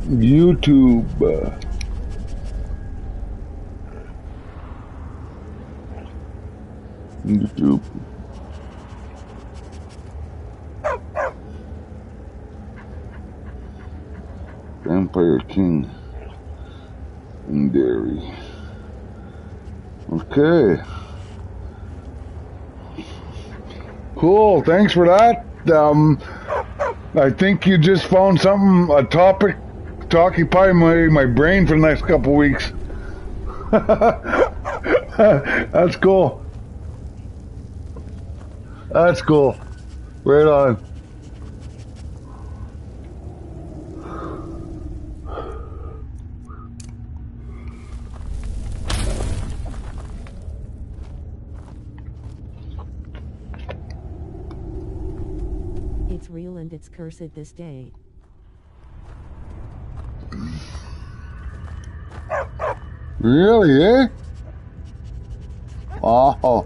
YouTube. YouTube. Vampire King in Derry. Okay. Cool. Thanks for that. I think you just found a topic to occupy my brain for the next couple weeks. That's cool. That's cool. Right on. It's real and it's cursed this day. Really, eh? Oh,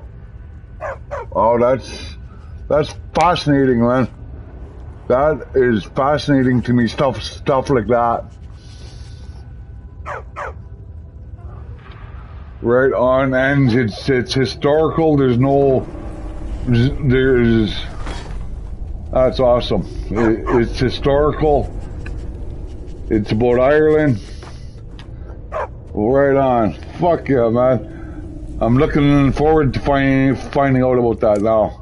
that's fascinating, man. That is fascinating to me. Stuff like that. Right on, and it's historical. That's awesome. It's historical. It's about Ireland. Right on. Fuck yeah, man. I'm looking forward to finding out about that now.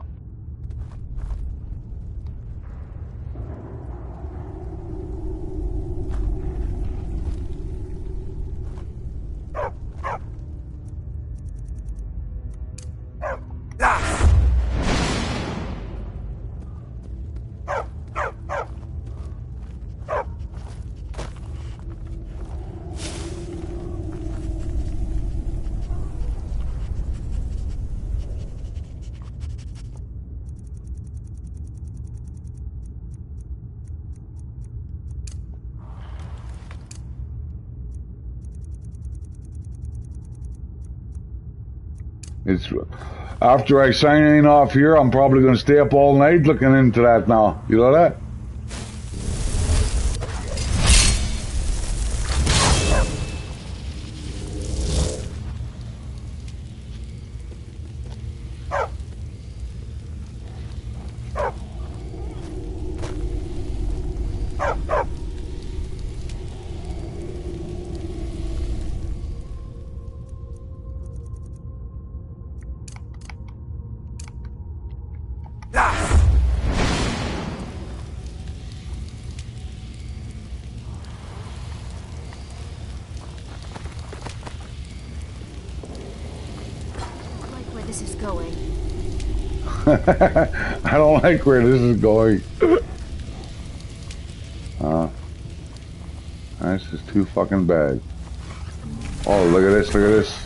It's after I sign off here, I'm probably going to stay up all night looking into that now. You know that? This is going. I don't like where this is going. This is too fucking bad. Oh, look at this, look at this.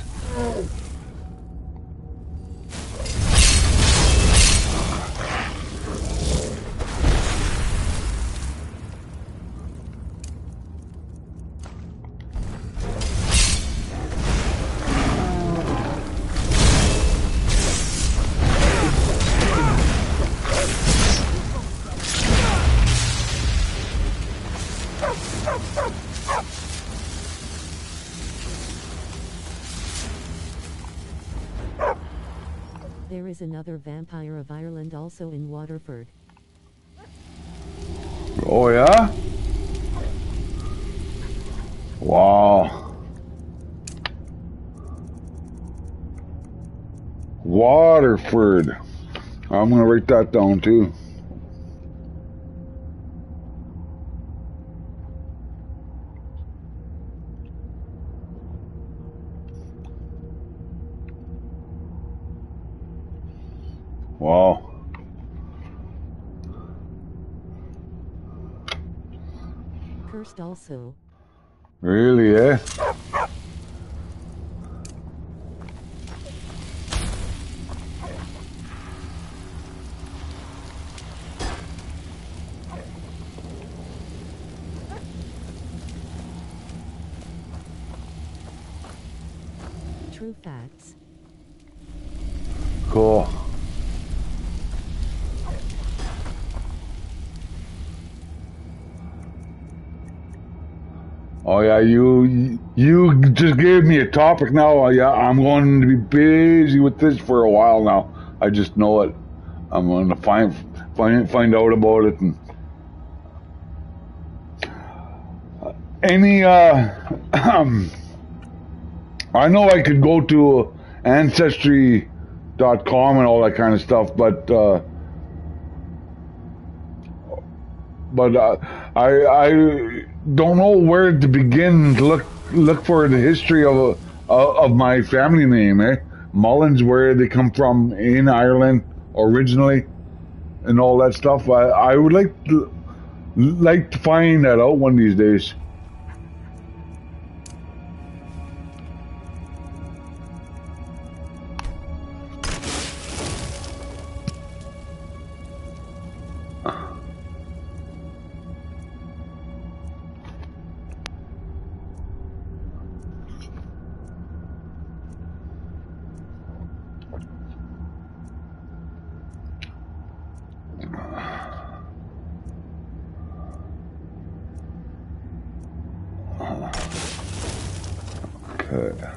There is another vampire of Ireland also in Waterford. Oh yeah? Wow. Waterford. I'm gonna write that down too. Wow. Cursed also. Really, eh? True facts. Cool. Oh yeah, you just gave me a topic now. Yeah, I'm going to be busy with this for a while now. I just know it. I'm going to find out about it. And any I know I could go to ancestry.com and all that kind of stuff, but I don't know where to begin to look for the history of my family name, eh? Mullins, where they come from in Ireland originally, and all that stuff. I would like to find that out one of these days. Okay.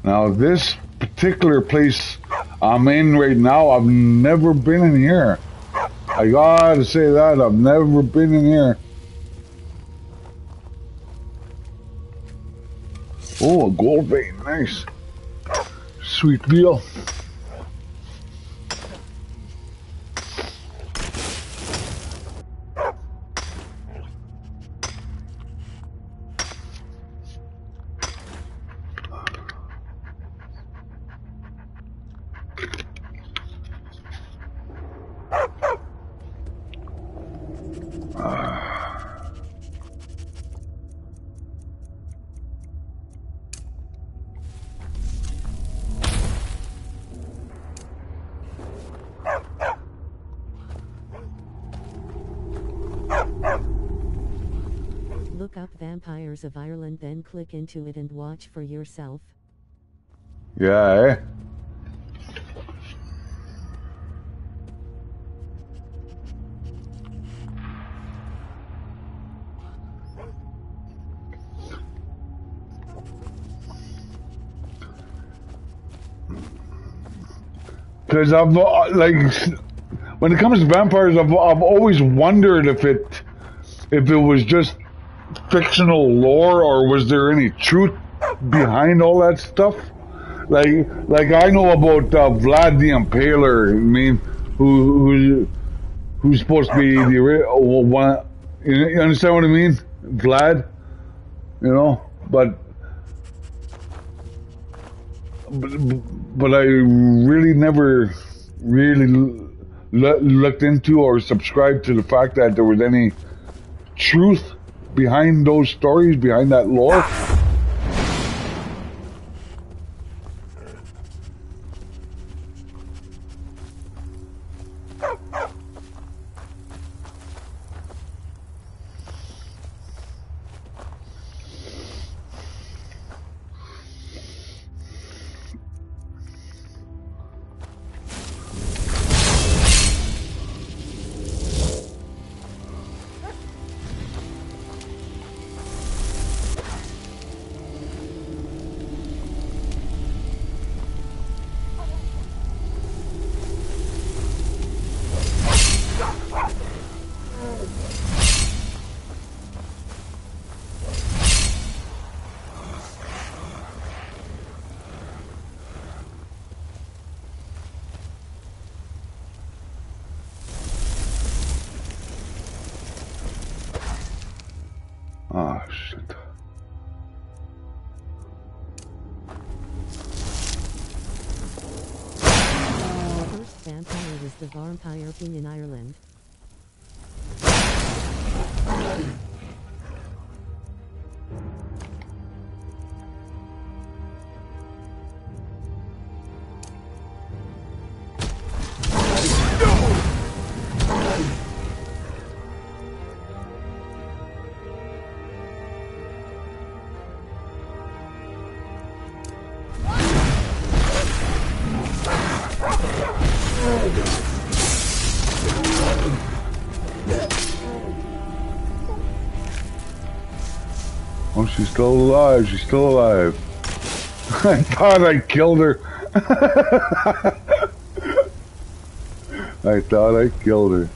Now this particular place I'm in right now, I've never been in here. I gotta say that, I've never been in here. Oh, a gold vein, nice. Sweet deal. Look up Vampires of Ireland, then click into it and watch for yourself. Yeah, eh? Because I've like, when it comes to vampires, I've always wondered if it was just fictional lore or was there any truth behind all that stuff. like I know about Vlad the Impaler. I mean, who's supposed to be the one? You understand what I mean, Vlad? You know, but I really never really looked into or subscribed to the fact that there was any truth behind those stories, behind that lore. Oh, shit. The first vampire was the Vampire King in Ireland. Oh, she's still alive. She's still alive. I thought I killed her. I thought I killed her.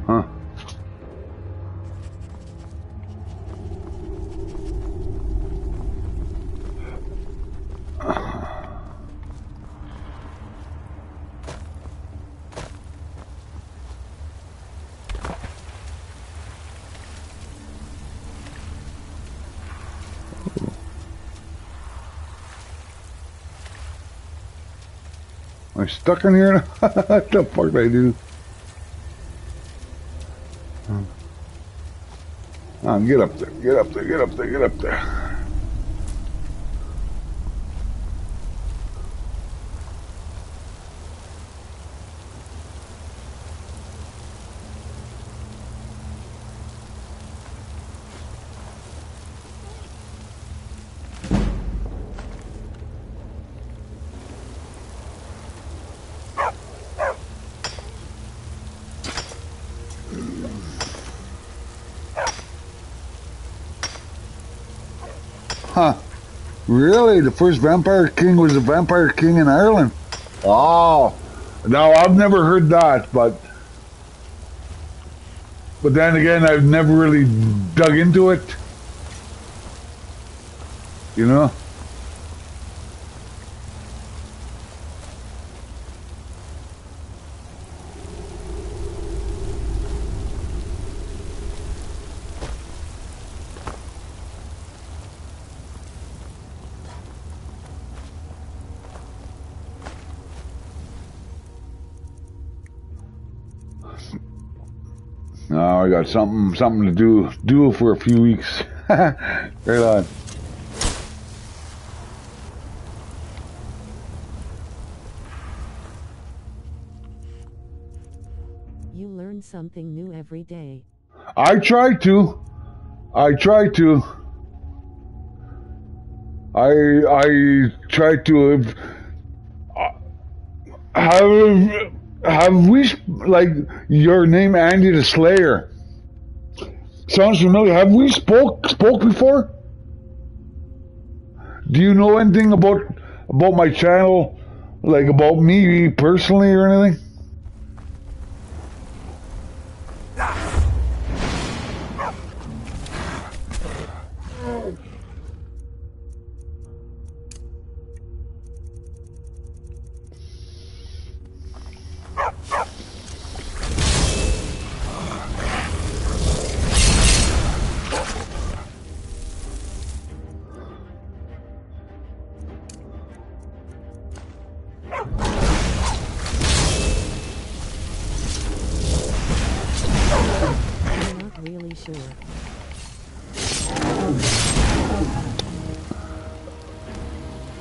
Huh. Am I stuck in here? What the fuck did I do? Oh, get up there, get up there, get up there, get up there. Huh. Really? The first Vampire King was the Vampire King in Ireland? Oh. Now, I've never heard that, but then again, I've never really dug into it. You know? Now I got something to do for a few weeks. Right on. You learn something new every day. I try to. I try to. I try to have we, like, your name Andy the Slayer sounds familiar. Have we spoke before? Do you know anything about my channel, like about me personally or anything?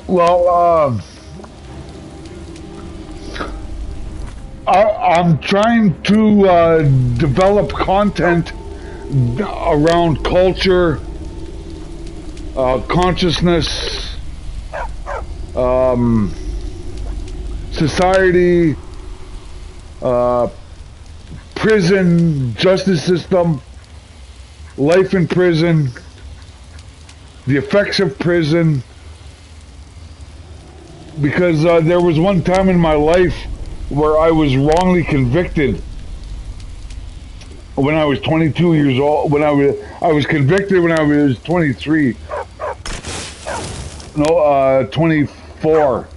Well, I'm trying to develop content around culture, consciousness, society, prison, justice system, life in prison, the effects of prison. Because there was one time in my life where I was wrongly convicted when I was 22 years old. When I was convicted when I was 23. No, 24.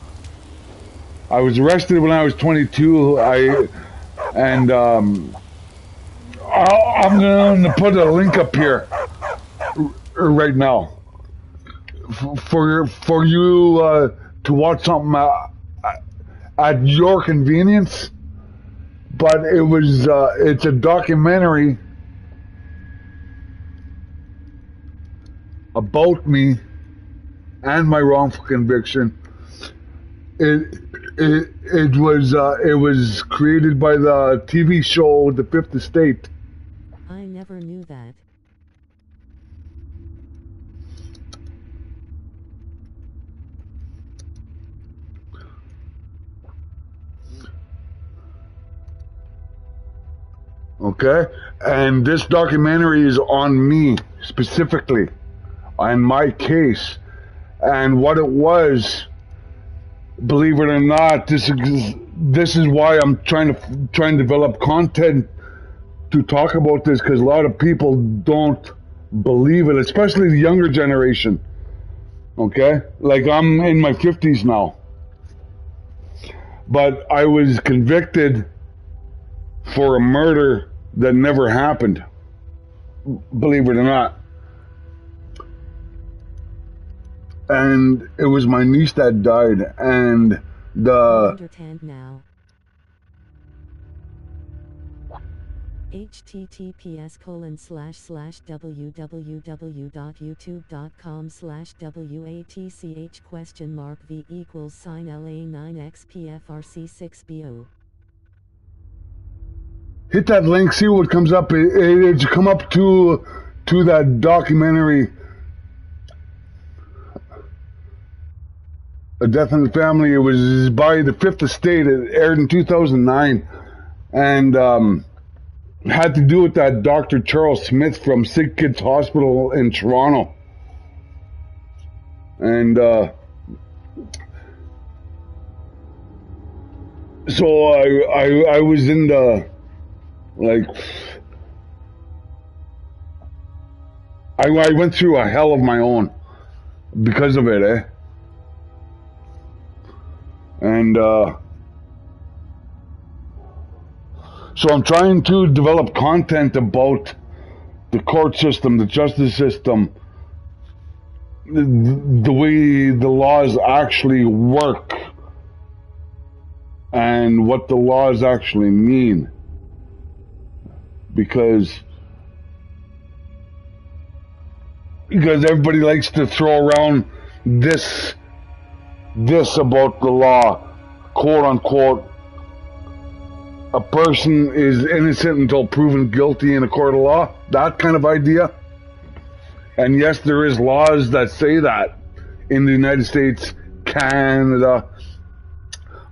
I was arrested when I was 22. I'm going to put a link up here right now for you to watch something at your convenience. But it's a documentary about me and my wrongful conviction. It was created by the TV show The Fifth Estate. I never knew that. Okay, and this documentary is on me specifically, on my case, and what it was. Believe it or not, this is why I'm trying to develop content to talk about this, because a lot of people don't believe it, especially the younger generation. Okay, like I'm in my 50s now, but I was convicted for a murder that never happened, believe it or not. And it was my niece that died, and I understand now. https://www.youtube.com/WATCH?V=LA9XPFRC6BO. Hit that link, see what comes up. It's come up to that documentary, A Death in the Family. It was by the Fifth Estate. It aired in 2009, and had to do with that Dr. Charles Smith from Sick Kids Hospital in Toronto. And so I was in the, like, I went through a hell of my own because of it, eh? And so I'm trying to develop content about the court system, the justice system, the way the laws actually work, and what the laws actually mean. Because everybody likes to throw around this about the law, quote unquote, a person is innocent until proven guilty in a court of law, that kind of idea. And yes, there is laws that say that in the United States, Canada.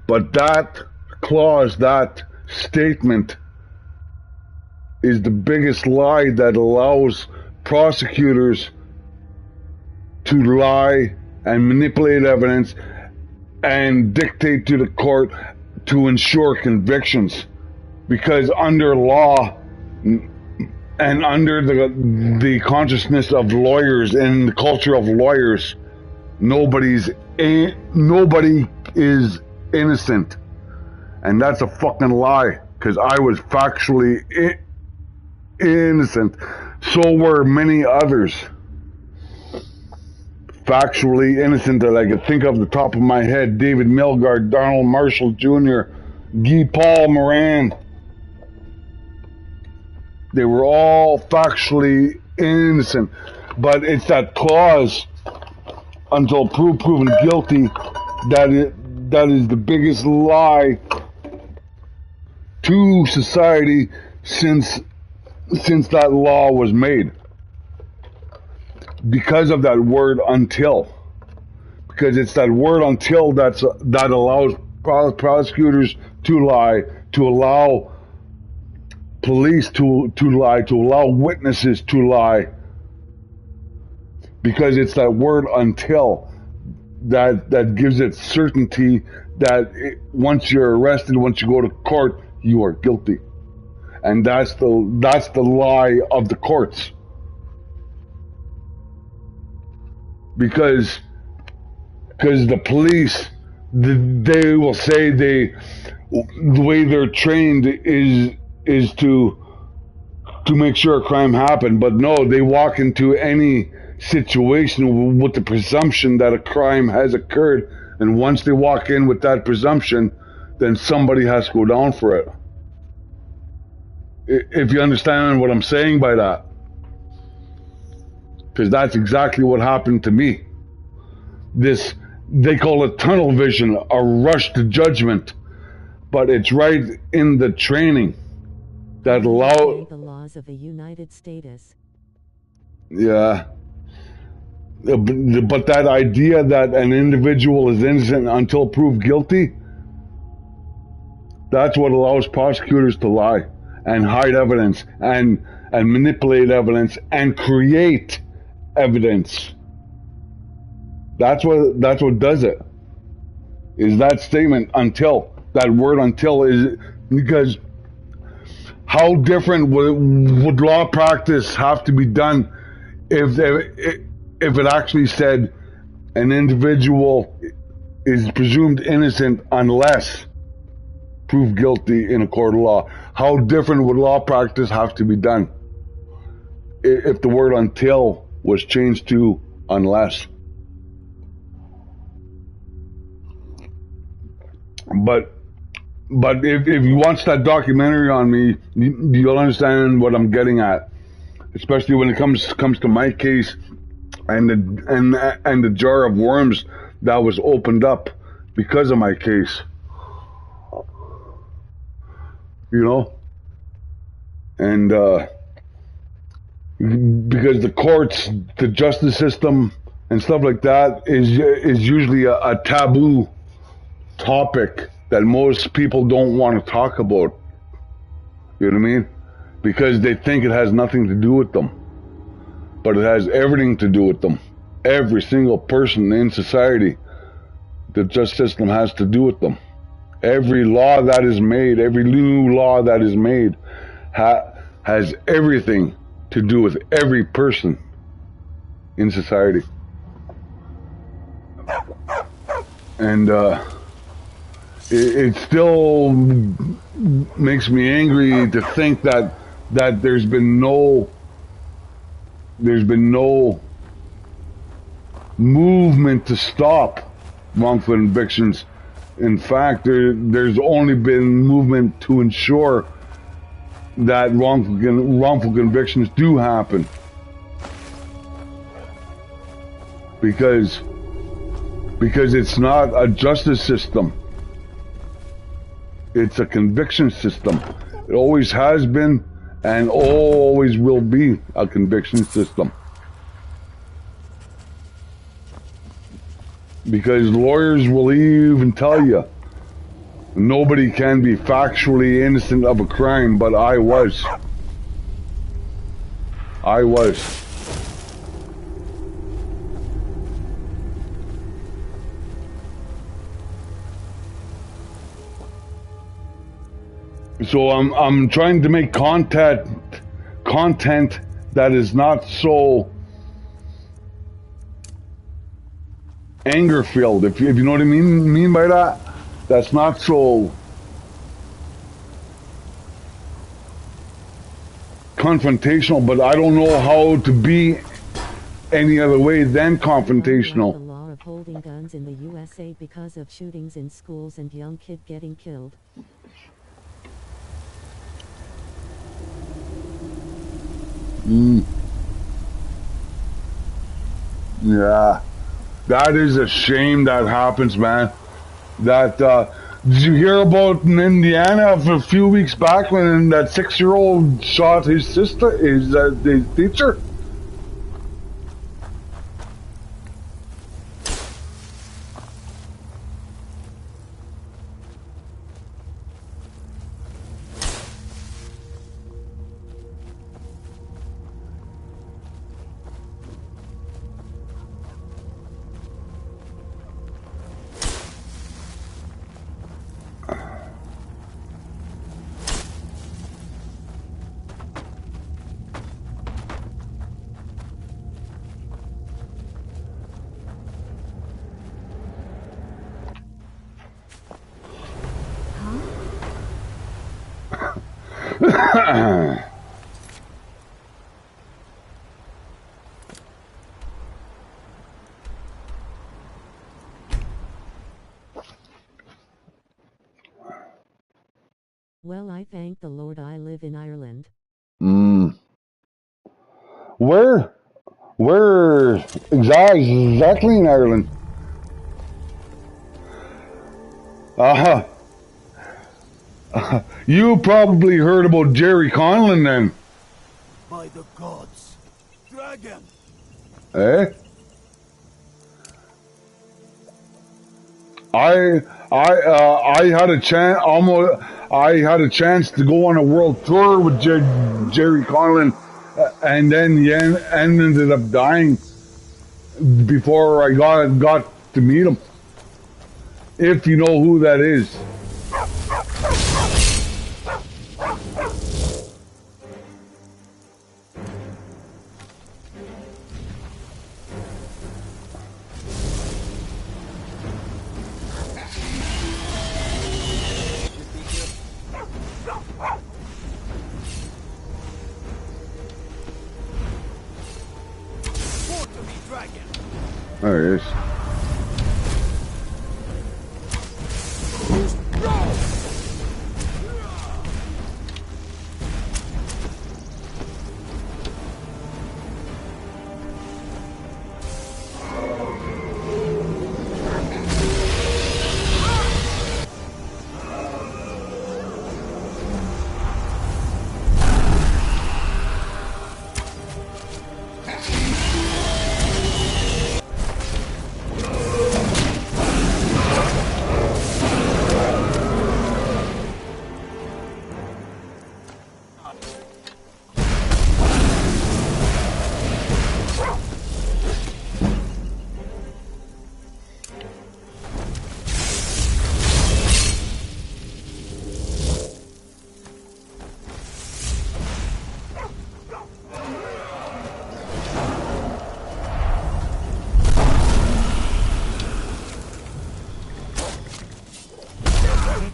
But that clause, that statement, is the biggest lie that allows prosecutors to lie and manipulate evidence and dictate to the court to ensure convictions. Because under law and under the consciousness of lawyers and the culture of lawyers, nobody is innocent. And that's a fucking lie, because I was factually innocent. So were many others. Factually innocent that I could think of the top of my head. David Milgaard, Donald Marshall Jr., Guy Paul Moran. They were all factually innocent. But it's that clause, until proven guilty, that is the biggest lie to society since that law was made. Because of that word until. Because it's that word until that allows prosecutors to lie, to allow police to lie, to allow witnesses to lie. Because it's that word until that gives it certainty that once you're arrested, once you go to court, you are guilty. And that's the lie of the courts. Because the police, they will say the way they're trained is to make sure a crime happened, but no, they walk into any situation with the presumption that a crime has occurred, and once they walk in with that presumption, then somebody has to go down for it. If you understand what I'm saying by that. Because that's exactly what happened to me. They call it tunnel vision, a rush to judgment, but it's right in the training that allow the laws of the United States. Yeah. But that idea that an individual is innocent until proved guilty, that's what allows prosecutors to lie and hide evidence and manipulate evidence and create evidence. That's what does it. Is that statement until. That word until is because how different would law practice have to be done if it actually said an individual is presumed innocent unless proved guilty in a court of law? How different would law practice have to be done if the word until was changed to unless? But if you watch that documentary on me, you'll understand what I'm getting at, especially when it comes to my case and the jar of worms that was opened up because of my case. You know, and because the courts, the justice system, and stuff like that is usually a taboo topic that most people don't want to talk about. You know what I mean? Because they think it has nothing to do with them. But it has everything to do with them. Every single person in society, the justice system has to do with them. Every law that is made, every new law that is made has everything to do with every person in society. And it still makes me angry to think that there's been no movement to stop wrongful convictions. In fact, there's only been movement to ensure that wrongful convictions do happen. Because it's not a justice system. It's a conviction system. It always has been and always will be a conviction system. Because lawyers will even tell you nobody can be factually innocent of a crime, but I was. I was. So I'm trying to make content that is not so anger filled, if you know what I mean by that. That's not so confrontational, but I don't know how to be any other way than confrontational. The law of holding guns in the USA because of shootings in schools and young kid getting killed. Yeah, that is a shame that happens, man. That did you hear about in Indiana a few weeks back when that 6-year-old shot his sister, his teacher? Well, I thank the Lord I live in Ireland. Where exactly in Ireland? You probably heard about Jerry Conlon then. By the gods. Dragon! Eh? I had a chance to go on a world tour with Jerry Conlon, and then he ended up dying before I got to meet him. If you know who that is. There he is.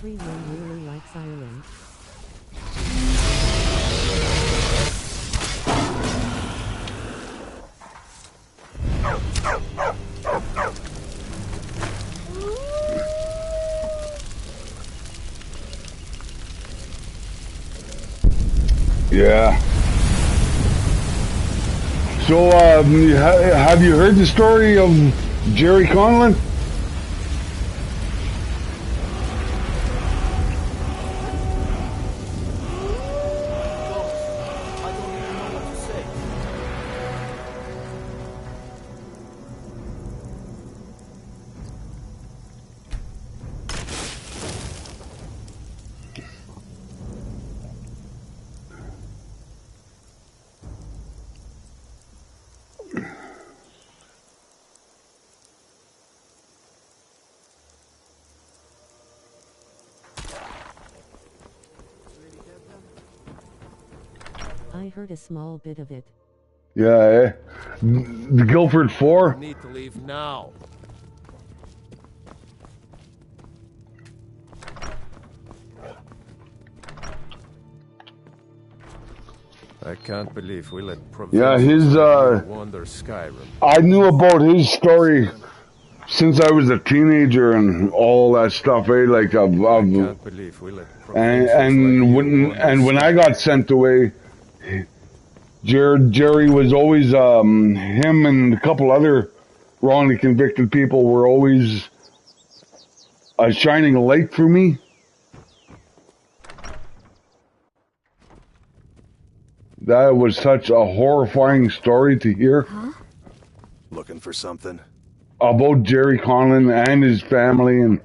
Everyone really likes Ireland. Yeah. So, have you heard the story of Jerry Conlon? I heard a small bit of it. Yeah, eh? The Guildford 4? We need to leave now. I can't believe we let Yeah, his, wander Skyrim. I knew about his story since I was a teenager and all that stuff, eh? Like, I can't believe we let and when I got sent away, Jerry was always, him and a couple other wrongly convicted people were always shining a light through me. That was such a horrifying story to hear. Huh? Looking for something? About Jerry Conlon and his family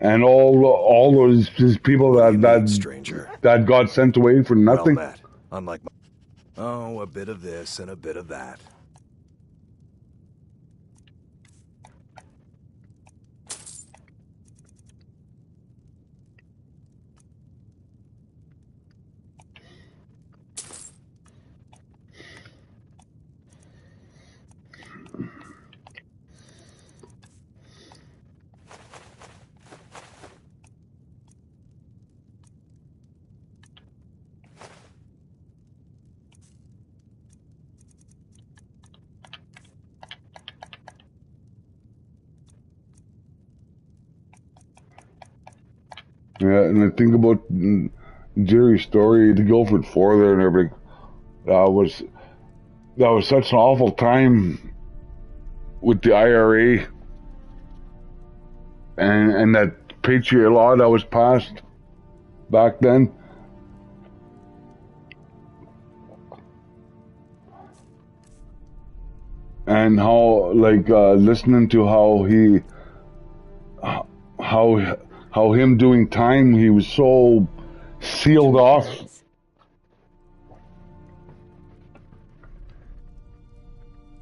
and all those his people that got sent away for nothing. Well met. Unlike a bit of this and a bit of that. Yeah, and I think about Jerry's story, the Guildford 4 there and everything. That was such an awful time with the IRA and that Patriot law that was passed back then. And how, like, listening to how him doing time, he was so sealed off.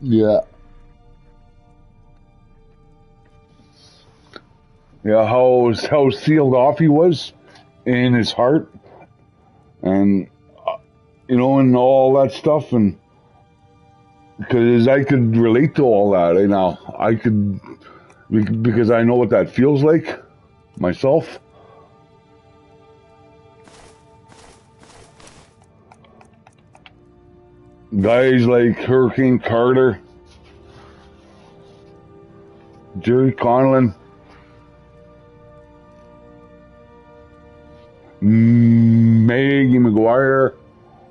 Yeah. Yeah, how sealed off he was in his heart, and and all that stuff, and because I could relate to all that, I could, because I know what that feels like myself. Guys like Hurricane Carter, Jerry Conlon, Maggie McGuire,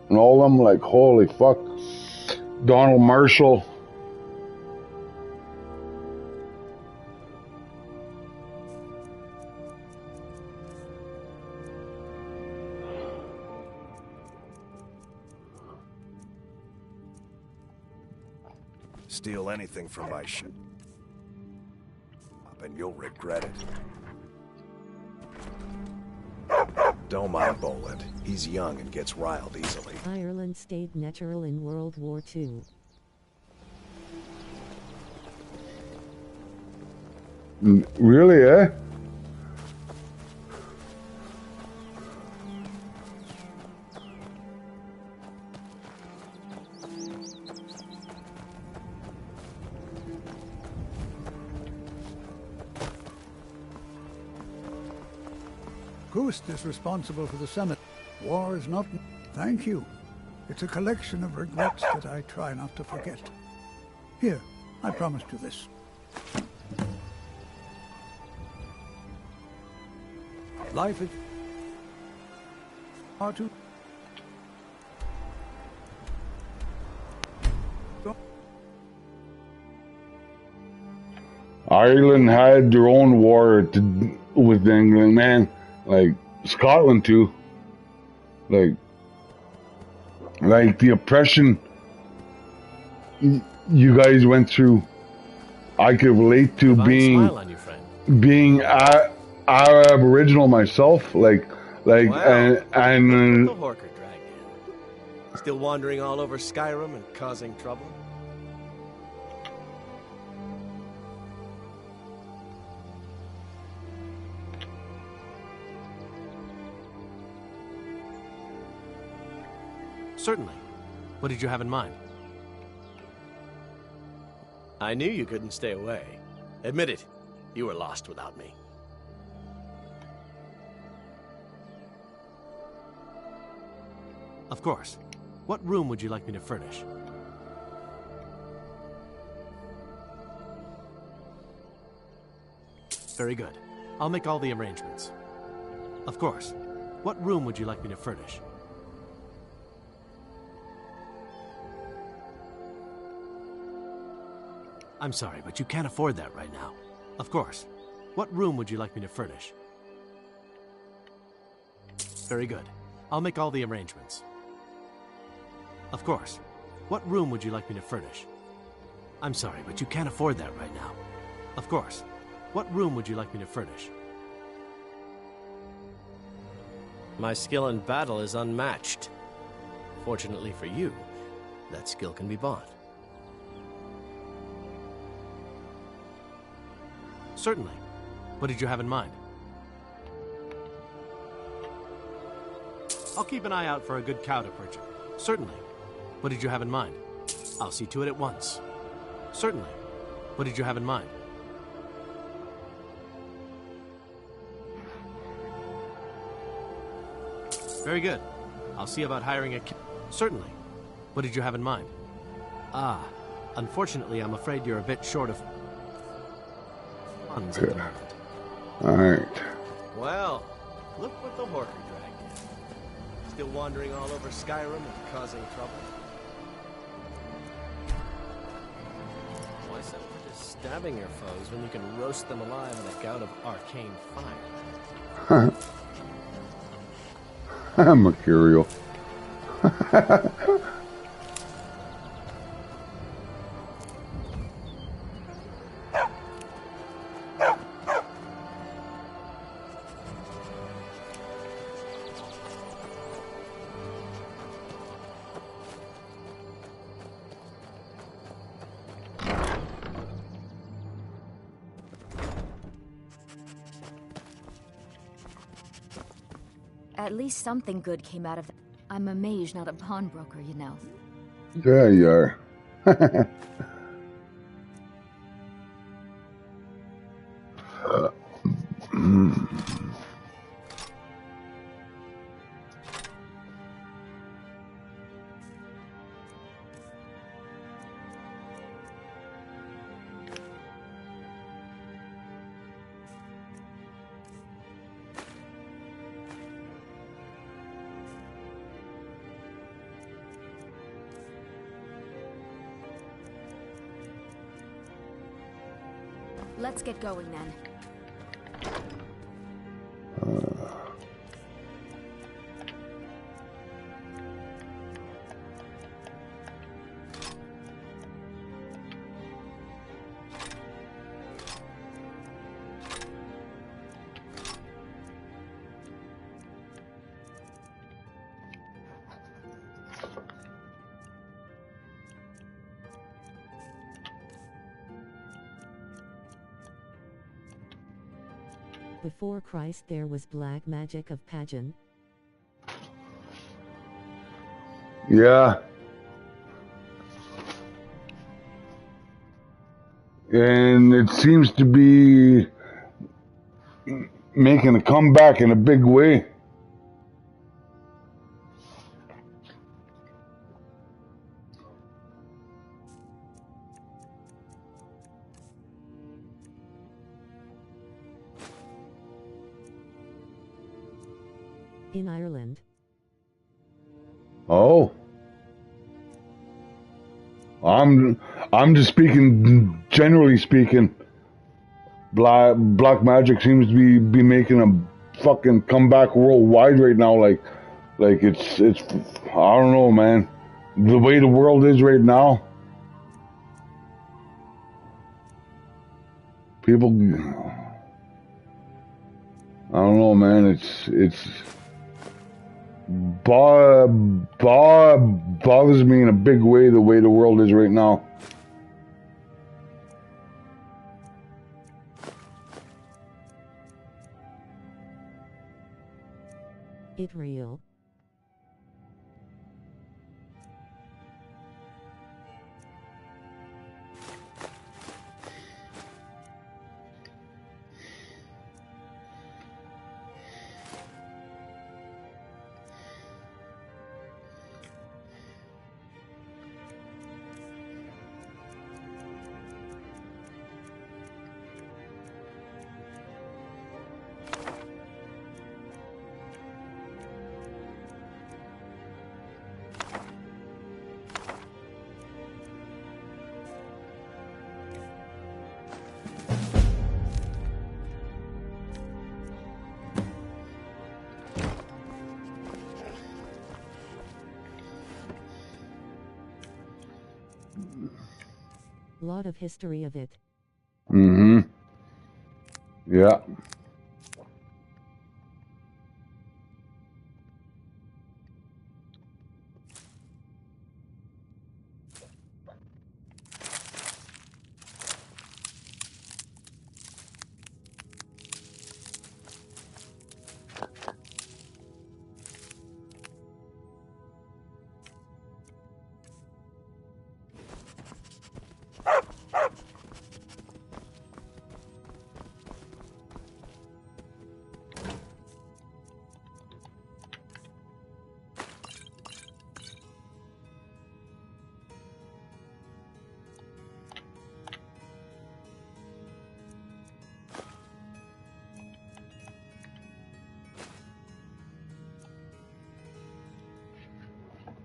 and all of them, like, holy fuck. Donald Marshall. Steal anything from my ship, and you'll regret it. Don't mind Boland. He's young and gets riled easily. Ireland stayed neutral in World War II. Really, eh? Ghost is responsible for the summit. War is not... Thank you. It's a collection of regrets that I try not to forget. Here, I promised you this. Life is... far too... Ireland had their own war with England, man. Like, Scotland too. Like the oppression you guys went through, I could relate to being Aboriginal myself. Like, wow. Mm. The Horker dragged in. Still wandering all over Skyrim and causing trouble? Certainly. What did you have in mind? I knew you couldn't stay away. Admit it. You were lost without me. Of course. What room would you like me to furnish? Very good. I'll make all the arrangements. Of course. What room would you like me to furnish? I'm sorry, but you can't afford that right now. Of course. What room would you like me to furnish? Very good. I'll make all the arrangements. Of course. What room would you like me to furnish? I'm sorry, but you can't afford that right now. Of course. What room would you like me to furnish? My skill in battle is unmatched. Fortunately for you, that skill can be bought. Certainly. What did you have in mind? I'll keep an eye out for a good cow to purchase. Certainly. What did you have in mind? I'll see to it at once. Certainly. What did you have in mind? Very good. I'll see about hiring a... Certainly. What did you have in mind? Ah, unfortunately, I'm afraid you're a bit short of... funds at the moment. Alright. Well, look what the Horker dragged in. Still wandering all over Skyrim and causing trouble. Why settle for just stabbing your foes when you can roast them alive in a gout of arcane fire? Mercurial. At least something good came out of that. I'm a mage, not a pawnbroker, you know. Yeah, you are. Let's get going then. Before Christ there was black magic of pageant. Yeah. And it seems to be making a comeback in a big way. In Ireland. Oh. I'm just speaking, generally speaking, black magic seems to be making a fucking comeback worldwide right now. Like it's I don't know, man. The way the world is right now, people, I don't know, man. It's bothers me in a big way, the way the world is right now. It real. Lot of history of it. Mm-hmm. Yeah.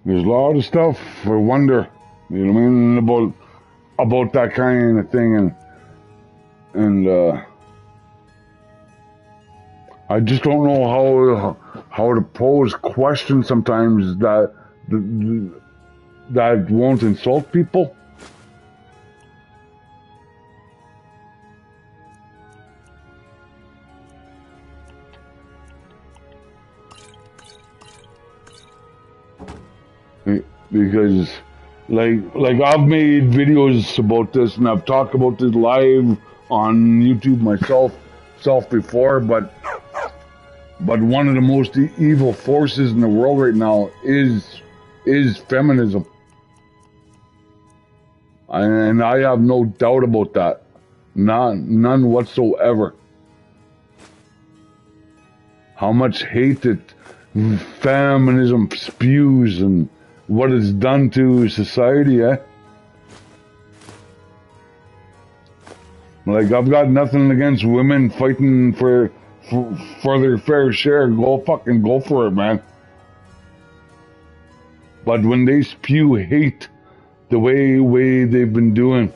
There's a lot of stuff I wonder, you know what I mean, about that kind of thing, and I just don't know how to pose questions sometimes that won't insult people. Because like I've made videos about this and I've talked about this live on YouTube myself before, but one of the most evil forces in the world right now is feminism, and I have no doubt about that, none whatsoever. How much hate that feminism spews and what it's done to society, eh? Like, I've got nothing against women fighting for their fair share. Go for it, man. But when they spew hate the way they've been doing,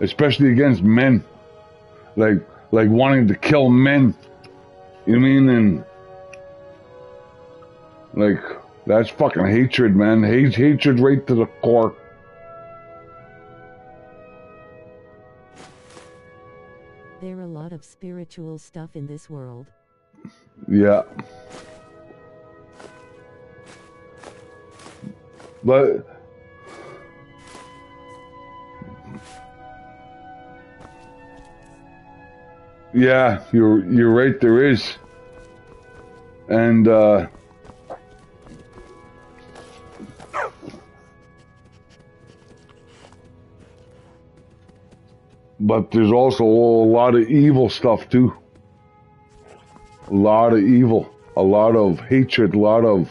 especially against men, like wanting to kill men, you know what I mean? And like, that's fucking hatred, man. Hatred right to the core. There are a lot of spiritual stuff in this world. Yeah. But yeah, you're right, there is. And but there's also a lot of evil stuff too. A lot of evil, a lot of hatred, a lot of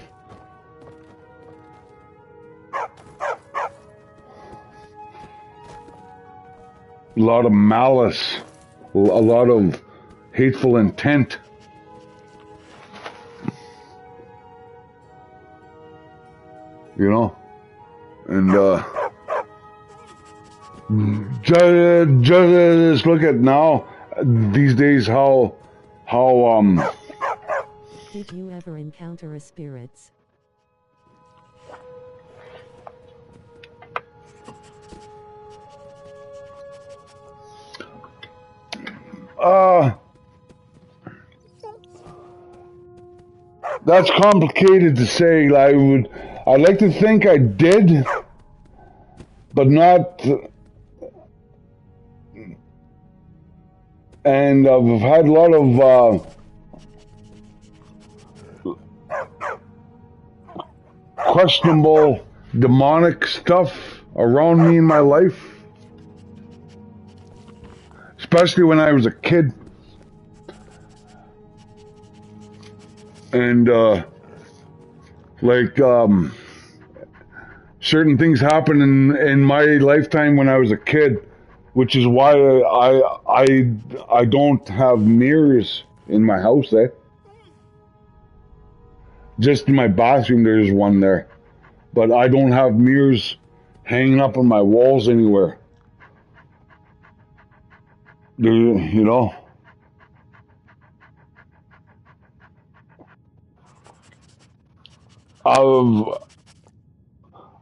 malice, a lot of hateful intent. You know? And just look at now, these days, how Did you ever encounter a spirits? That's complicated to say. I'd like to think I did, but not. And I've had a lot of questionable demonic stuff around me in my life, especially when I was a kid. And certain things happened in my lifetime when I was a kid, which is why I don't have mirrors in my house, eh? Just in my bathroom there's one there, but I don't have mirrors hanging up on my walls anywhere. You know.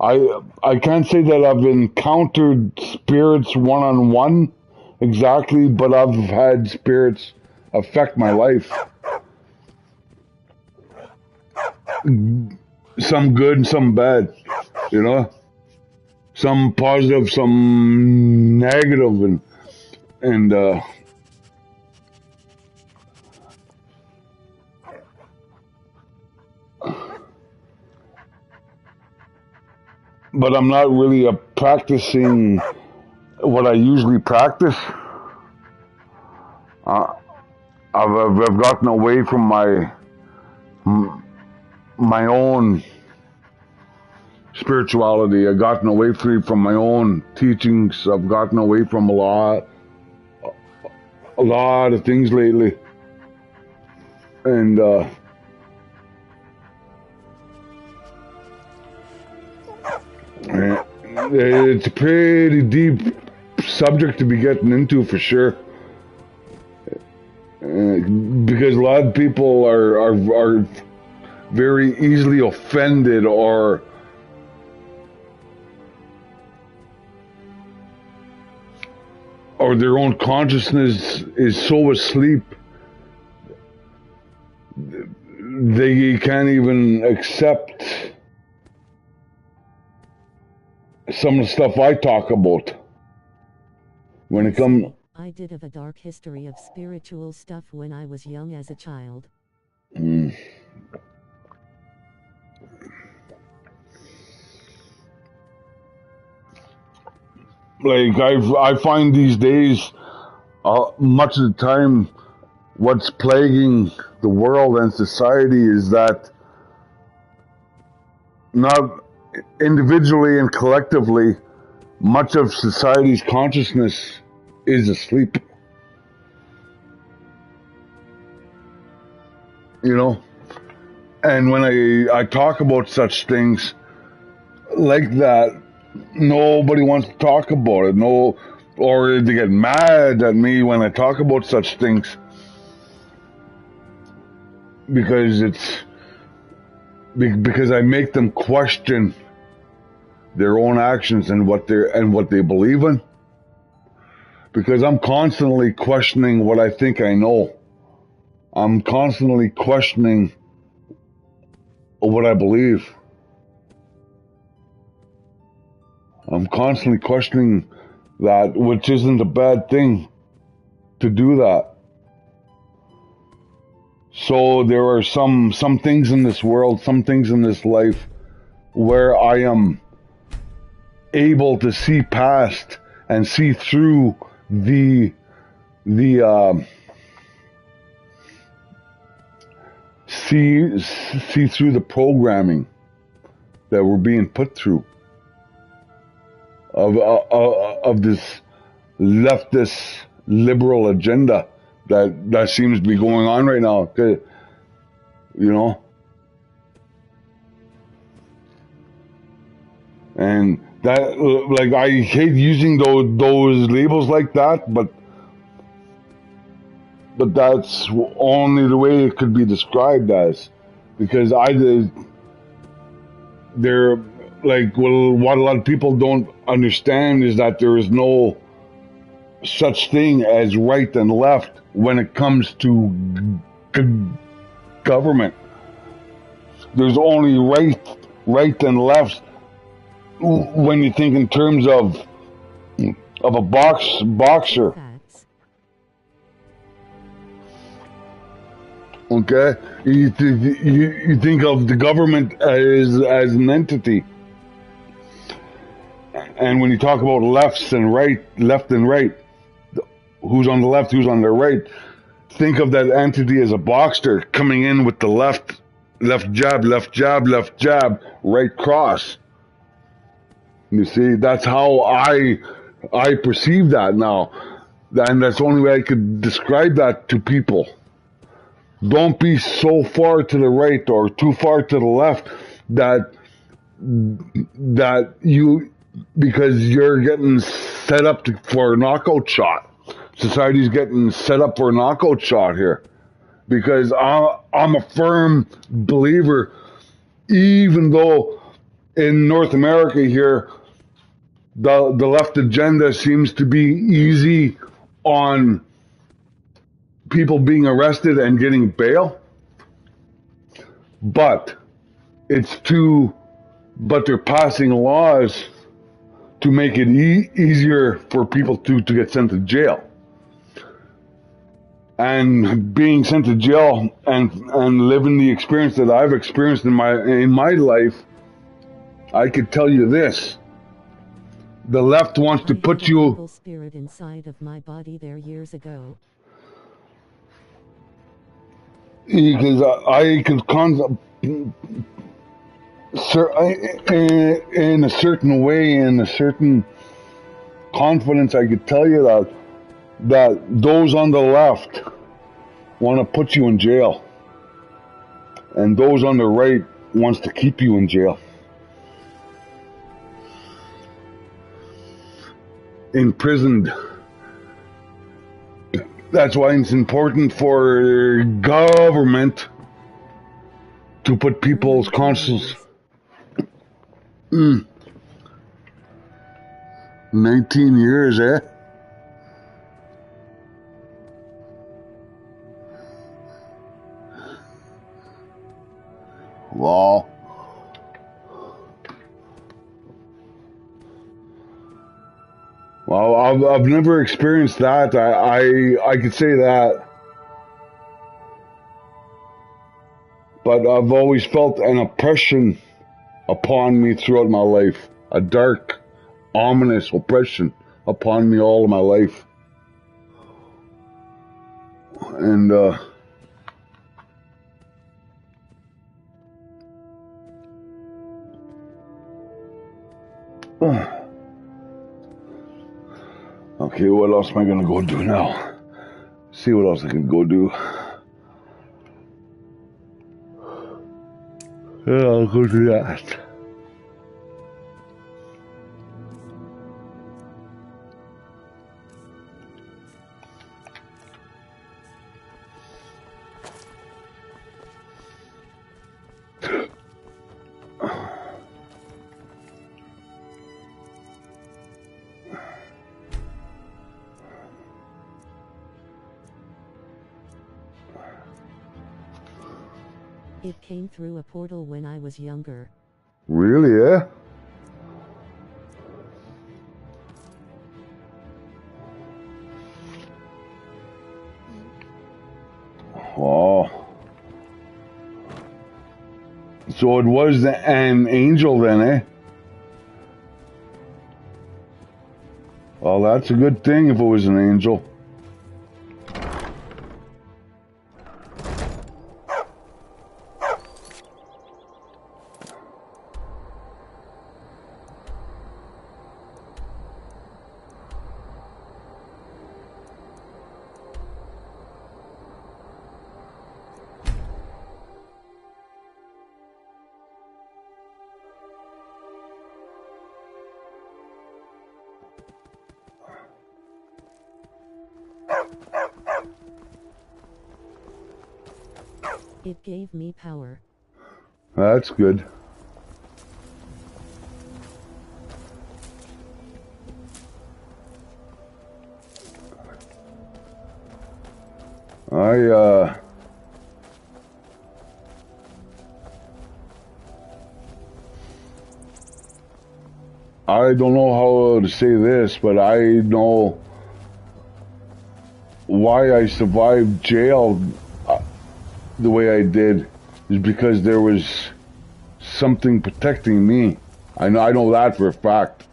I can't say that I've encountered spirits one-on-one exactly, but I've had spirits affect my life. Some good and some bad, you know? Some positive, some negative, and but I'm not really practicing what I usually practice. I've gotten away from my own spirituality. I've gotten away from my own teachings. I've gotten away from a lot of things lately, and it's a pretty deep subject to be getting into for sure. Because a lot of people are very easily offended or their own consciousness is so asleep they can't even accept some of the stuff I talk about when it comes. I did have a dark history of spiritual stuff when I was young as a child. Like I find these days, much of the time, what's plaguing the world and society is that not individually and collectively, much of society's consciousness is asleep. You know? And when I talk about such things like that, nobody wants to talk about it. No, or they get mad at me when I talk about such things. Because I make them question their own actions and what they believe in. Because I'm constantly questioning what I think I know. I'm constantly questioning what I believe. I'm constantly questioning that, which isn't a bad thing to do that. So there are some things in this world, some things in this life where I am able to see past and see through see through the programming that we're being put through of this leftist liberal agenda that seems to be going on right now. You know, and that, like, I hate using those labels like that, but that's only the way it could be described as, because they're like, well, what a lot of people don't understand is that there is no such thing as right and left when it comes to government. There's only right and left when you think in terms of a boxer. Okay, you think of the government as an entity, and when you talk about left and right, who's on the left, who's on the right, think of that entity as a boxer coming in with the left jab, right cross. You see, that's how I perceive that now, and that's the only way I could describe that to people. Don't be so far to the right or too far to the left that you, because you're getting set up for a knockout shot. Society's getting set up for a knockout shot here, because I'm a firm believer, even though in North America here, the left agenda seems to be easy on people being arrested and getting bail, but they're passing laws to make it easier for people to get sent to jail. And being sent to jail and living the experience that I've experienced in my life, I could tell you this: the left wants to put you. Evil spirit inside of my body there years ago. Because I could in a certain way, in a certain confidence, I could tell you that those on the left want to put you in jail, and those on the right wants to keep you in jail, imprisoned. That's why it's important for government to put people's conscience. 19 years, eh? Wow. Well, I've never experienced that. I could say that, but I've always felt an oppression upon me throughout my life, a dark, ominous oppression upon me all of my life, and okay, what else am I gonna go do now? See what else I can go do. Yeah, I'll go do that. It came through a portal when I was younger. Really, eh? Oh. So it was an angel then, eh? Well, that's a good thing if it was an angel. It gave me power. That's good. I don't know how to say this, but I know why I survived jail the way I did is because there was something protecting me. I know that for a fact.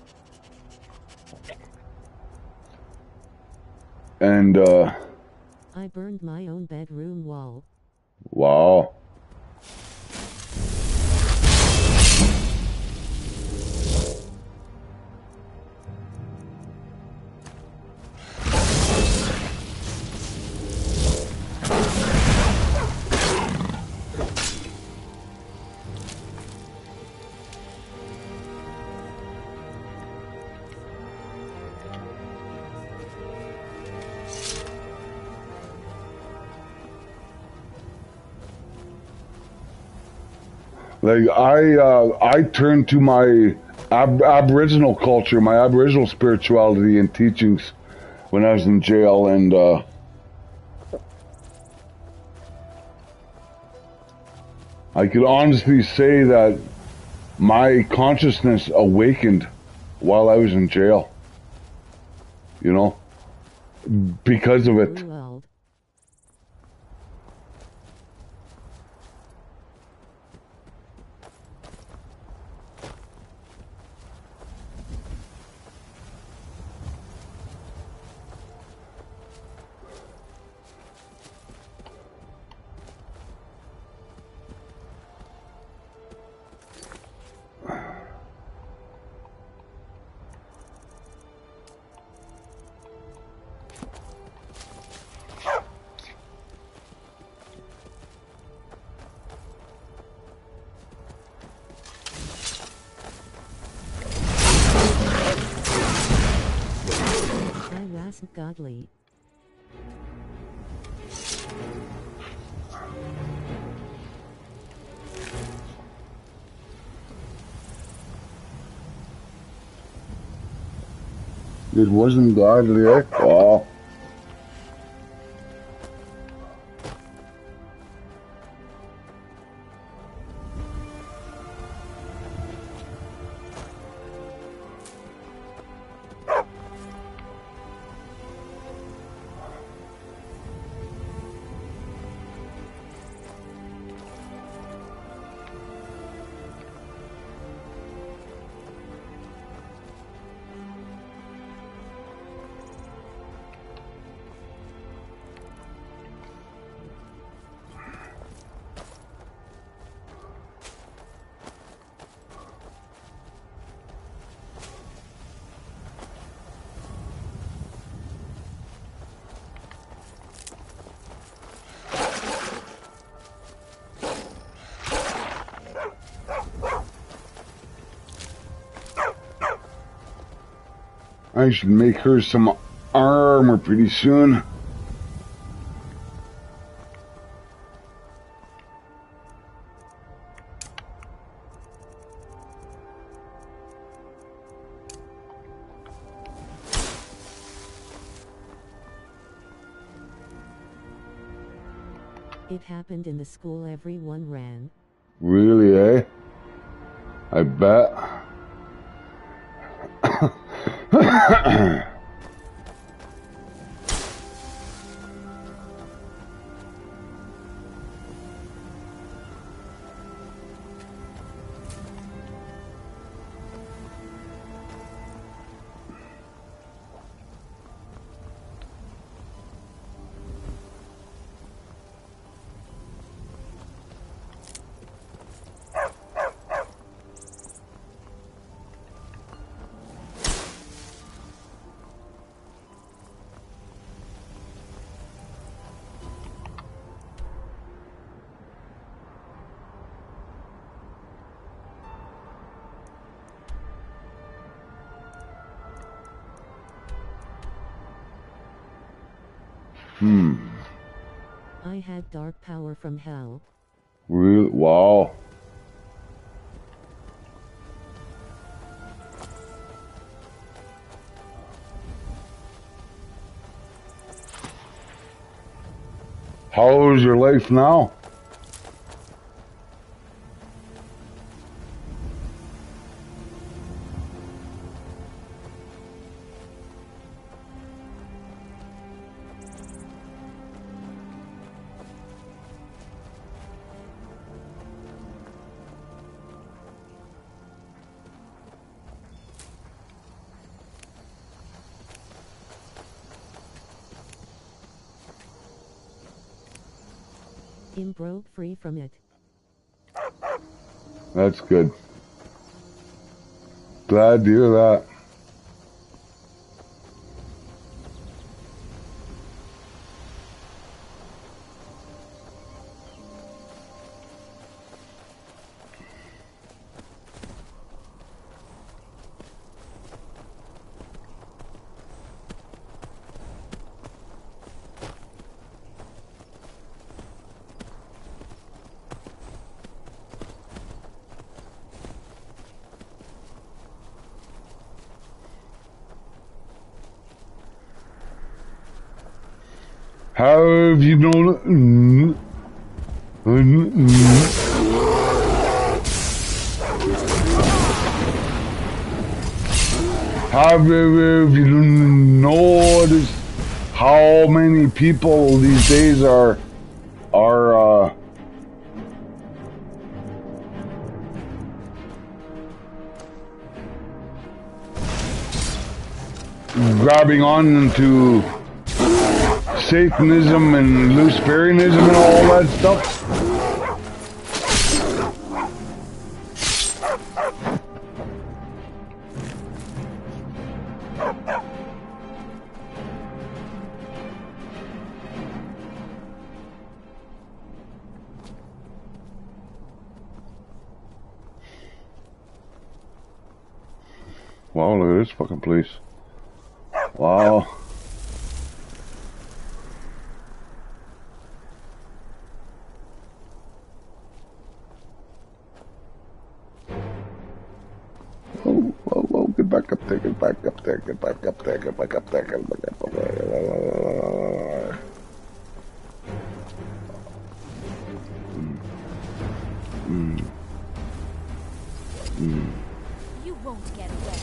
And I burned my own bedroom wall. Wow. Like I turned to my Aboriginal culture, my Aboriginal spirituality and teachings when I was in jail, and I could honestly say that my consciousness awakened while I was in jail. You know, because of it. Godly. It wasn't godly, eh? Oh. I should make her some armor pretty soon. It happened in the school everyone ran. Really, eh? I bet. I had dark power from hell. Really? Wow. How is your life now? Broke free from it. That's good. Glad to hear that. How have you known? Have you noticed how many people these days are grabbing on to Satanism and Luciferianism and all that stuff? Wow, look at this fucking place. Wow. Oh, get back up there, get back up there, get back up there, get back up there, get back up there. You won't get away.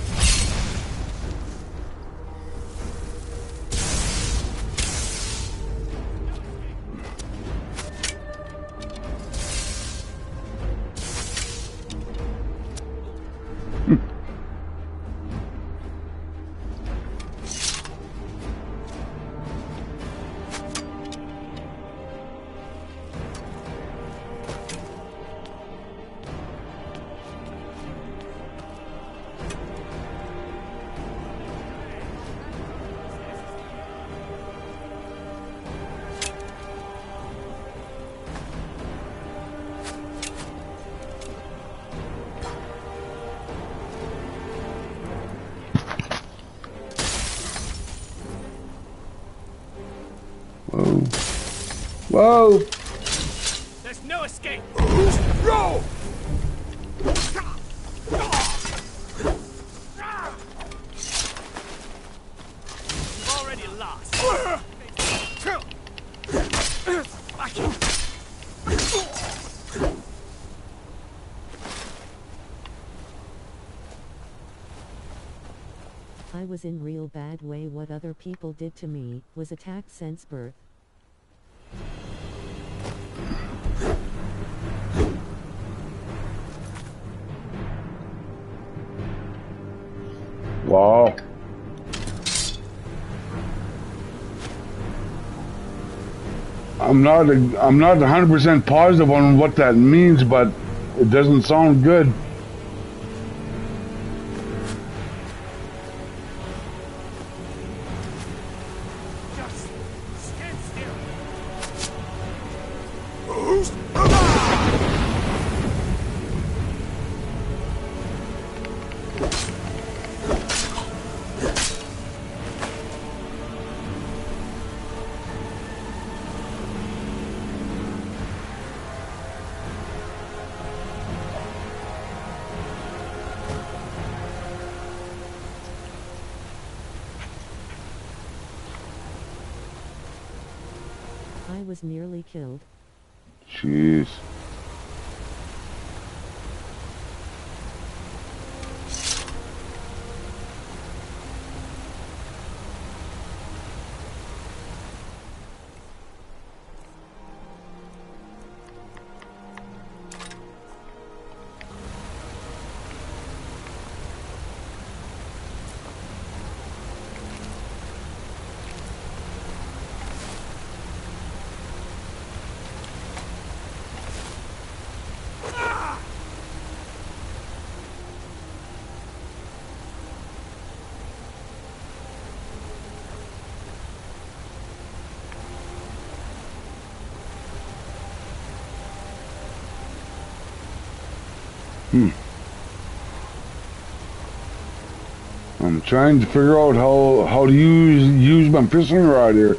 Whoa! There's no escape! Go! You've already lost. I was in real bad way. What other people did to me was attacked since birth. Wow. I'm not 100% positive on what that means, but it doesn't sound good. Just stand still. I was nearly killed. Jeez. I'm trying to figure out how to use my fishing rod here.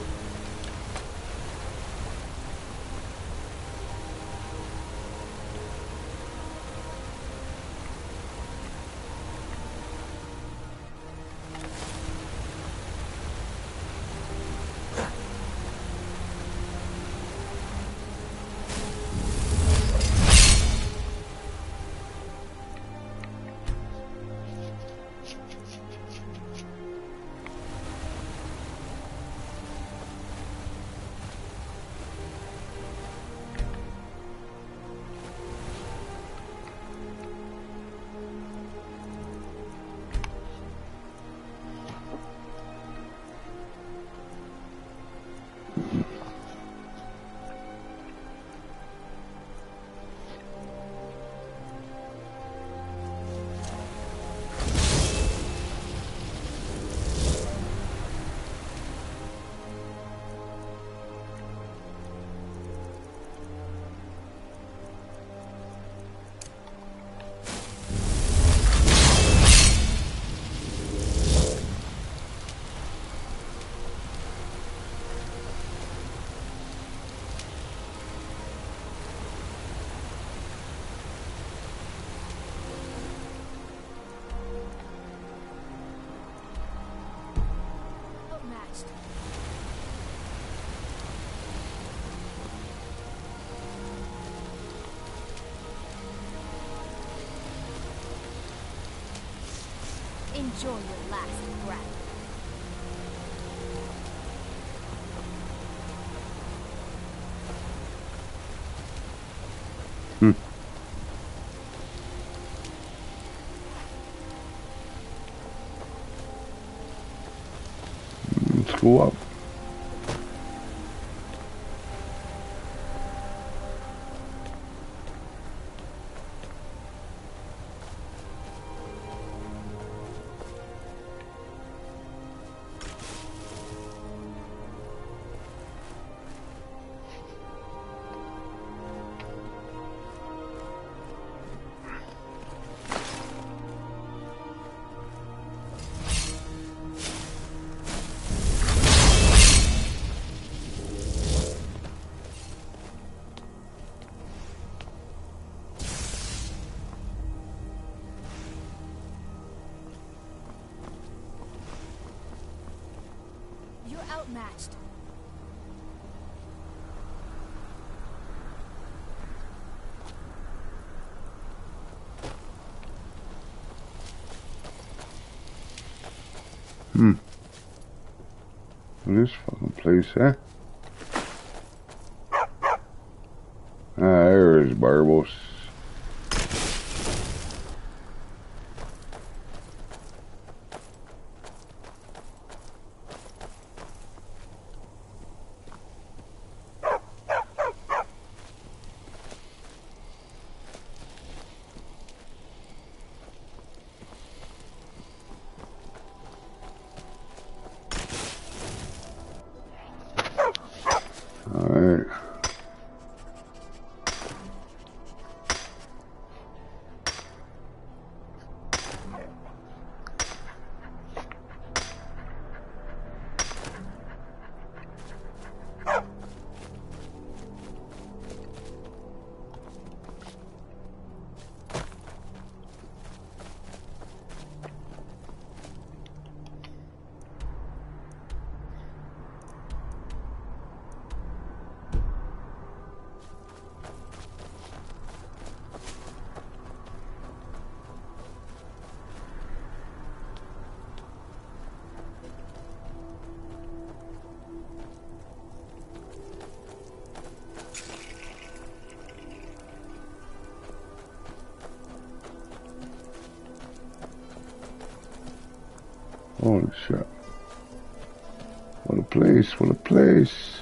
enjoy your last breath. Let's go up. You're outmatched. This fucking place, eh? There's Barbos. Alright. Holy shit. What a place, what a place.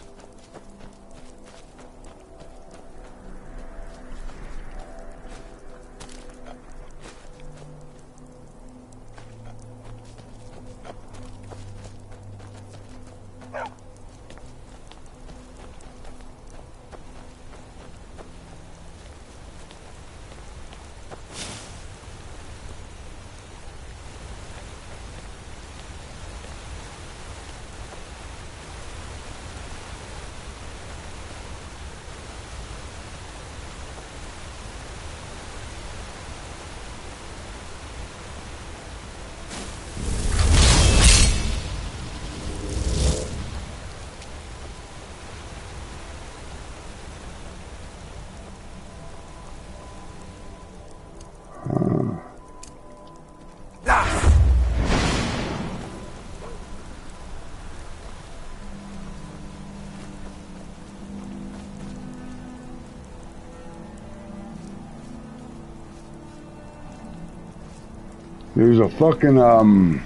There's a fucking, the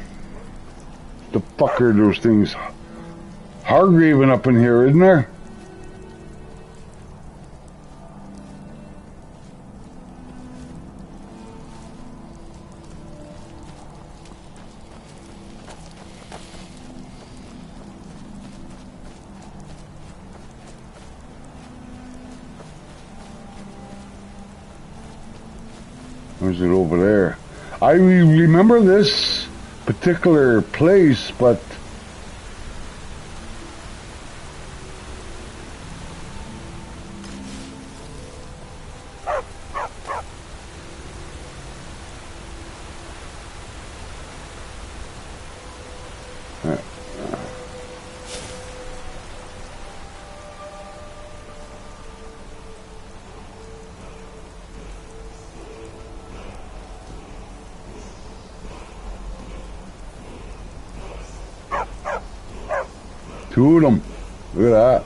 fuck are those things? Hargraven up in here, isn't there? Or is it over there? I remember this particular place, but Two of them. Look at that.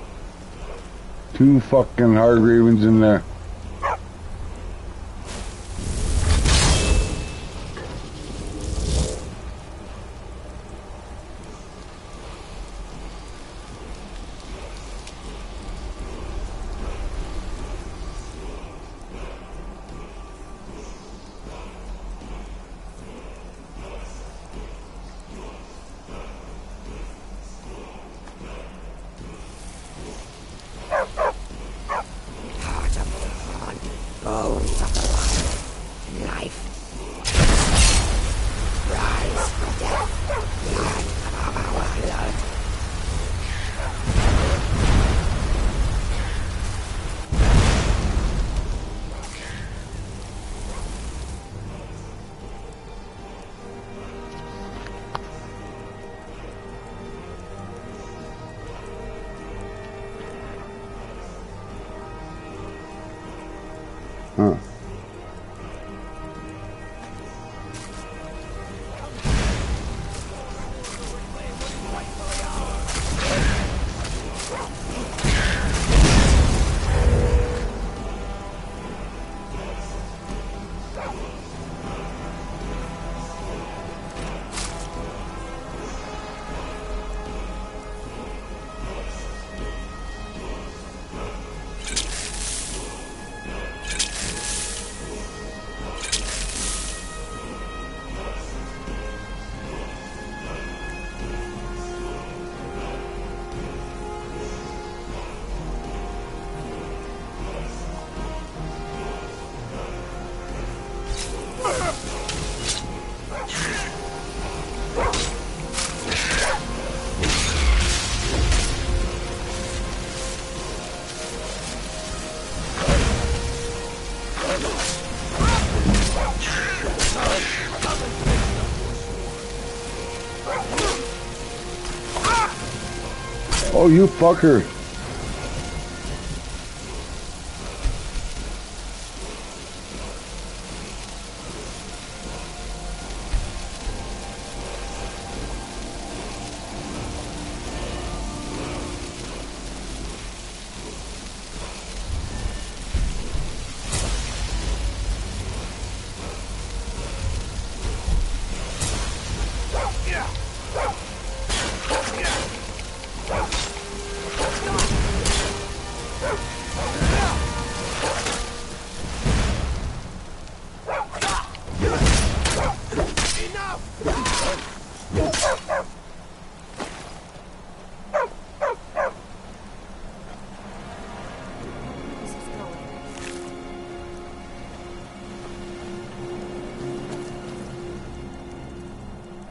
Two fucking Hargravens in there. Huh. Oh, you fucker.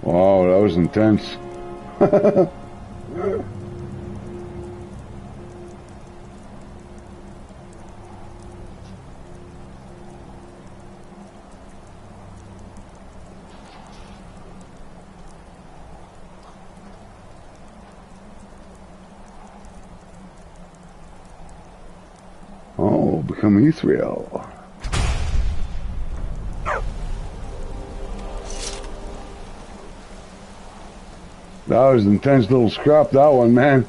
Wow, that was intense. Oh, become Ethereal. That was an intense little scrap, that one, man.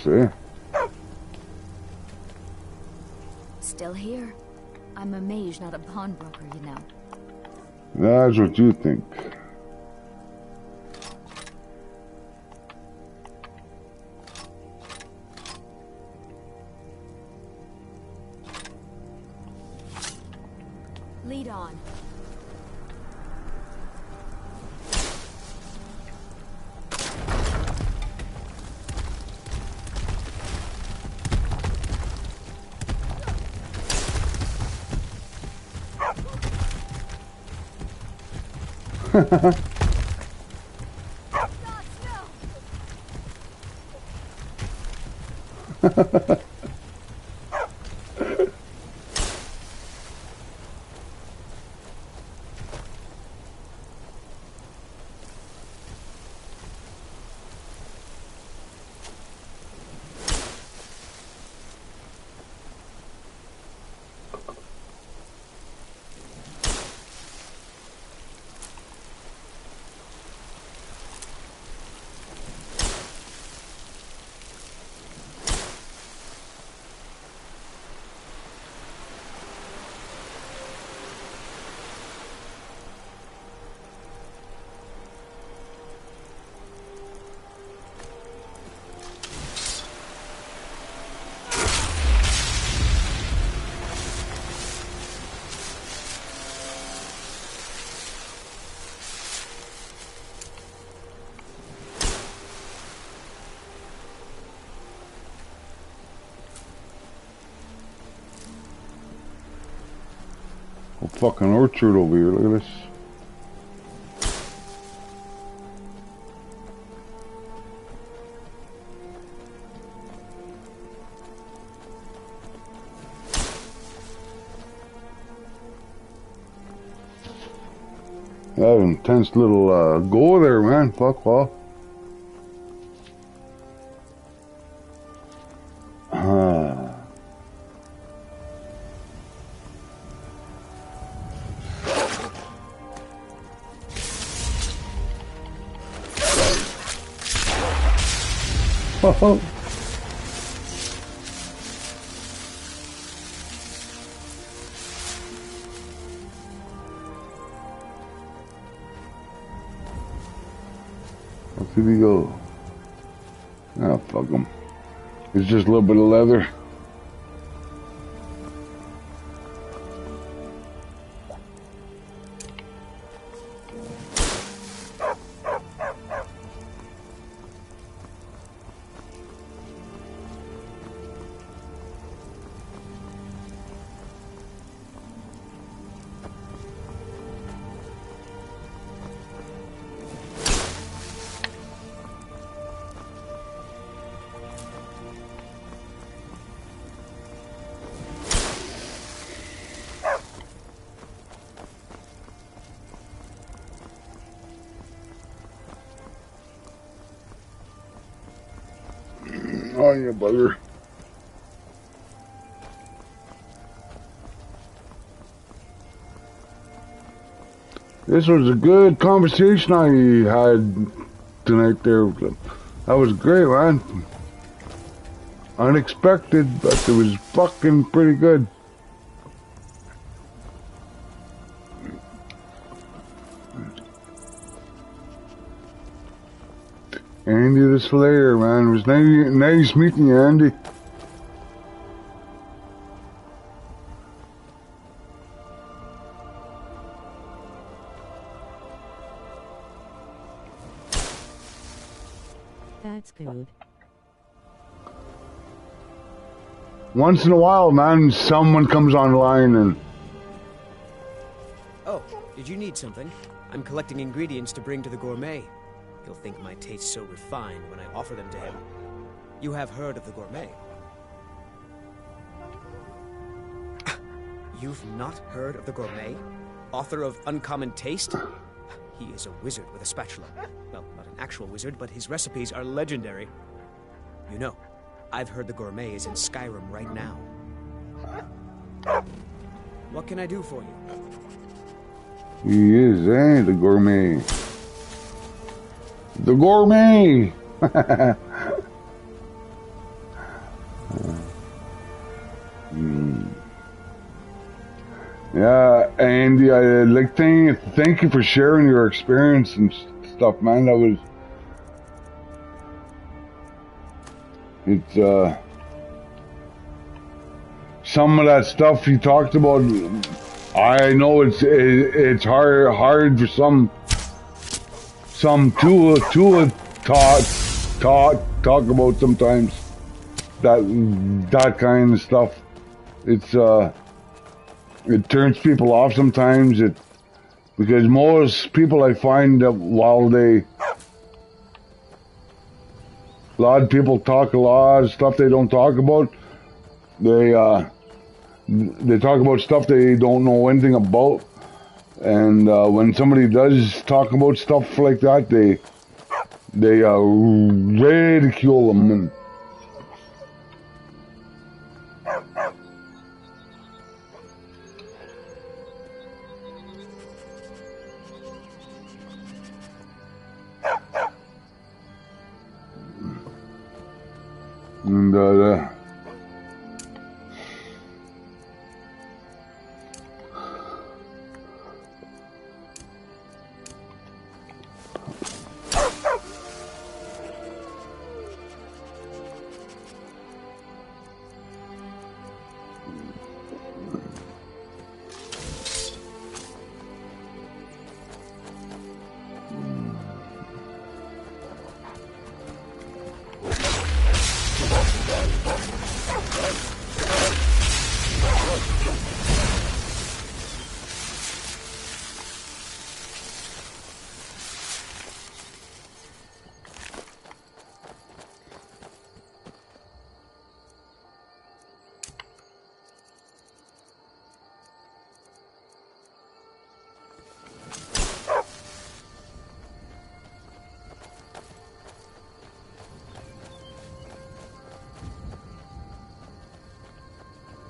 works, eh? Still here. I'm a mage, not a pawnbroker, you know. That's what you think. Lead on. Fucking orchard over here, look at this. That was an intense little go there, man. Fuck off. Oh. Where did he go? Ah, fuck him. It's just a little bit of leather. Oh, you bugger. This was a good conversation I had tonight there. That was great, man. Unexpected, but it was fucking pretty good. Andy the Slayer, man. It was nice meeting you, Andy. That's good. Once in a while, man, someone comes online and... Oh, did you need something? I'm collecting ingredients to bring to the gourmet. He'll think my taste so refined when I offer them to him. You have heard of the gourmet? You've not heard of the gourmet? Author of Uncommon Taste? He is a wizard with a spatula. Well, not an actual wizard, but his recipes are legendary. You know, I've heard the gourmet is in Skyrim right now. What can I do for you? He is, eh? The gourmet. The gourmet! Yeah, Andy, I like thank you for sharing your experience and stuff, man. That was some of that stuff you talked about. I know it's hard for some to talk about sometimes that kind of stuff. It turns people off sometimes. Because most people I find that while a lot of people talk a lot of stuff they don't talk about, they talk about stuff they don't know anything about. And when somebody does talk about stuff like that, they ridicule them. And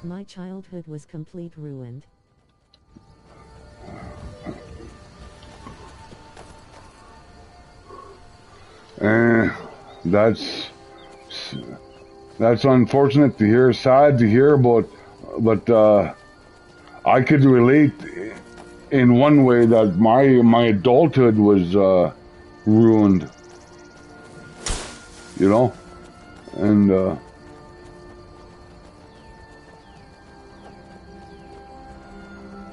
My childhood was complete ruined. That's unfortunate to hear, sad to hear, but I could relate in one way that my adulthood was ruined, you know, and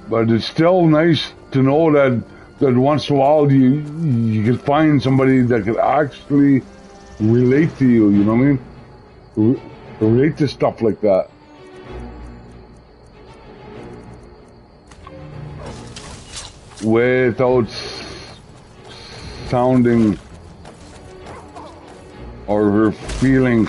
but it's still nice to know that once in a while you can find somebody that could actually relate to you. You know what I mean? Relate to stuff like that. Without sounding or feeling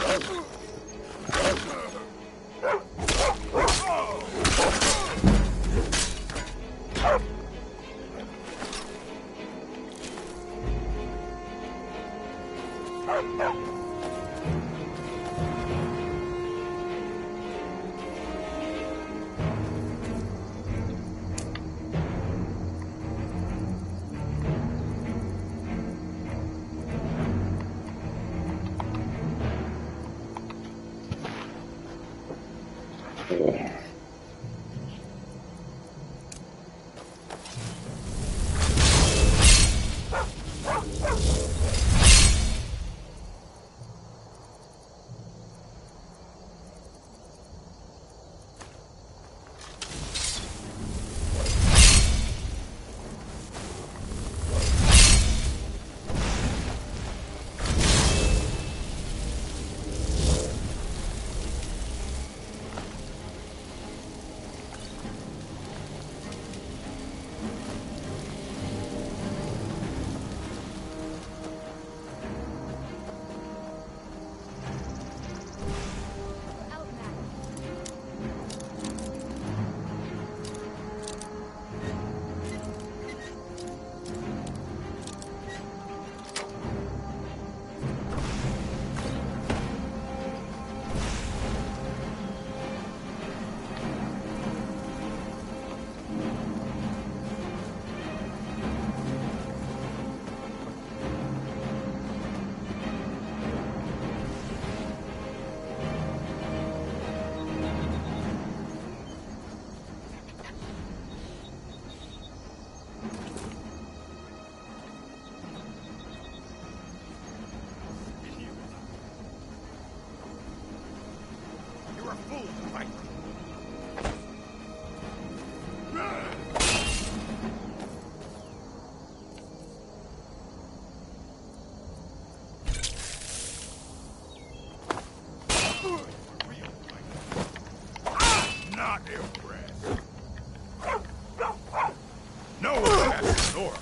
Not impressed. No one has a sword.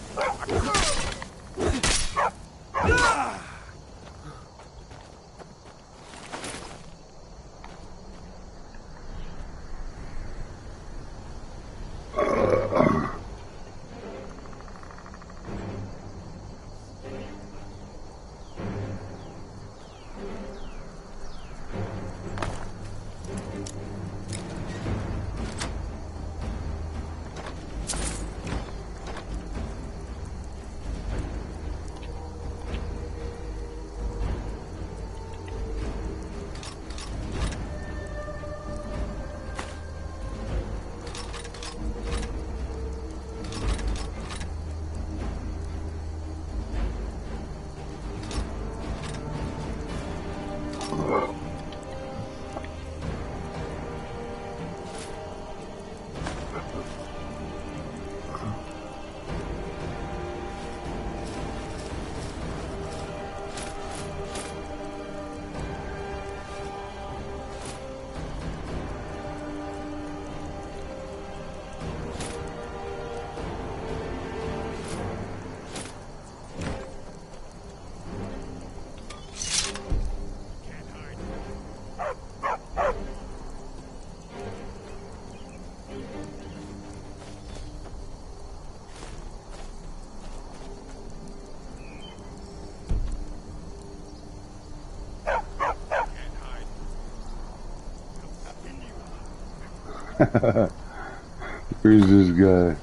Where's this guy?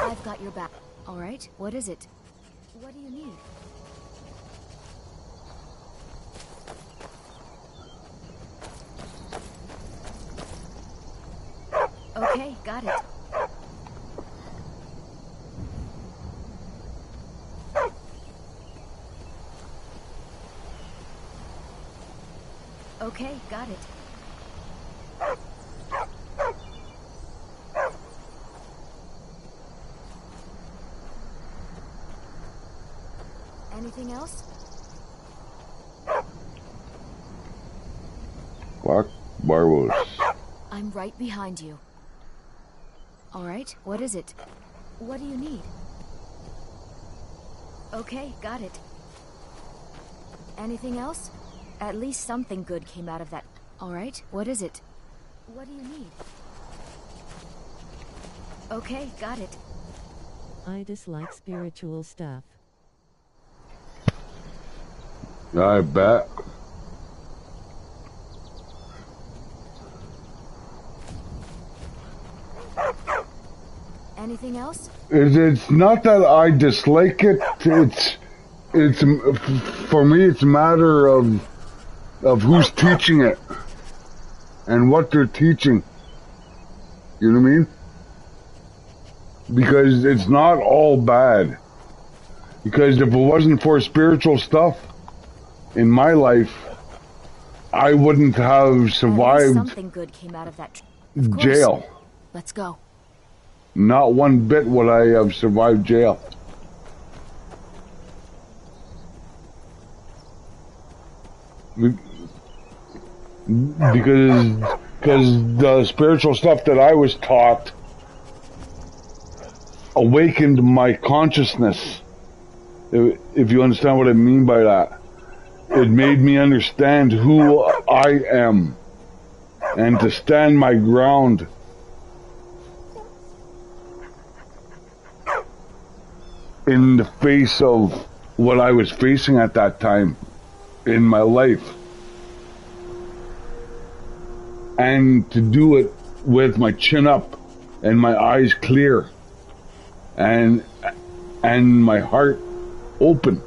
I've got your back. All right, what is it? What do you need? Okay, got it. Okay, got it. Anything else? Black Barbos. I'm right behind you. All right, what is it? What do you need? Okay, got it. Anything else? At least something good came out of that. All right, what is it? What do you need? Okay, got it. I dislike spiritual stuff. I bet. Anything else? It's not that I dislike it. It's for me. It's a matter of who's teaching it and what they're teaching. You know what I mean? Because it's not all bad. Because if it wasn't for spiritual stuff in my life, I wouldn't have survived Something good came out of that. Of jail. Let's go. Not one bit would I have survived jail. Because the spiritual stuff that I was taught awakened my consciousness. If you understand what I mean by that. It made me understand who I am and to stand my ground. In the face of what I was facing at that time in my life. And to do it with my chin up and my eyes clear and my heart open.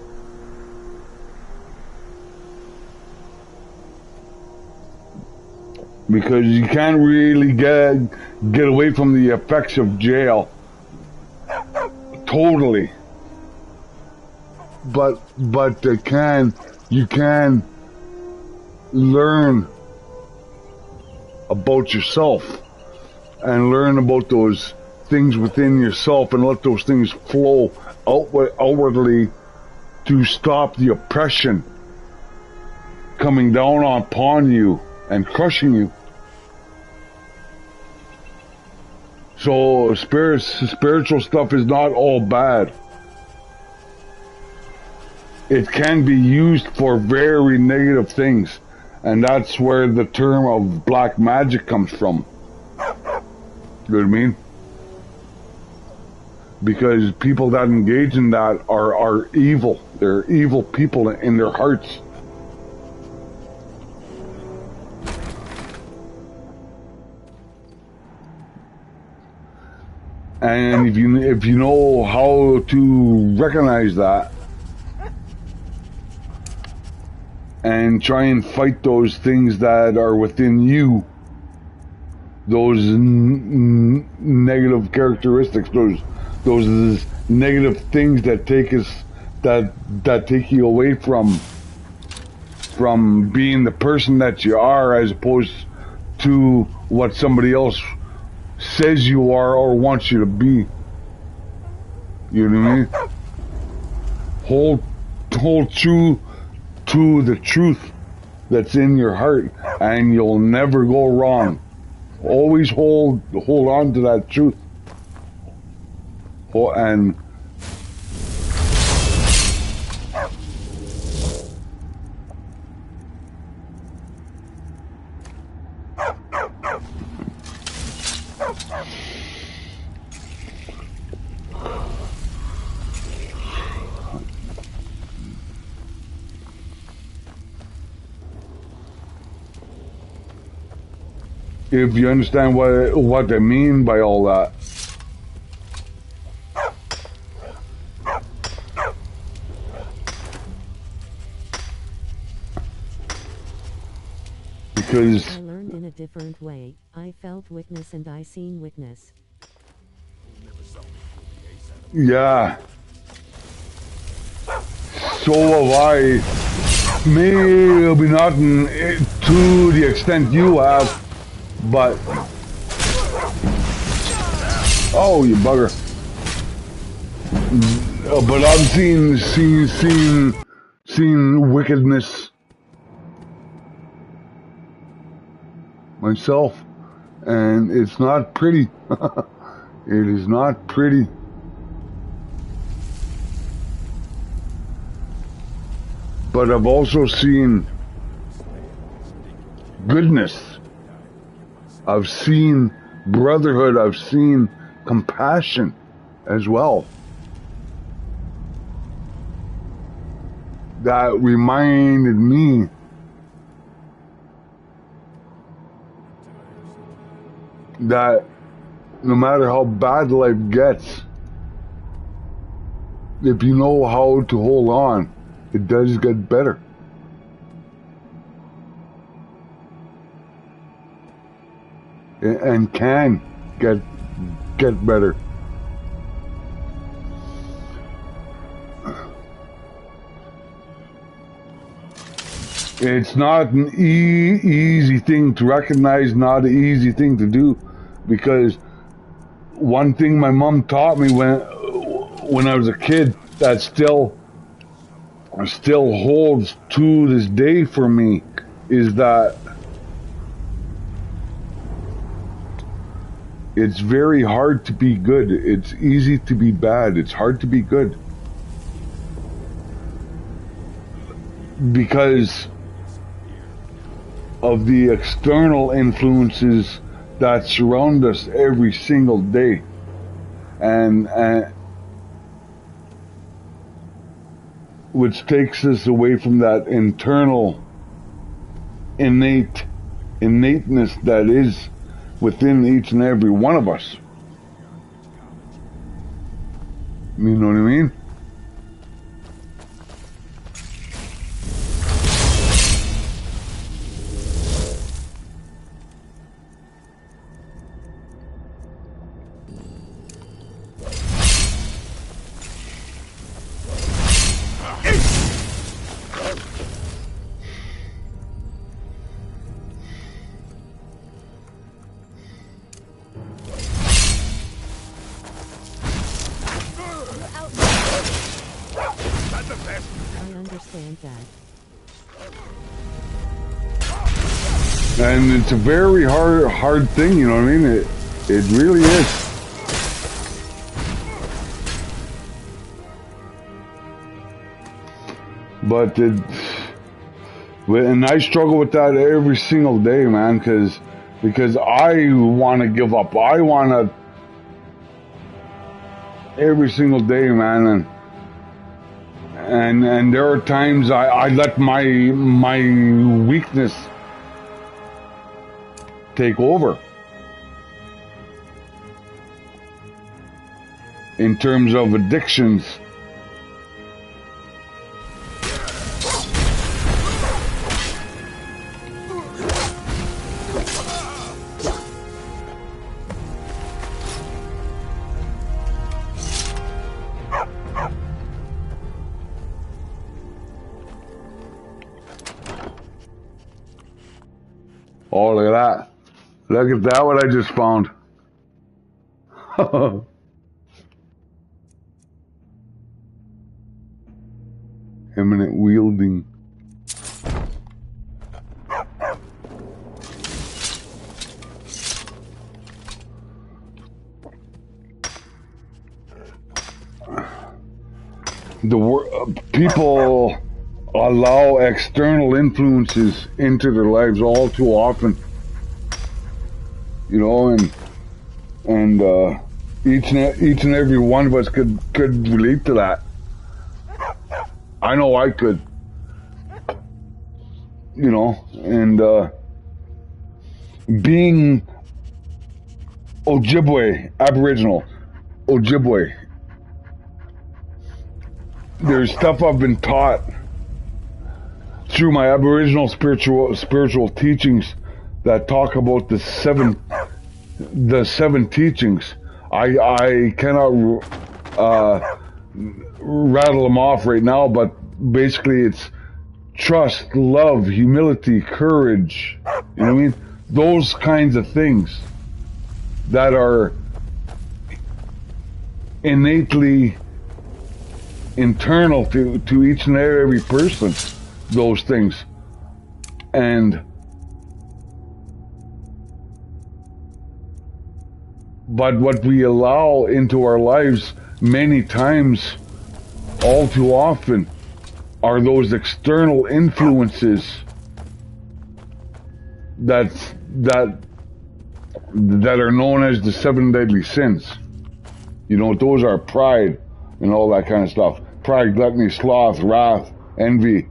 Because you can't really get away from the effects of jail totally. you can learn about yourself and learn about those things within yourself and let those things flow outwardly to stop the oppression coming down upon you and crushing you. So spiritual stuff is not all bad. It can be used for very negative things, and that's where the term of black magic comes from. You know what I mean? Because people that engage in that are evil. They're evil people in their hearts. And if you know how to recognize that and try and fight those things that are within you, those negative characteristics, those negative things that take us, that take you away from being the person that you are, as opposed to what somebody else says you are or wants you to be. You know what I mean? Hold true to the truth that's in your heart, and you'll never go wrong. Always hold on to that truth. And if you understand what I mean by all that. Because I learned in a different way. I felt witness and I seen witness. yeah. So have I. Maybe not to the extent you have, but oh, you bugger! But I've seen wickedness myself, and it's not pretty. It is not pretty. But I've also seen goodness. I've seen brotherhood. I've seen compassion as well. That reminded me that no matter how bad life gets, if you know how to hold on, it does get better. And can get better. It's not an easy thing to recognize, not an easy thing to do, because one thing my mom taught me when I was a kid that still holds to this day for me is that it's very hard to be good. It's easy to be bad. It's hard to be good. Because of the external influences that surround us every single day. And which takes us away from that internal innateness that is within each and every one of us. You know what I mean? the best. I understand that. And it's a very hard thing, you know what I mean? It really is. But and I struggle with that every single day, man, because I want to give up. I want to every single day, man, and there are times I let my weakness take over in terms of addictions. Oh, look at that. Look at that, what I just found. Imminent wielding. People allow external influences into their lives all too often, you know, and each and every one of us could relate to that. I know I could, you know, and being Ojibwe, Aboriginal, Ojibwe, there's stuff I've been taught through my Aboriginal spiritual teachings that talk about the seven teachings. I cannot rattle them off right now, but basically it's trust, love, humility, courage. You know what I mean? Those kinds of things that are innately internal to each and every person. Those things. But what we allow into our lives many times, all too often, are those external influences that are known as the 7 deadly sins. You know, those are pride and all that kind of stuff. Pride, gluttony, sloth, wrath, envy.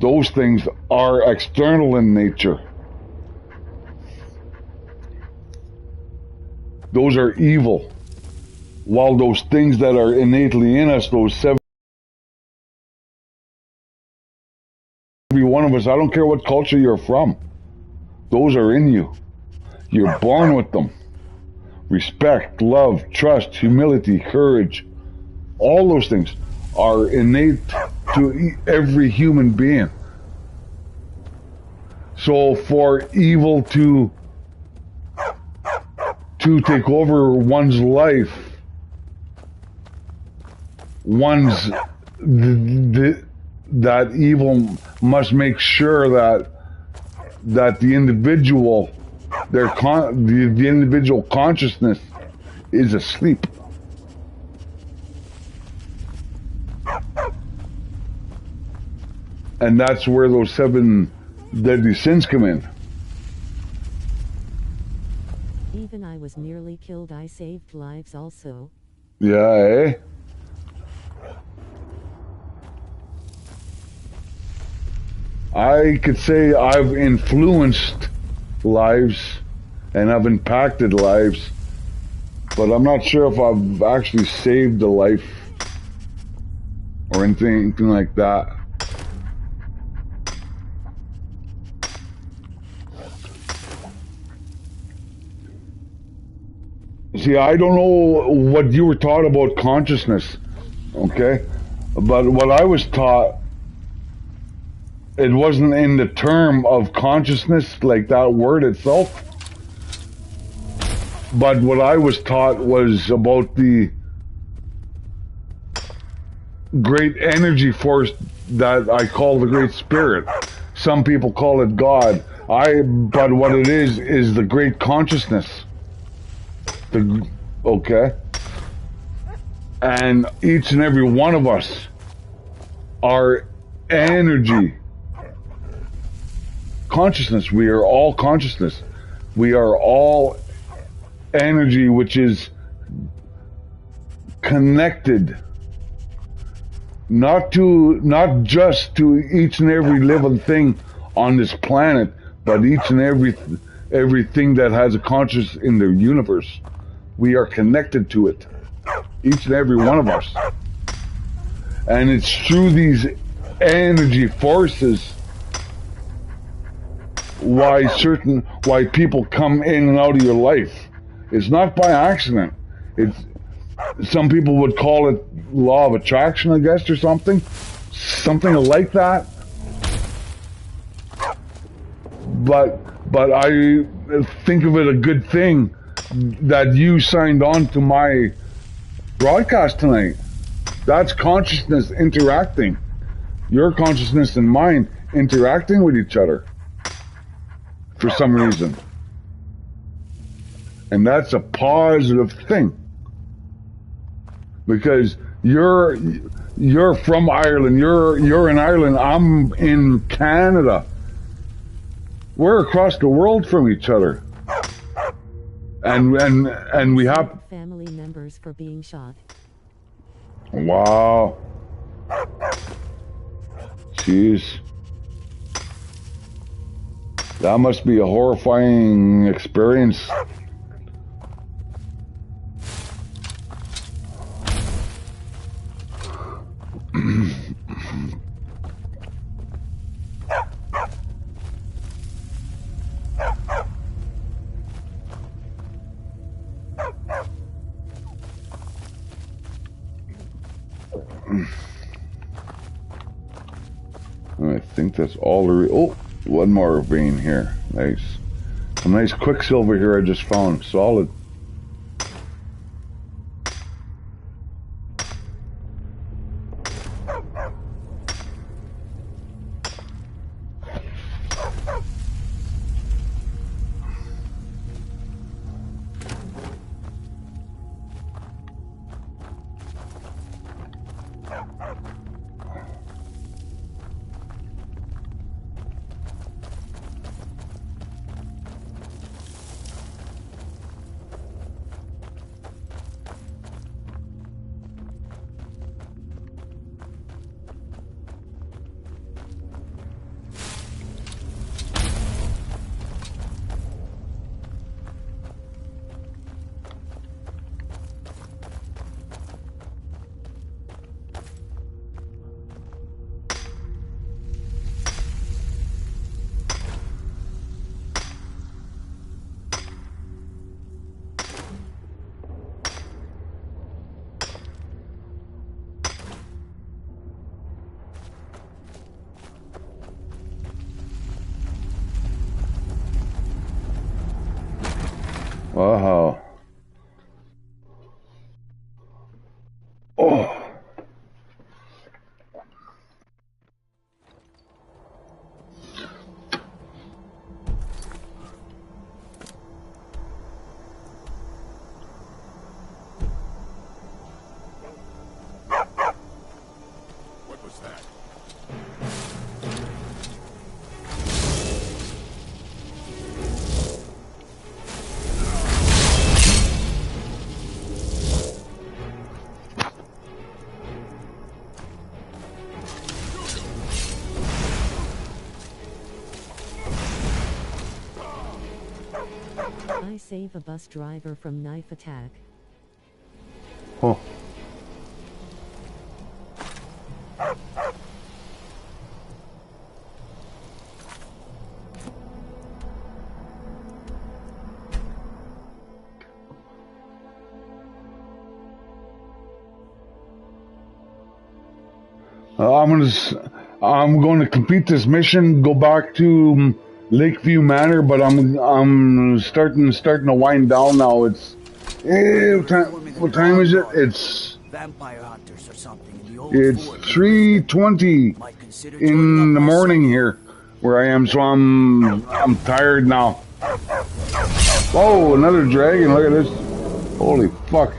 Those things are external in nature. Those are evil. While those things that are innately in us, those 7, every one of us, I don't care what culture you're from, those are in you. You're born with them. Respect, love, trust, humility, courage, all those things are innate to every human being. So for evil to take over one's life, that evil must make sure that the individual, the individual consciousness is asleep. And that's where those 7 deadly sins come in. Even I was nearly killed. I saved lives also. Yeah, eh? I could say I've influenced lives and I've impacted lives, but I'm not sure if I've actually saved a life or anything like that. See, I don't know what you were taught about consciousness, okay? But what I was taught, it wasn't in the term of consciousness, like that word itself. But what I was taught was about the great energy force that I call the Great Spirit. Some people call it God. But what it is the great consciousness. Okay? And each and every one of us are energy. Consciousness. We are all consciousness. We are all energy, which is connected. Not just to each and every living thing on this planet, but each and everything that has a conscious in the universe. We are connected to it. Each and every one of us. And it's through these energy forces why people come in and out of your life. It's not by accident. Some people would call it law of attraction, I guess, or something like that. But I think of it a good thing that you signed on to my broadcast tonight. That's consciousness interacting. Your consciousness and mine interacting with each other for some reason. And that's a positive thing. Because you're from Ireland, you're in Ireland, I'm in Canada. We're across the world from each other. And we have family members for being shot. Wow. Jeez. That must be a horrifying experience. I think that's all the one more vein here. Nice. A nice quicksilver here I just found. Solid. Wow. Oh. What was that? I save a bus driver from knife attack. Oh. I'm going to complete this mission, go back to Lakeview Manor, but I'm starting to wind down now. It's what time is it? It's vampire hunters or something in It's 3:20 in the morning here where I am, so I'm tired now. Oh, another dragon! Look at this! Holy fuck!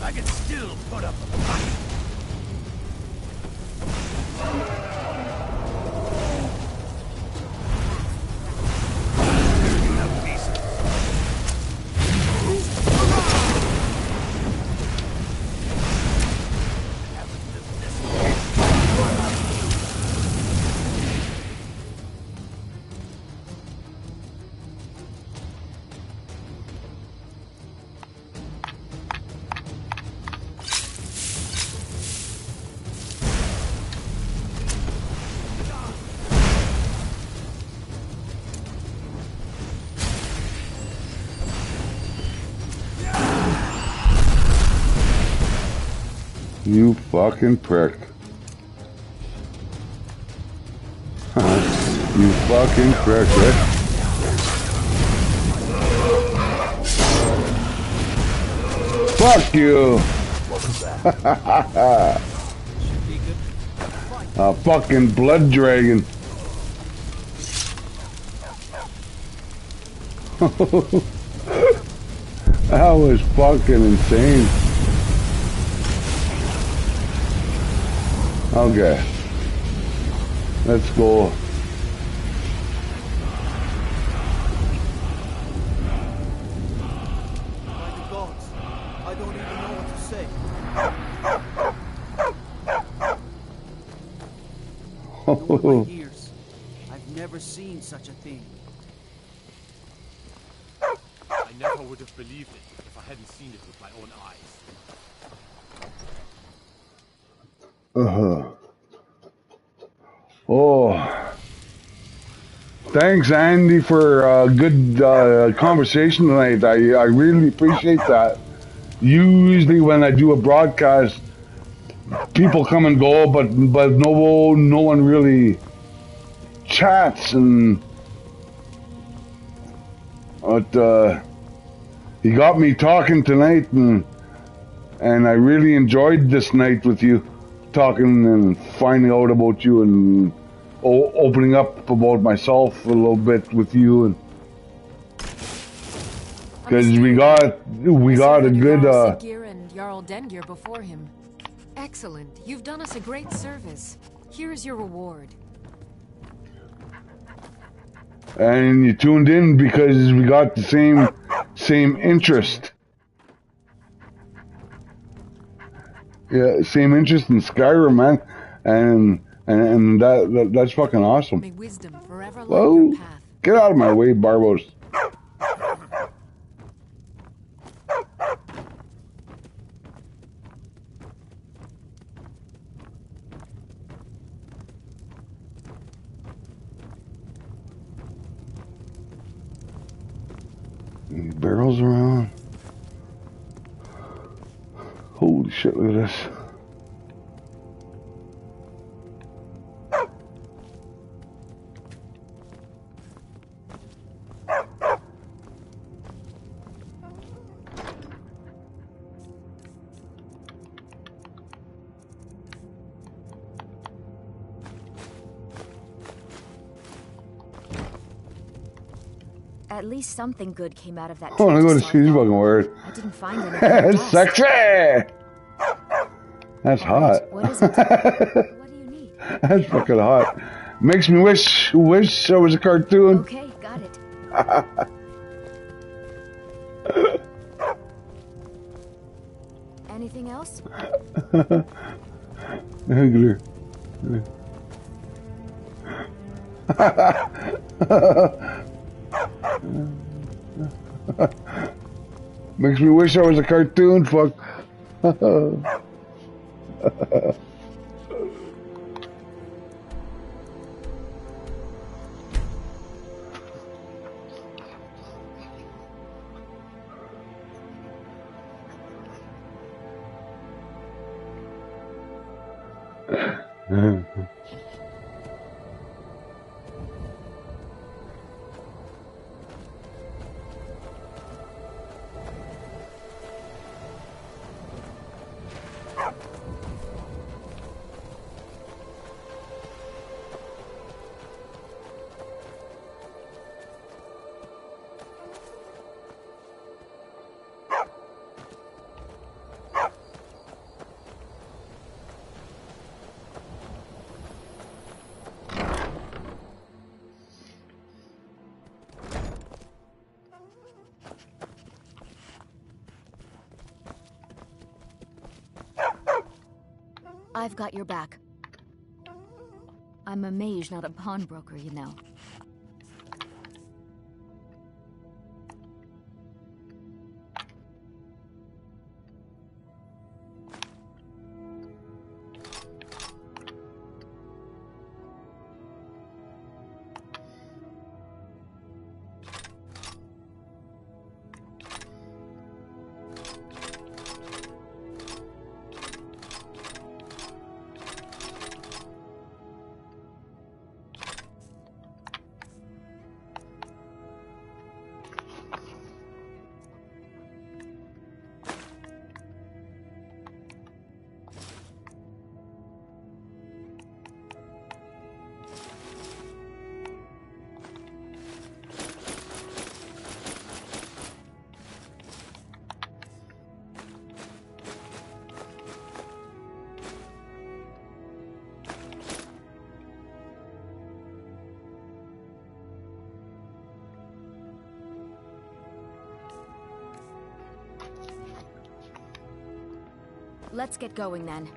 I can still put up a fight. You fucking prick. You fucking prick, right? Fuck you! A fucking blood dragon. That was fucking insane. Okay. Let's go. By the gods, I don't even know what to say. In all my years, I've never seen such a thing. I never would have believed it if I hadn't seen it with my own eyes. Oh, thanks, Andy, for a good conversation tonight. I really appreciate that. Usually, when I do a broadcast, people come and go, but no one really chats, and but you got me talking tonight, and I really enjoyed this night with you, talking and finding out about you and opening up about myself a little bit with you, and because we got a good Siggeir and Jarl Dengir before him. Excellent. You've done us a great service. Here is your reward. and you tuned in because we got the same interest. Yeah, same interest in Skyrim, man, and that's fucking awesome. May wisdom forever light Whoa, your path. get out of my way, Barbos. Any barrels around? Holy shit, look at this. At least something good came out of that. Oh, look at she's fucking weird. I didn't find anything. Sexy! That's hot. What is it? What do you need? That's fucking hot. Makes me wish I was a cartoon. Okay, got it. Anything else? Angler. Makes me wish I was a cartoon. Fuck. I've got your back. I'm a mage, not a pawnbroker, you know. Let's get going then.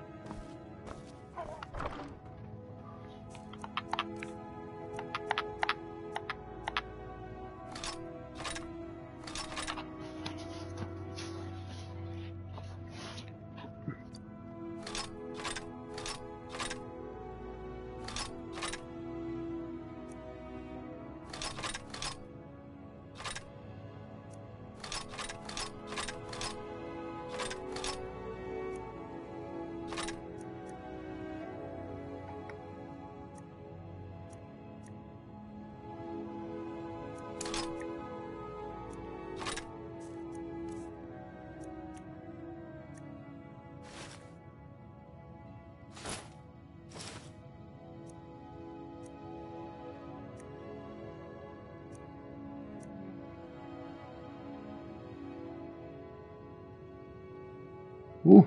Ooh.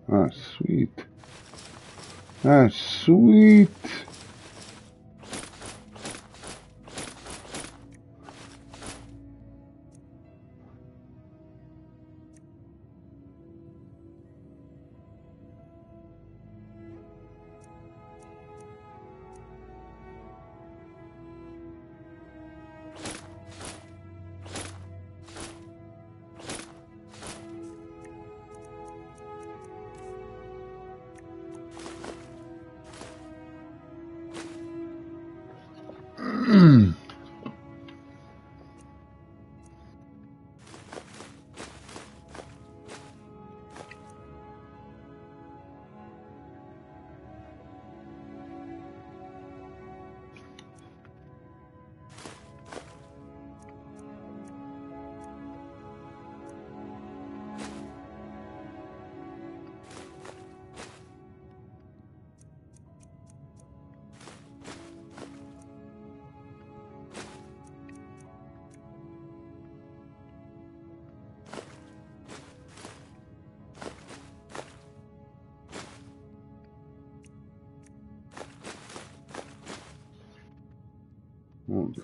Ah, sweet. Ah, sweet.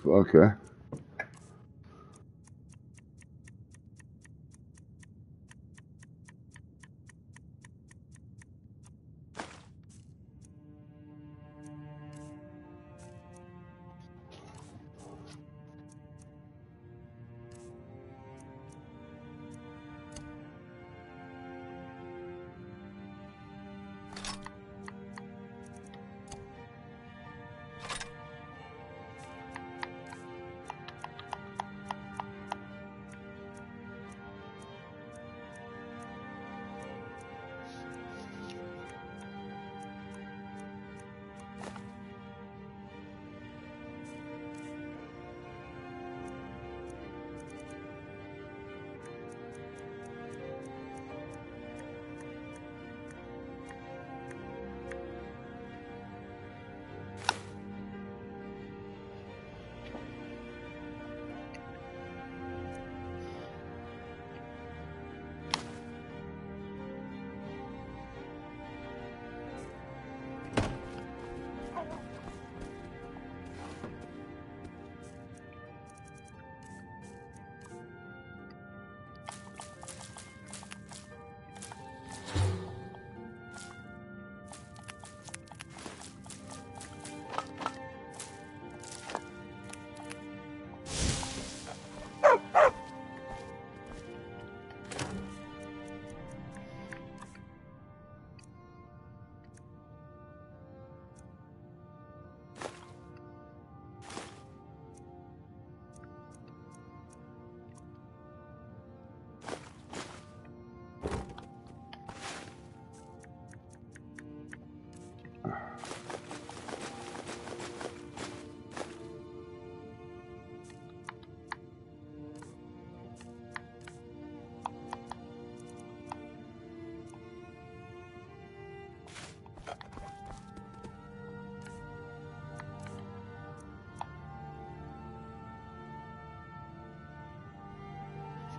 Okay.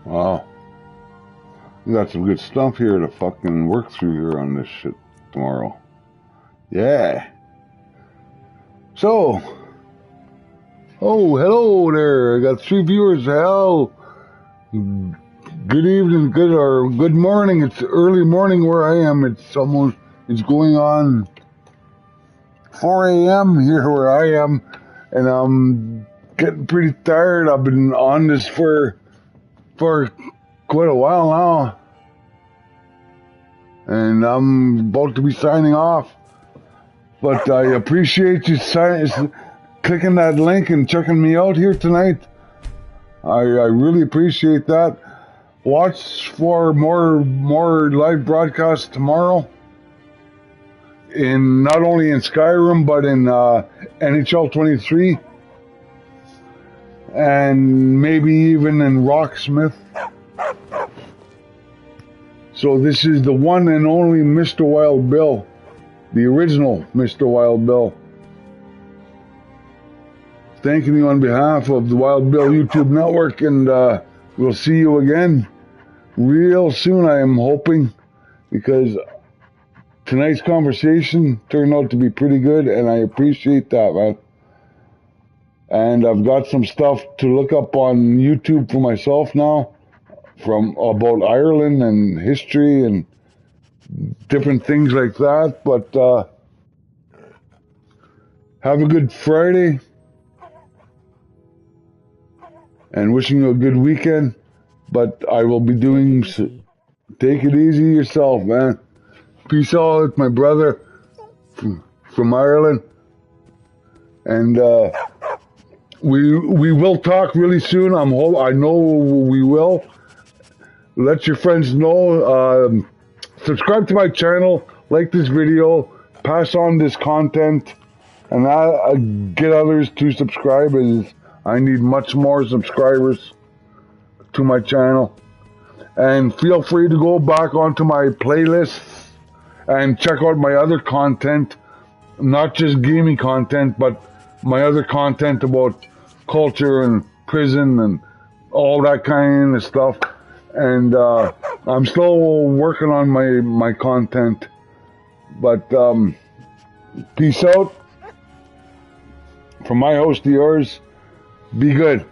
Wow. We got some good stuff here to fucking work through here on this shit tomorrow. Yeah. So. Oh, hello there. I got 3 viewers. Hello. Good evening, good morning. It's early morning where I am. It's going on 4 a.m. here where I am. And I'm getting pretty tired. I've been on this for quite a while now. And I'm about to be signing off. But I appreciate you clicking that link and checking me out here tonight. I really appreciate that. Watch for more live broadcasts tomorrow. Not only in Skyrim, but in NHL 23. And maybe even in Rocksmith. So this is the one and only Mr. Wild Bill. The original Mr. Wild Bill. Thanking you on behalf of the Wild Bill YouTube network, and we'll see you again real soon, I am hoping, because tonight's conversation turned out to be pretty good, and I appreciate that, man. And I've got some stuff to look up on YouTube for myself now, about Ireland and history and different things like that. But have a good Friday, and wishing you a good weekend. But I will be doing. Take it easy yourself, man. Peace out, my brother from Ireland, and we will talk really soon. I know we will. Let your friends know. Subscribe to my channel, like this video, pass on this content, and get others to subscribe, as I need much more subscribers to my channel. And feel free to go back onto my playlists and check out my other content, not just gaming content, but my other content about culture and prison and all that kind of stuff. And I'm still working on my content. But peace out. From my host to yours, be good.